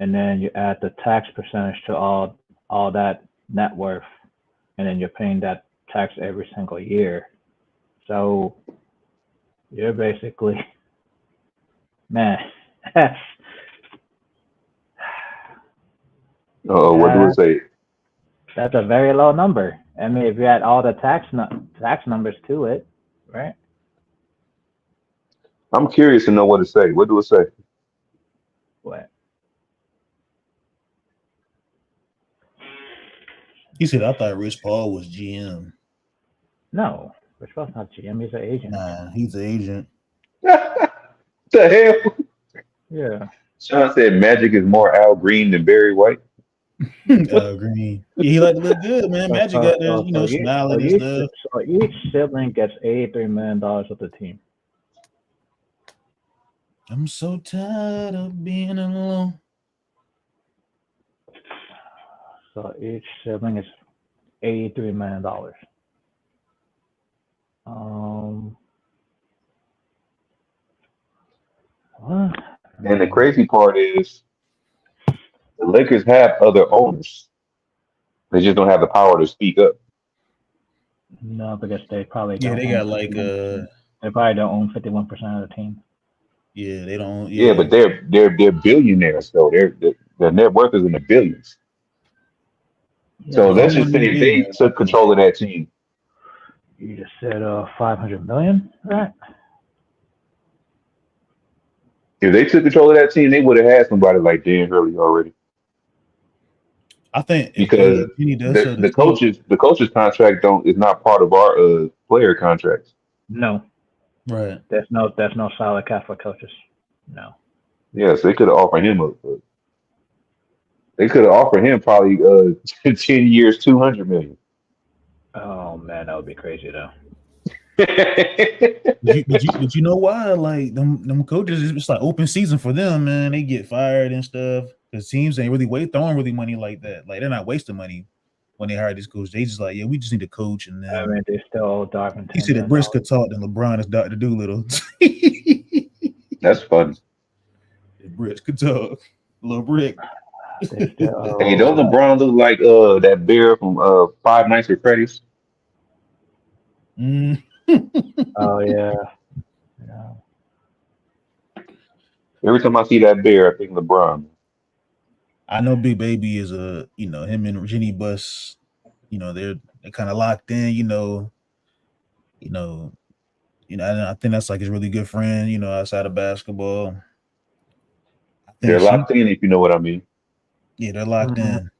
and then you add the tax percentage to all that net worth, and then you're paying that tax every single year. So you're basically, man, that's What do it that, say? that's a very low number. I mean, if you add all the tax numbers to it, right? I'm curious to know what it say. What do it say? What? He said, I thought Rich Paul was GM. No, Rich Paul's not GM. He's an agent. Nah, he's the agent. The hell? Yeah. Sean said Magic is more Al Green than Barry White. Green. Yeah, he like to look good, man. So Magic so got there, so so each so smiling and each stuff. so each sibling gets $83 million with the team. I'm so tired of being alone. So each sibling is $83 million. Um, well, I And the mean, crazy part is the Lakers have other owners. They just don't have the power to speak up. no, because they probably Yeah, don't they own got like 51%. They probably don't own 51% of the team. yeah, they don't Yeah, but they're billionaires though. Their net worth is in the billions. Yeah, So yeah, let's who but just one of say these if they billionaires out took there? control of that team, you just said 500 million, right? if they took control of that team, they would have had somebody like Dan Hurley already. I think if Because Genie does the sell the the team, coaches the coaches contract don't is not part of our player contracts. No, right? there's no solid cap for coaches. No. Yes, they could have offered him they could have offered him probably 10 years, 200 million. Oh man, that would be crazy though. But you know why? Like them coaches, it's like open season for them, man. They get fired and stuff because teams ain't really throwing really money like that. Like they're not wasting money when they hire this coach. They just like, yeah, we just need a coach. And I then mean, they still owe Darvin he $10 said that million. brisker talk than LeBron is Dr. Doolittle. That's funny. Brisker talk, little brick. They still Hey, owe don't LeBron look like that bear from Five Nights at Freddy's? Mm. Oh yeah. Yeah. Every time I see that bear, I think LeBron. I know Big Baby is him and Jenny Bus, they're kind of locked in, you know, and I think that's like his really good friend, outside of basketball. I They're think locked in, if you know what I mean. they're locked Mhm. in.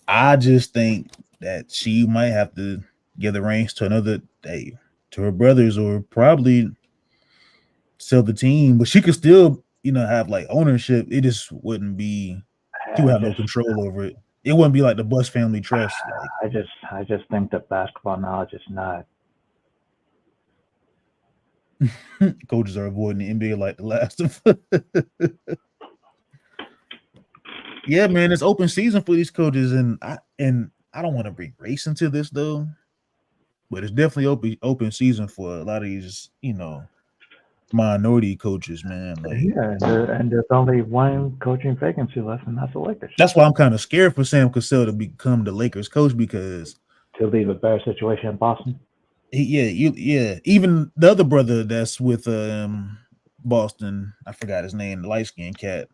I just think that she might have to give the reins to her brothers, or probably sell the team, but she could still, have like ownership. It just wouldn't be, she would I have no just, control over it. It wouldn't be like the Bus family trust. Like I just think that basketball knowledge is not. coaches are avoiding the NBA like the last of us. Yeah, man, it's open season for these coaches, and I don't want to bring race into this though, but it's definitely open season for a lot of these, minority coaches, man. Like Yeah, and there's only one coaching vacancy left, and that's the Lakers. that's why I'm kind of scared for Sam Cassell to become the Lakers coach because To leave a better situation in Boston. even the other brother that's with Boston, I forgot his name, the light skinned cat.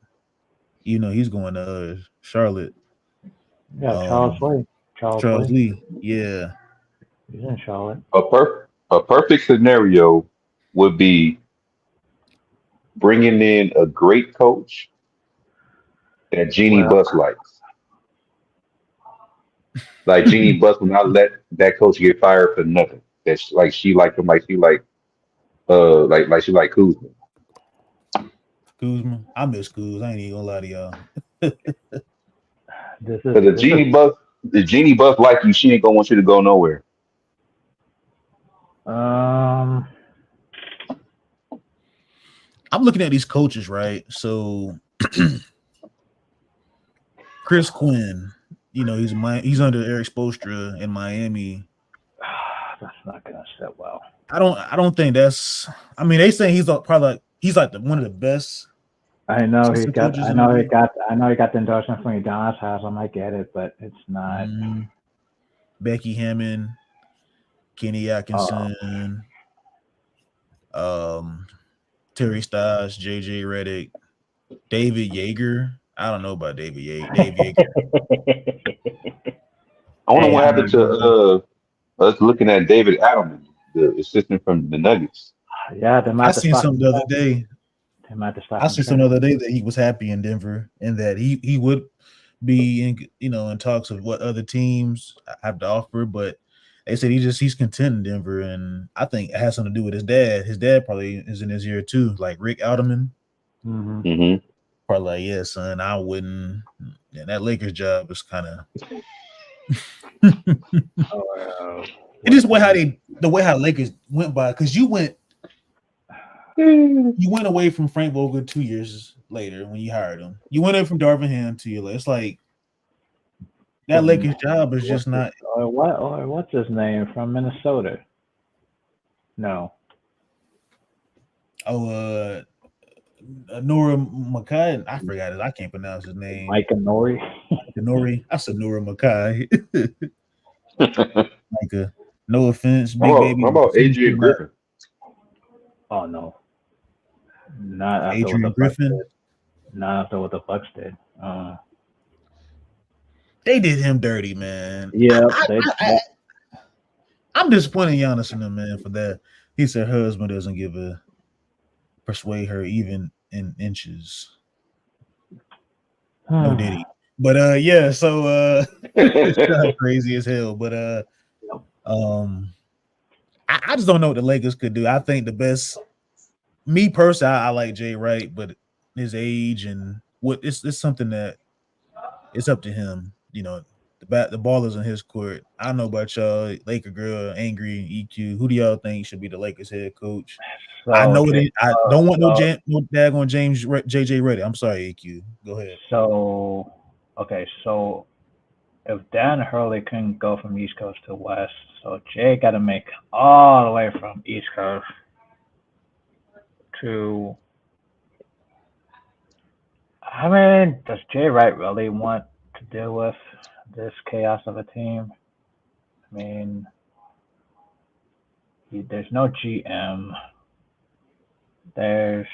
He's going to Charlotte. Yeah, Charles Lee. Charles Charles Lee. Lee. Yeah. He's in Charlotte. A perfect scenario would be bringing in a great coach that Jeannie Well, Buss likes. Like Jeannie Buss will not let that coach get fired for nothing. She like him like she like she like Kuzma. Kuzma. I miss Kuz. I ain't even gonna lie to y'all. this But is this is The Jeannie Buss like you, she ain't gonna want you to go nowhere. um I'm looking at these coaches, right? So Chris Quinn, he's under Eric Spoelstra in Miami. that's not gonna sit well. I don't think that's. I mean, they say he's like one of the best I know he assistant got coaches in the league. I know he got the endorsement from Udonis House. I might get it, but it's not. Becky Hammond, Kenny Oh, Atkinson, Terry Styles, JJ Redick, David Yeager. I don't know about David Yeager. Dave Yeager. I wonder hey, what happened to us looking at David Adelman, the assistant from the Nuggets. yeah, they might I have to seen stop something the other day. They might have to stop I him seen some training. other day that he was happy in Denver and that he would be in talks of what other teams have to offer, but they said he's content in Denver, and I think it has something to do with his dad. His dad probably is in his ear too, like Rick Alderman. Mm-hmm. Mm-hmm. Probably like, yeah, son, I wouldn't. And that Lakers job is kind of. It is the way how Lakers went by because you went away from Frank Vogel 2 years later when you hired him. You went away from Darvin Ham 2 years later. It's like that Lakers job is just not. What's his name from Minnesota? No. Oh, Nora Makai. I forgot it. I can't pronounce his name. Mike Nori. Nori. I said Nora Makai. Like no offense, big baby. How about Adrian Griffin? Oh no. Not after Adrian what the Griffin. Bucks did. Not after what the Bucks did. They did him dirty, man. Yeah, I'm disappointed in Giannis in them, man, for that. He said her husband doesn't persuade her even in inches. No Diddy. But yeah, so it's crazy as hell. But I just don't know what the Lakers could do. I think the best, me personally, I like Jay Wright, but his age and what it's something that it's up to him. The ball is in his court. I don't know about y'all, Laker girl, angry and EQ. Who do y'all think should be the Lakers head coach? I know it. I don't want no daggone James JJ Reddick. I'm sorry, EQ. Go ahead. So if Dan Hurley couldn't go from East Coast to West, so Jay got to make all the way from East Coast to. I mean, does Jay Wright really want to deal with this chaos of a team? I mean, there's no GM. There's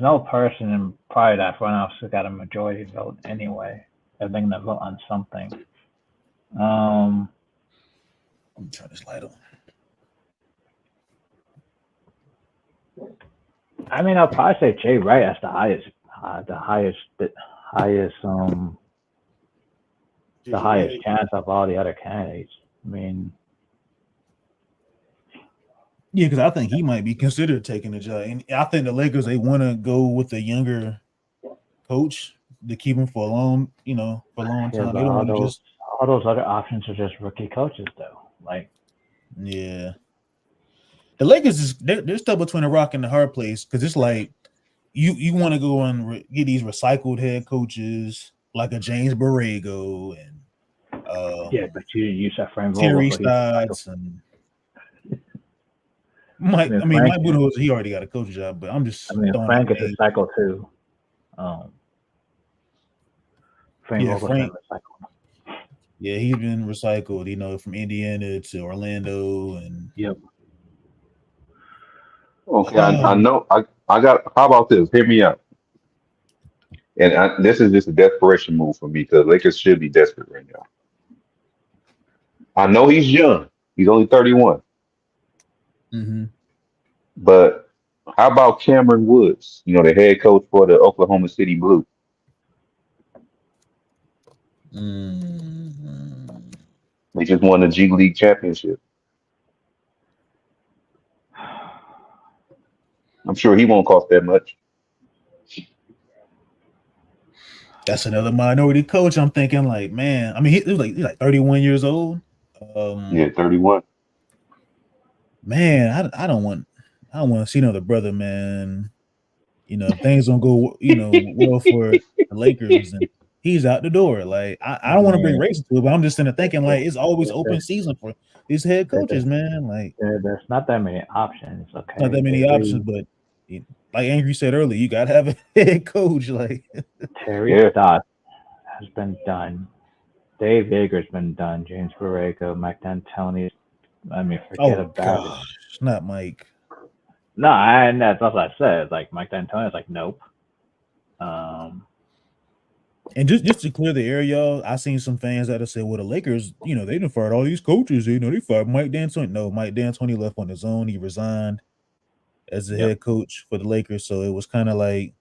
no person in probably that front office who got a majority vote anyway. If they're gonna vote on something. Let me turn this light on. I mean, I'll probably say Jay Wright as the highest chance of all the other candidates. I mean, yeah, because I think he might be considered taking the job, and I think the Lakers they want to go with the younger coach to keep him for a long time. They don't want to just all those other options are just rookie coaches, though. Like, yeah, the Lakers they're stuck between a rock and a hard place because it's like you want to go and get these recycled head coaches like a James Borrego and yeah, but you use that frame Terry Stotts and Mike. I mean, Frank. Mike Budenholzer, he already got a coach job, but I'm just throwing out Frank is a names. cycle too. Frank Yeah, Vogel's been Frank. recycled. Yeah, he's been recycled. From Indiana to Orlando, and Yep. Okay, I know. I got. How about this? Hear me out. And this is just a desperation move for me because Lakers should be desperate right now. I know he's young. He's only 31. mm-hmm. But how about Cameron Woods? The head coach for the Oklahoma City Blue. Mm-hmm. They just won the G League championship. I'm sure he won't cost that much. That's another minority coach. I'm thinking like, man. I mean, he's like 31 years old. Yeah, 31. Man, I don't want to see another brother, man. If things don't go, well for the Lakers, and he's out the door. Like, I don't want to bring Man, race into it, but I'm just in there thinking like it's always open there's, season for these head coaches, man. Like, there's not that many options. not that Okay, many options, but like Angry said earlier, you gotta have a head coach. Like, Terry Yeah, Stotts has been done. Dave Yeager's been done. James Borrego, Mike D'Antoni. I mean, forget oh about it. gosh, not Mike. No, that's what I said. Like Mike D'Antoni's like, nope. And just to clear the air, y'all, I seen some fans that have said, well, the Lakers, they done fired all these coaches. They fired Mike D'Antoni. No, Mike D'Antoni left on his own. He resigned as the Yep. head coach for the Lakers. So it was kind of like,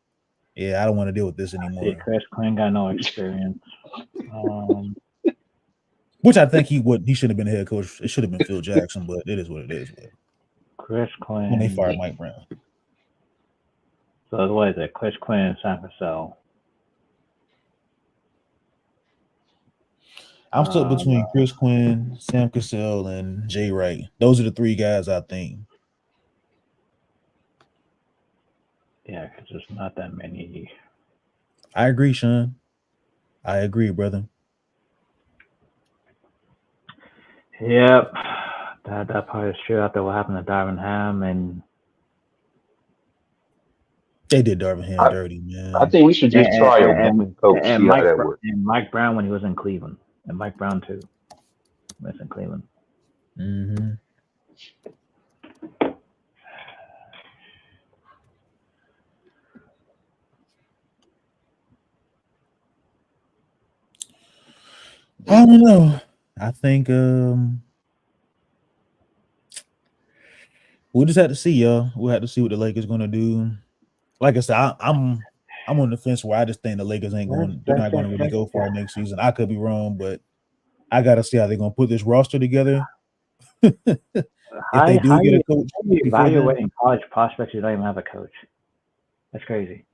yeah, I don't want to deal with this See, anymore. Chris Quinn got no experience. Which I think he should have been the head coach. It should have been Phil Jackson, but it is what it is. Chris When they Quinn. fired Mike Brown. So what is it? Chris Quinn and San Francisco. I'm stuck between Chris Quinn, Sam Cassell, and Jay Wright. Those are the three guys I think. Yeah, because there's not that many. I agree, Sean. I agree, brother. Yep, that part is true. After what happened to Darvin Ham, and They did Darvin Ham I, dirty, man. I think we should just try a woman coach, and see how that works. Mike Brown when he was in Cleveland, and Mike Brown too, when he was in Cleveland. Mm-hmm. I don't know. I think we'll just have to see, y'all. We'll have to see what the Lakers gonna do. Like I said, I'm on the fence where I just think the Lakers ain't going. They're not going to really go far next season. I could be wrong, but I gotta see how they're gonna put this roster together. If they do get a coach how you before then, evaluating college prospects who don't even have a coach? That's crazy.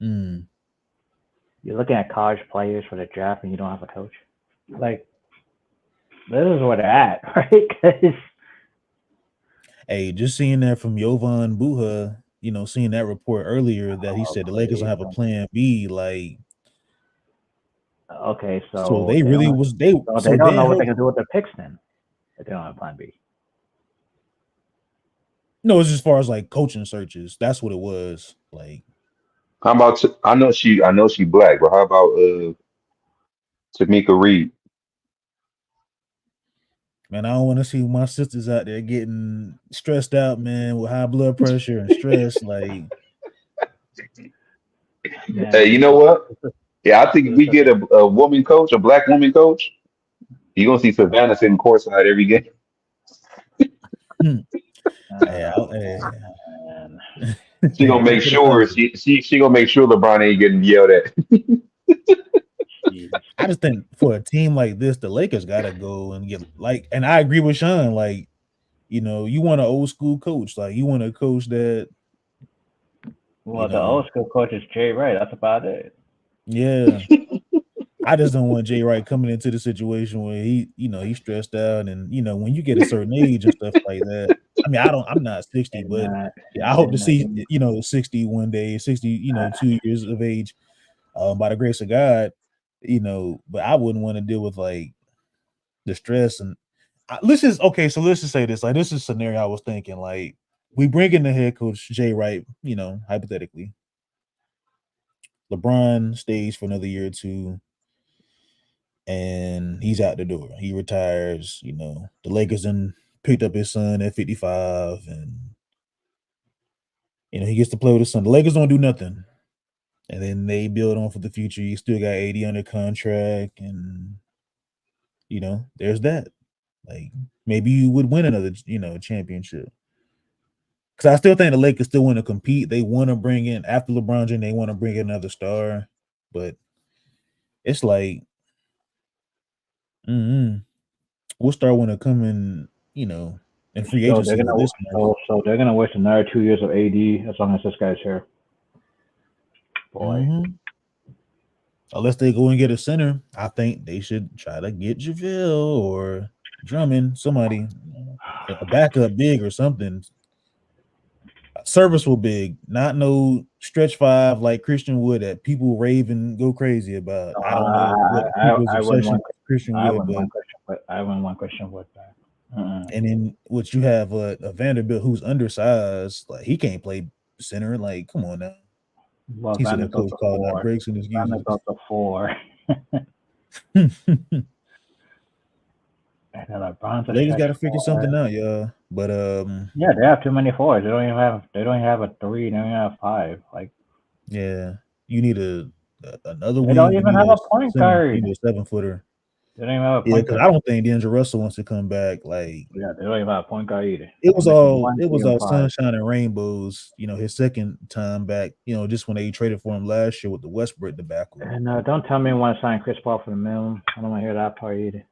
mm, You're looking at college players for the draft and you don't have a coach. Like, this is where they're at, right? 'Cause hey, just seeing that from Jovan Buha, seeing that report earlier that he said the Lakers don't have a plan B, like, okay, so so they really don't, was they so so they don't then know what they help. can do with their picks then. If they don't have a plan B. No, it's as far as like coaching searches. That's what it was. Like, How about I know she black, but how about Tamika Reed? man, I don't want to see my sisters out there getting stressed out, man, with high blood pressure and stress. Like, Yeah, Hey, you know what? Yeah, I think if we get a woman coach, a black woman coach, you're gonna see Savannah sitting courtside every game. hey, man. She gonna make just put it sure ugly. she gonna make sure LeBron ain't getting yelled at. Jeez. I just think for a team like this, the Lakers gotta go and get like, and I agree with Sean. Like, you want an old school coach. Like, you want a coach that, Well, the old school coach is Jay Wright. That's about it. yeah. I just don't want Jay Wright coming into the situation where he's stressed out, and when you get a certain age and stuff like that. I mean, I'm not 60, And but yeah, I hope to see 60 one day, 60, uh, 2 years of age, by the grace of God, but I wouldn't want to deal with like the stress, and let's just okay. So let's just say this. Like, this is a scenario I was thinking. Like, we bring in the head coach Jay Wright. Hypothetically, LeBron stays for another year or two, and he's out the door. He retires. The Lakers then picked up his son at 55, and he gets to play with his son. The Lakers don't do nothing, and then they build on for the future. You still got 80 under contract, and there's that. Like, maybe you would win another, championship. Because I still think the Lakers still want to compete. They want to bring in after LeBron James. They want to bring in another star, but it's like, what star want to come in free So they're agency gonna with this money? so they're gonna waste another 2 years of AD as long as this guy's here. Boy, Unless they go and get a center, I think they should try to get JaVale or Drummond, somebody, a backup big or something. Serviceable big, not no stretch five like Christian Wood that people rave and go crazy about. I don't know what people's I wouldn't obsession want with Christian I Wood, wouldn't but want Christian, but I wouldn't want Christian Wood back. and then what you have a Vanderbilt who's undersized, like he can't play center. Like, come on now. Well, He said that coach Vanderbilt's a calling out 4. breaks and excuses. Vanderbilt's a 4. And then LeBron's a Lakers stretch got to figure 4. something out, y'all. But Yeah, they have too many 4s. They don't even have a 3. They don't even have 5. Like, yeah, you need another they don't wing. You even need have a a point center. You guard. need a 7-footer. They don't even have a Yeah, point because guard. I don't think D'Angelo Russell wants to come back. Like, Yeah, they don't even have a point guard either. it They're was missing all 1, it 3, was and all 5. sunshine and rainbows. His second time back. Just when they traded for him last year with the Westbrook debacle. And don't tell me you want to sign Chris Paul for the minimum. I don't want to hear that part either.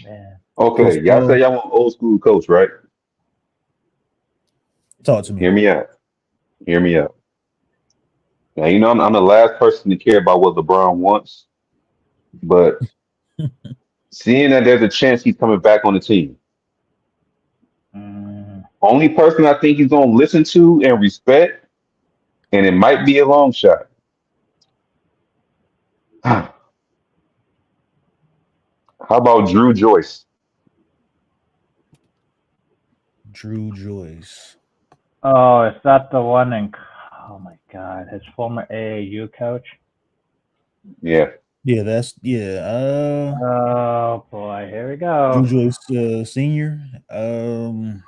Man. Okay, y'all say y'all want old school coach, right? Talk to me. Hear me out. Hear me out. Now I'm the last person to care about what LeBron wants, but seeing that there's a chance he's coming back on the team, only person I think he's gonna listen to and respect, and it might be a long shot. How about Drew Joyce? Drew Joyce. Oh, is that the one oh my God, his former AAU coach? Yeah. Yeah, yeah. Oh boy, here we go. Drew Joyce, senior. Man,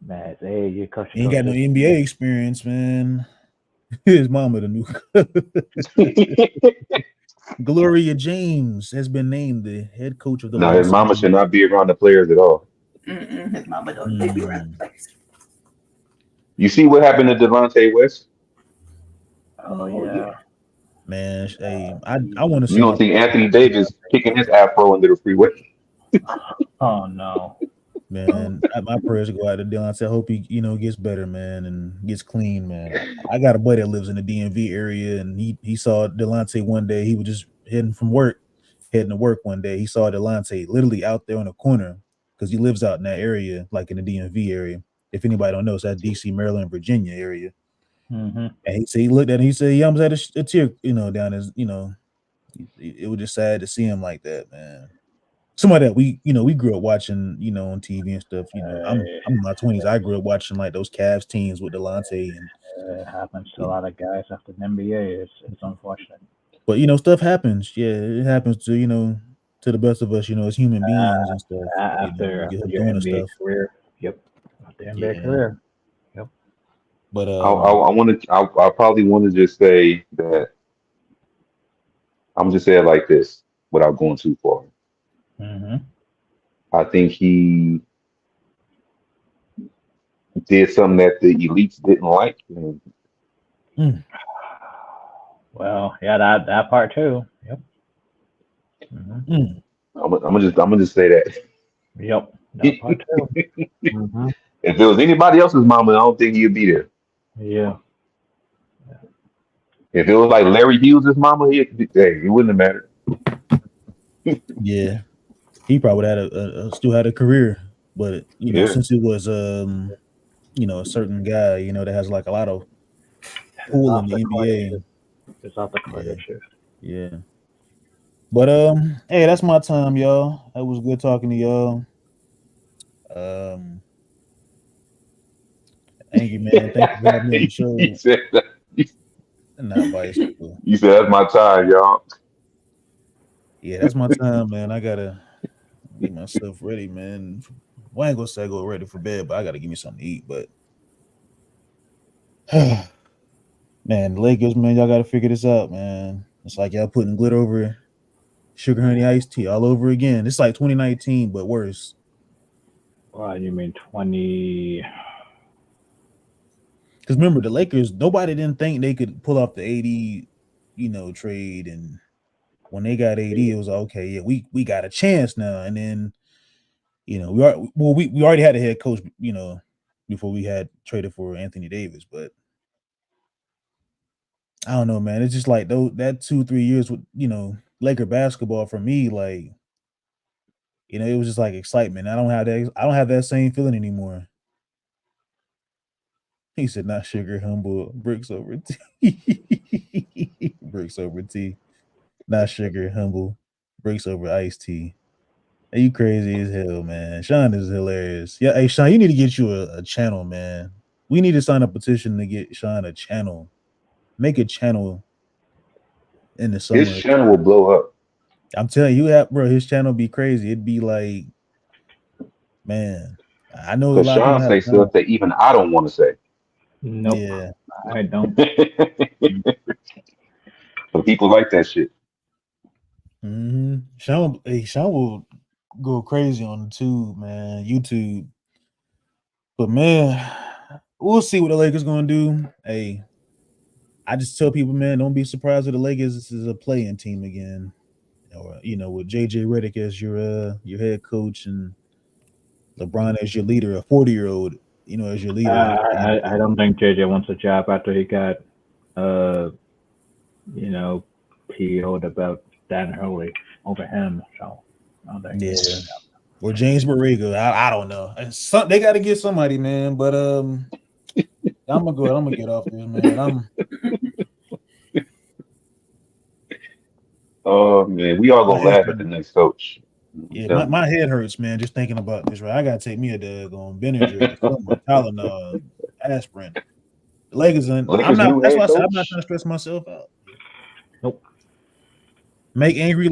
his AAU coach. He ain't got no NBA experience, man. His mama the new Gloria James has been named the head coach of the No, his Lakers. mama should not be around the players at all. His mama don't be around the place. You see what happened to Devontae West? Oh yeah. Man, hey, I want to see You don't think Anthony Davis kicking his afro into the freeway? Oh no. Man, my prayers go out to Delonte. I hope he, gets better, man, and gets clean, man. I got a buddy that lives in the DMV area, and he saw Delonte one day. He was just heading to work one day. He saw Delonte literally out there on the corner because he lives out in that area, like in the DMV area. If anybody don't know, it's that DC, Maryland, Virginia area. Mm-hmm. And he looked at him. He said, "Yeah, I'm at a tear, down as It was just sad to see him like that, man." Somebody that we grew up watching, on TV and stuff. I'm in my 20s. I grew up watching like those Cavs teams with Delonte, and it happens to a lot of guys after the NBA. It's unfortunate. But stuff happens. Yeah, it happens to to the best of us. As human beings and stuff. After get your doing NBA stuff. career. Yep. After NBA career. Yep. I But want to. I probably want to just say that I'm just saying it like this without going too far. Mm-hmm. I think he did something that the elites didn't like. Well, yeah, that part too. Yep. Mm-hmm. I'm gonna just say that. Yep. That part too. Mm-hmm. If it was anybody else's mama, I don't think he'd be there. Yeah. If it was like Larry Hughes' mama, it wouldn't have mattered. yeah, he probably had still had a career, but Yeah. since it was a certain guy, that has like a lot of pull in the NBA. It's off the court issue. Yeah. But hey, that's my time, y'all. It was good talking to y'all. Um, Angry man, thank you for having me on the you show. said that. Not bicycle. You said that's my time, y'all. Yeah, that's my time, man. I gotta get myself ready, man. Well, I ain't gonna say I go ready for bed, but I gotta give me something to eat. But man, the Lakers, man, y'all gotta figure this out, man. It's like y'all putting glitter over sugar honey iced tea all over again. It's like 2019, but worse. Well, you mean 20? Because remember, the Lakers, nobody didn't think they could pull off the AD, trade. And when they got AD, it was like, okay, yeah, we got a chance now. And then, we already had a head coach, before we had traded for Anthony Davis. But I don't know, man. It's just like that 2-3 years with Laker basketball for me, like it was just like excitement. I don't have that same feeling anymore. He said, "Not sugar, humble, bricks over tea, bricks over tea, not sugar, humble, bricks over iced tea." Hey, you crazy as hell, man. Sean is hilarious. Yeah, hey Sean, you need to get you a channel, man. We need to sign a petition to get Sean a channel. Make a channel in the His summer. channel will blow up. I'm telling you, that bro, his channel be crazy. It'd be like, man, I know a Cause lot of Sean people have say stuff talent. that even I don't want to say. Nope, Yeah. I don't. But people like that shit. Sean will go crazy on the tube, man. YouTube. But man, we'll see what the Lakers gonna do. Hey, I just tell people, man, don't be surprised if the Lakers is a playing team again. Or with JJ Redick as your head coach and LeBron as your leader, a 40-year-old, as your leader. I don't think JJ wants a job after he got uh you know PO'd about Dan Hurley over him. So I don't think he wants Yeah. a job. Or James Borrego. I don't know. They got to get somebody, man. But I'm gonna get off this, man. Oh man, we all My gonna head's laugh at the starting. next coach. I'm Yeah, my, telling you. my head hurts, man, just thinking about this. Right, I gotta take me a daggone Benadryl, something, Tylenol, aspirin. The Lakers, and I'm Lakers not. new That's why head I said I'm not coach. trying to stress myself out. Nope. Make angry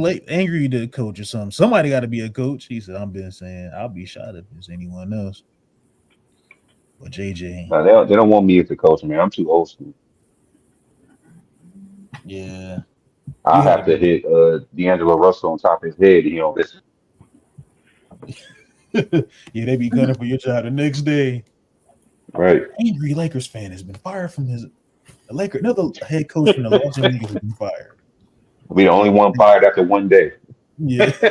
the coach or something. Somebody got to be a coach. He said, "I've been saying I'll be shot if it's anyone else." But JJ, No, they don't want me as the coach, man. I'm too old school. yeah, I you had to have to go. hit D'Angelo Russell on top of his head. He don't listen. Yeah, they be gunning for your job the next day. Right. Angry Lakers fan has been fired from his another head coach from the Los Angeles has been fired. I'll be the only one fired after one day. Yeah. How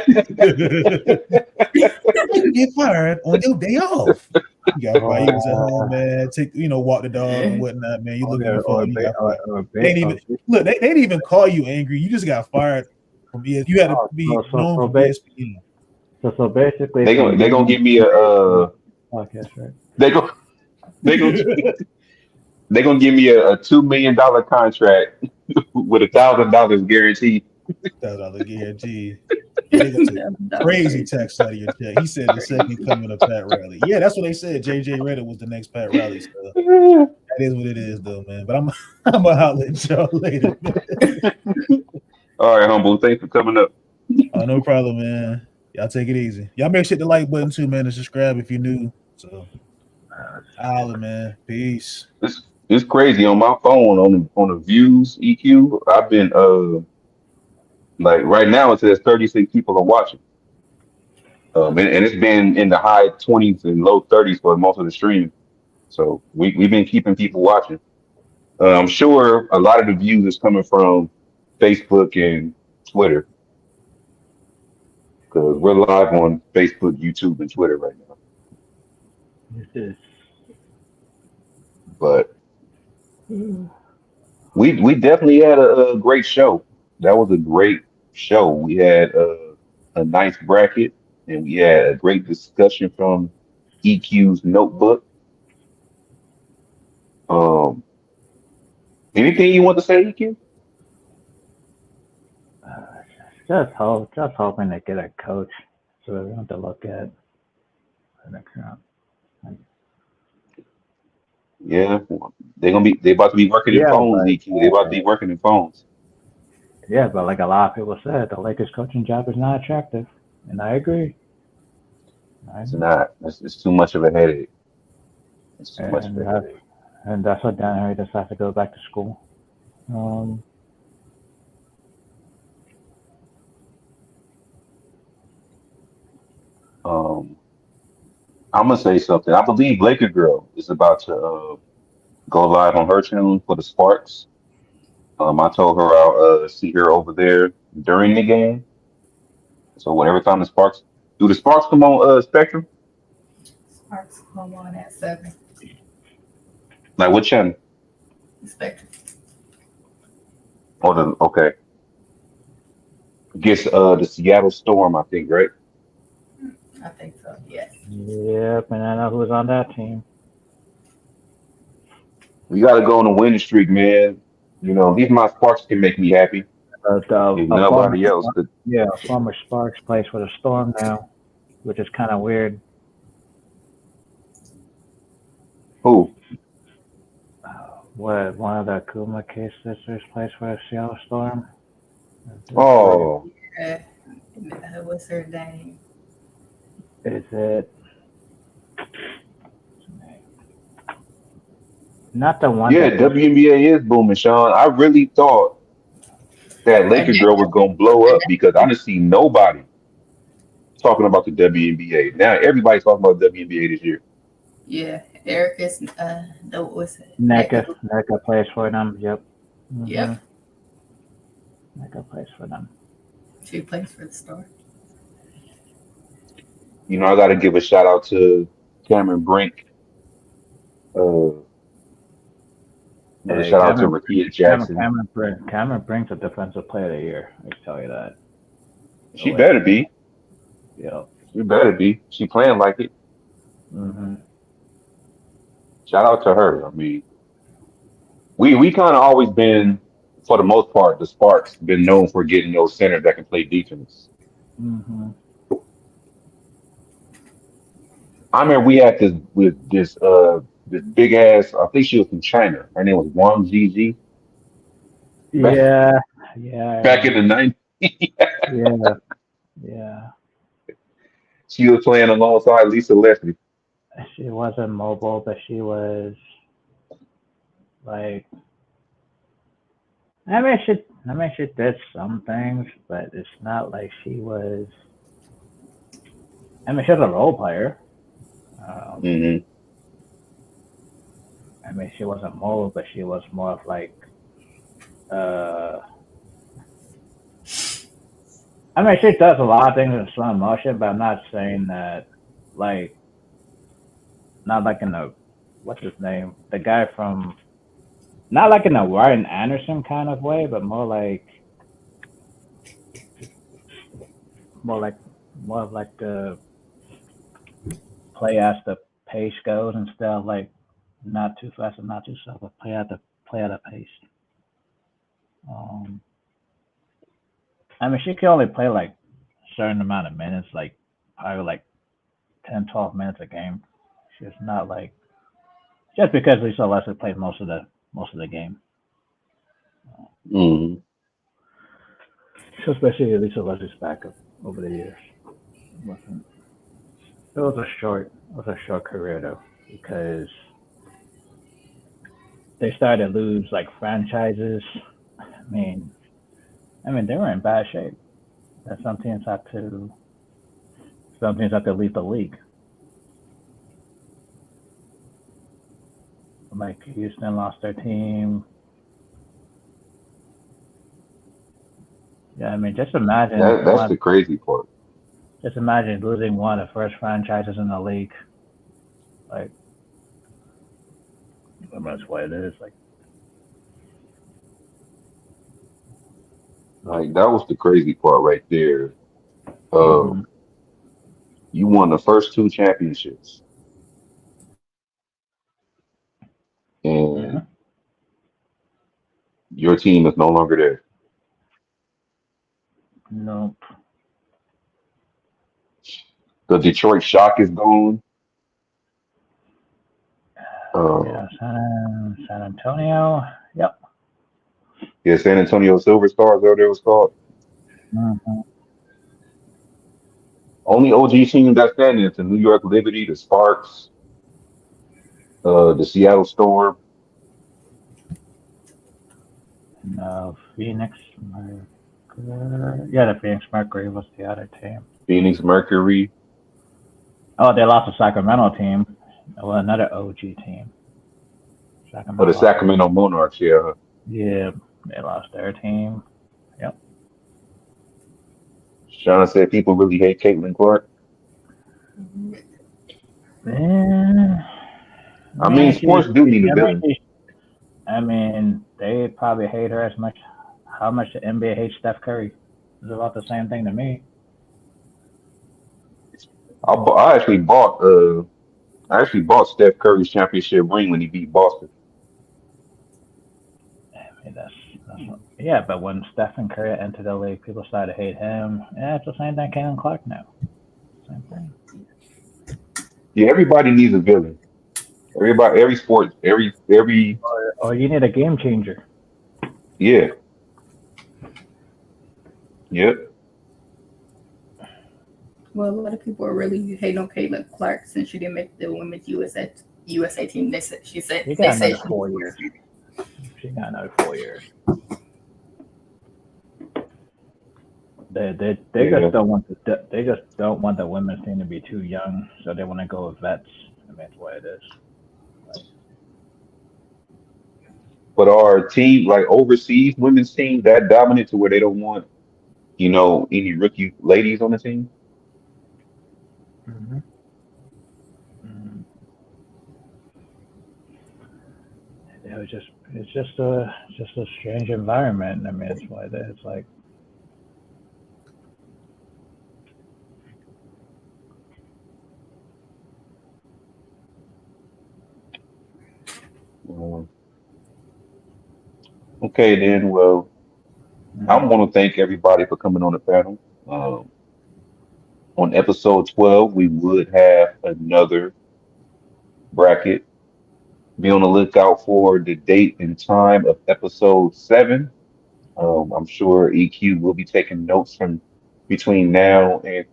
you get fired on your day off? You got fired. You was at home, man. Walk the dog and whatnot, man. You look at Or your phone, or you ba- got fired. or, They ba- ain't even or look. They didn't even call you angry. You just got fired from ES. You had to oh, be so known from ESPN. basically They from gonna they being gonna on give me a podcast, right? they go they gonna they gonna give me a $2 million contract with $1,000 guaranteed. $1,000 guarantee. Yeah, they gonna take crazy Crazy. text out of your check. He said the second Crazy. coming of Pat Riley. Yeah, that's what they said. JJ Redick was the next Pat Riley. So All that is what it is, though, man. But I'm I'm gonna holler at y'all later, man. right, humble. Thanks for coming up. Oh, no problem, man. Y'all take it easy. Y'all make sure hit the like button too, man, and subscribe if you're new. So holler, man. Peace. It's crazy on my phone on the views EQ. I've been like right now it says 36 people are watching. And it's been in the high 20s and low 30s for most of the stream. So we've been keeping people watching. I'm sure a lot of the views is coming from Facebook and Twitter because we're live on Facebook, YouTube, and Twitter right now. This is But we definitely had a great show. That was a great show. We had a nice bracket and we had a great discussion from EQ's notebook. Um, anything you want to say, EQ? just hoping to get a coach so we don't have to look at the next round. Yeah, they about to be working in Yeah, phones, but EQ. They about to be working in phones. like a lot of people said, the Lakers coaching job is not attractive, and I agree. I It's agree. not. It's too much of a headache. It's too much of And a headache. that's what Dan Harry decided to go back to school. Um, Um, I'm gonna say something. I believe Laker Girl is about to go live on her channel for the Sparks. I told her I'll see her over there during the game. So whenever time the Sparks do the Sparks come on Spectrum? Sparks come on at 7. Like what channel? Spectrum. Or the okay. Guess the Seattle Storm, I think, right? I think so. Yes. yep, and I know who's on that team. We gotta go on a winning streak, man. You know, these my Sparks can make me happy. But If nobody else could. a former Sparks plays for the Storm now, which is kind of weird. Who? What one of the Kuma Case sisters plays for the Seattle Storm? That's weird. Oh, Uh, what's her name? Is it not the one yeah, that just WNBA is booming, Sean. I really thought that Laker girl was gonna blow up because I didn't see nobody talking about the WNBA. Now everybody's talking about WNBA this year. Yeah, Erica's. No, what's it? NECA? Neka. NECA plays for them. Yep. Yep. NECA plays for them. She plays for the Star. You know, I got to give a shout out to Cameron Brink. Another Hey, shout out to Rakia Jackson. Cameron brings a defensive player of the year. I can tell you that. The She better Lakers. be. Yep. She better be. She playing like it. hmm Shout out to her. I mean, we kind of always been, for the most part, the Sparks been known for getting those centers that can play defense. hmm I remember we had this with this big ass. I think she was from China. Her name was Wang Ziji. Back Yeah. Yeah, I back in the remember. 90s, Yeah. Yeah. she was playing alongside Lisa Leslie. She wasn't mobile, but she was like. I mean, she did some things, but it's not like she was. I mean, she was a role player. Um, Hmm. I mean, she wasn't mobile, but she was more of like. Uh, I mean, she does a lot of things in slow motion, but I'm not saying that, like, not like in the, what's his name? The guy from, not like in a Ryan Anderson kind of way, but more like, more of like the play as the pace goes instead of like not too fast and not too slow, but play at a pace. Um, I mean, she can only play like a certain amount of minutes, like probably like 10, 12 minutes a game. She's not like just because Lisa Leslie played most of the game. Hmm. So especially Lisa Leslie's backup over the years. Wasn't it was a short career though because they started to lose like franchises. mean I mean they were in bad shape. That some teams had to leave the league. Like Houston lost their team. Yeah, I mean That's the crazy part. just imagine losing one of the first franchises in the league. Like that's what it is. Like Like that was the crazy part right there. hmm Um, you won the first two championships, and hmm your team is no longer there. Nope. The Detroit Shock is gone. Yeah, San Antonio. Yep. Yeah, San Antonio Silver Stars, whatever it was called. Mm-hmm. Only OG team that's standing is the New York Liberty, the Sparks, the Seattle Storm, No, Phoenix Mercury. Yeah, the Phoenix Mercury was the other team. Phoenix Mercury, Oh, they lost the Sacramento team. Well, another OG team. or the Sacramento lost. Sacramento Monarchs. Yeah, Yeah, they lost their team. Yep. Shauna said people really hate Caitlin Clark. Yeah. I mean, Man, sports do need a villain. I mean, they probably hate her as much. How much the NBA hates Steph Curry? It's about the same thing to me. I actually bought Steph Curry's championship ring when he beat Boston. I mean, yeah, but when Stephen Curry entered the league, people started to hate him. Yeah, it's the same thing Caitlin Clark now. Same thing. Yeah, everybody needs a villain. Everybody, every sport, every Or you need a game changer. yeah, yep. Well, a lot of people are really hating on Caitlin Clark since she didn't make the women's USA team. They said She they got said another 4 years. She got another 4 years. They Yeah. just don't want they just don't want the women's team to be too young, so they want to go with vets. I mean, that's what it is. But our team, like overseas women's team, that dominant to where they don't want, any rookie ladies on the team. Mm-hmm. Mm-hmm. It's just a strange environment. I mean, it's why it's like. Um, okay, then. Well, I Mm-hmm. want to thank everybody for coming on the panel. On episode 12, we would have another bracket. Be on the lookout for the date and time of episode 7. I'm sure EQ will be taking notes from between now and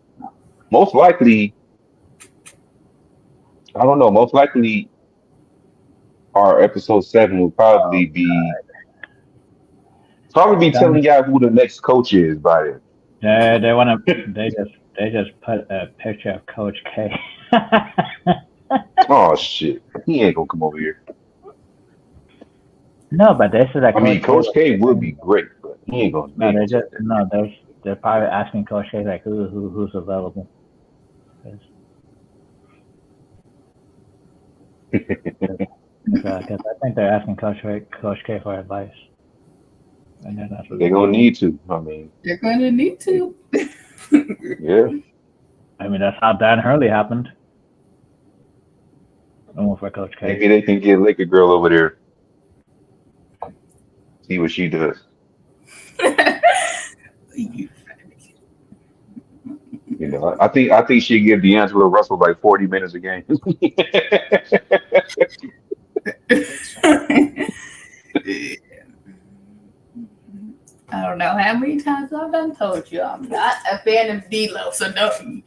most likely, I don't know, most likely our episode 7 will probably be telling y'all who the next coach is by then. They want to. They just put a picture of Coach K. Oh shit. He ain't gonna come over here. No, but they said that I mean, Coach K Coach was K would be saying. great, but he ain't gonna No, be able to say they're probably asking Coach K like who's available. that. Because I think they're asking Coach K for advice. And then that's what They're gonna need to. I mean, they're going to need to. yeah. I mean, that's how Dan Hurley happened. I went for Coach K. Maybe they can get Laker girl over there. See what she does. I think she'd give D'Angelo Russell like 40 minutes a game. I don't know how many times I've done told you I'm not a fan of D-Lo, so don't.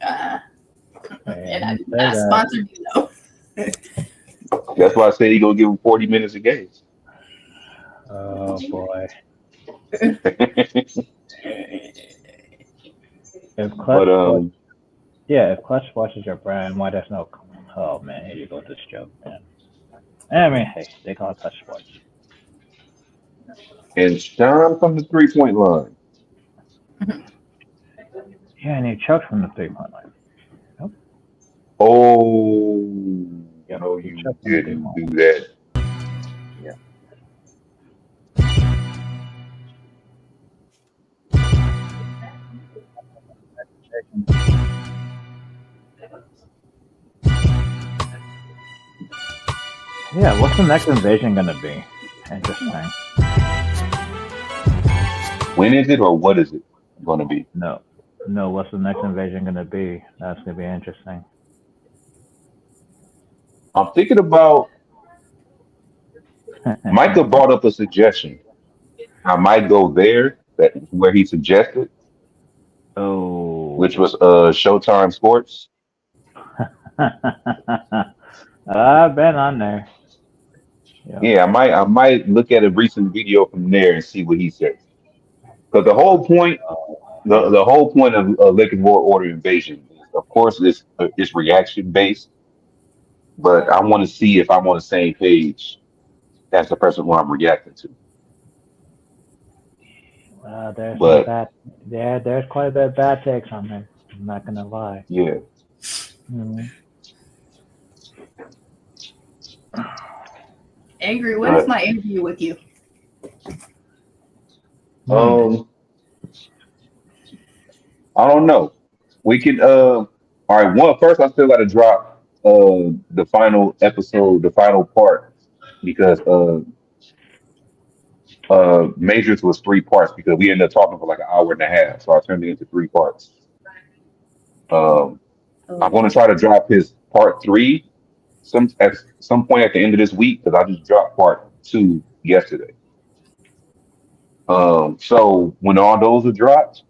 And I do not sponsor D-Lo. That's why I said he gonna give him 40 minutes a game. Oh boy. If Clutch, But if Clutch Sports is your brand, why there's no? Oh man, here you go with this joke, man. I mean, hey, they call it Clutch Sports. and Sean from the 3-point line. Yeah, and he choked from the 3-point line. Nope. Oh Yep, no, he you choked from the didn't 3-point. do that. Yeah. Yeah, what's the next invasion gonna be? Interesting. When is it or what is it? going to be? No, no. What's the next invasion gonna be? That's gonna be interesting. I'm thinking about. Micah brought up a suggestion. I might go there. That where he suggested, which Oh. was Showtime Sports. I've been on there. Yeah. Yeah, I might look at a recent video from there and see what he says. Because the whole point, the whole point of Liquor War Order Invasion is, of course, it's reaction based. But I want to see if I'm on the same page as the person who I'm reacting to. There's some But bad. Yeah, there's quite a bit of bad takes on there. I'm not gonna lie. yeah, Mm-hmm. Angry, when is but my interview with you? Monday. I don't know. We can all right, one first I still gotta drop the final episode, the final part, because Majors was 3 parts because we ended up talking for like an hour and a half. So I turned it into 3 parts. Um I'm gonna Oh, try to drop his part 3 at some point at the end of this week because I just dropped part 2 yesterday. So when all those are dropped,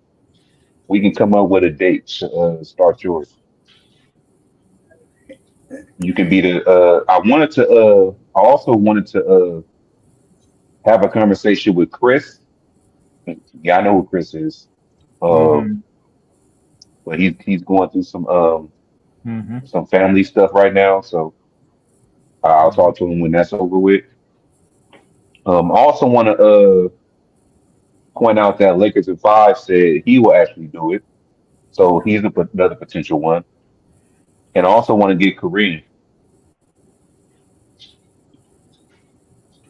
we can come up with a date to start yours. You can be the I also wanted to have a conversation with Chris. Yeah, I know who Chris is. Um, Mm-hmm. but he's going through Mm-hmm. some family stuff right now, so I'll Mm-hmm. talk to him when that's over with. I also want to point out that Lakers in 5 said he will actually do it, so he's another potential one. And I also want to get Kareem.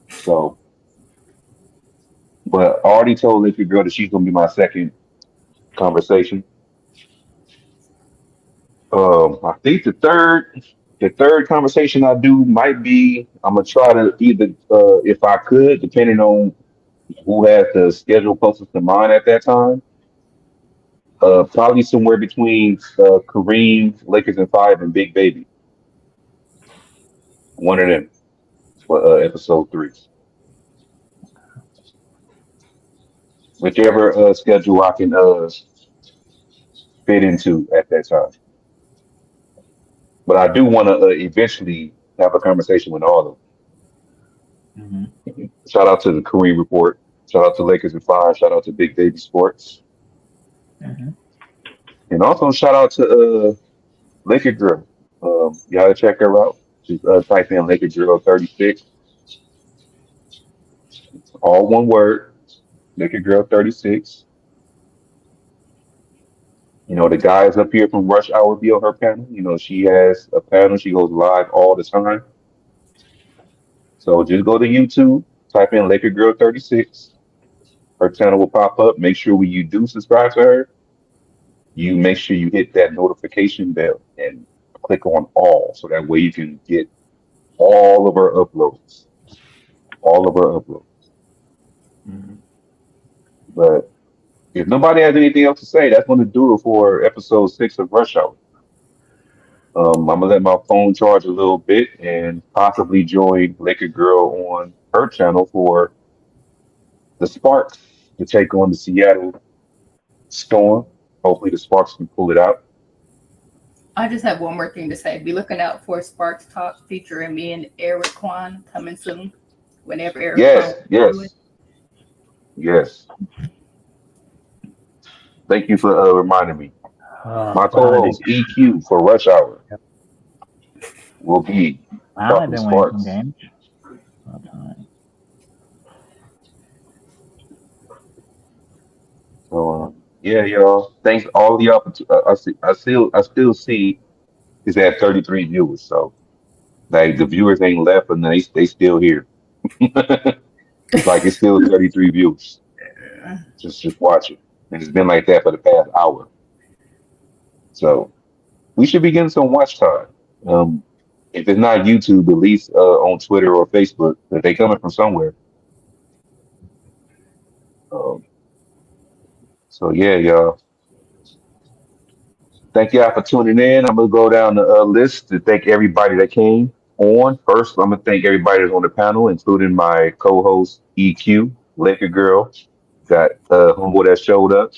So, but I already told Liquor Girl that she's gonna be my second conversation. I think the third conversation I do might be I'm gonna try to either if I could, depending on who has the schedule closest to mine at that time. Probably somewhere between Kareem, Lakers in 5, and Big Baby. One of them for episode 3. Whichever schedule I can fit into at that time. But I do want to eventually have a conversation with all of Mm-hmm. them. Shout out to the Kareem Report. Shout out to Lakers in 5. Shout out to Big Baby Sports. Mm-hmm. And also shout out to Laker Girl. You gotta check her out. Just type in Laker Girl 36. All one word. Laker Girl 36. The guys up here from Rush Hour be on her panel. She has a panel. She goes live all the time. So just go to YouTube, type in Laker Girl 36. Her channel will pop up. Make sure when you do subscribe to her, you make sure you hit that notification bell and click on all so that way you can get all of her uploads. All of her uploads. Mm-hmm. But if nobody has anything else to say, that's going to do it for episode 6 of Rush Hour. I'm gonna let my phone charge a little bit and possibly join Laker Girl on her channel for the Sparks to take on the Seattle Storm. Hopefully, the Sparks can pull it out. I just have one more thing to say. Be looking out for Sparks Talk featuring me and Eric Kwan coming soon. Whenever Eric Kwan Yes, wants to do it. yes, yes. Thank you for reminding me. My Finally, been, co-host EQ for Rush Hour will be finally talking been winning some Sparks. games. All time. So yeah, y'all. Thanks all the opportunity. I still see is at 33 viewers. So like the viewers ain't left, and they still here. Like it's still 33 views. Just watch it, and it's been like that for the past hour. So we should be getting some watch time. Um, if it's not YouTube, at least on Twitter or Facebook, but they coming from somewhere. Um, So yeah, y'all. Thank y'all for tuning in. I'm gonna go down the list to thank everybody that came on. First, I'm gonna thank everybody that's on the panel, including my co-host EQ, Laker Girl, got homeboy that showed up.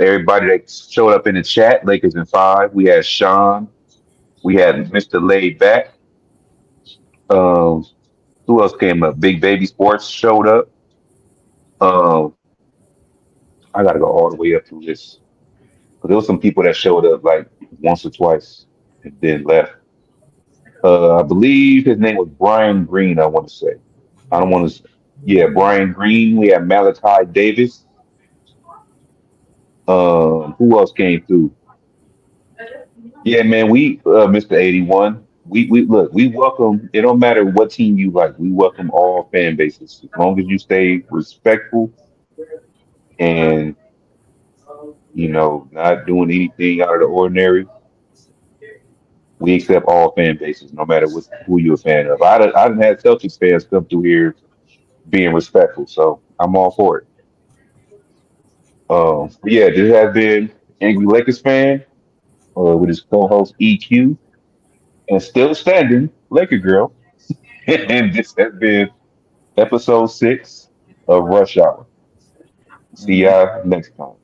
Everybody that showed up in the chat, Lakers in five. We had Sean. We had Mr. Laid Back. Um, who else came up? Big Baby Sports showed up. Um, I gotta go all the way up through this. But there was some people that showed up like once or twice and then left. I believe his name was Brian Green, I want to say. I don't want to, yeah, Brian Green. We had Malachi Davis. Who else came through? Yeah, man, Mr. 81. We look, we welcome, it don't matter what team you like, we welcome all fan bases. As long as you stay respectful and, not doing anything out of the ordinary, we accept all fan bases, no matter who you're a fan of. I done had Celtics fans come through here being respectful, so I'm all for it. But yeah, this has been Angry Lakers fan with his co-host EQ and still standing Laker girl, and this has been episode 6 of Rush Hour. See Mhm. y'all next time.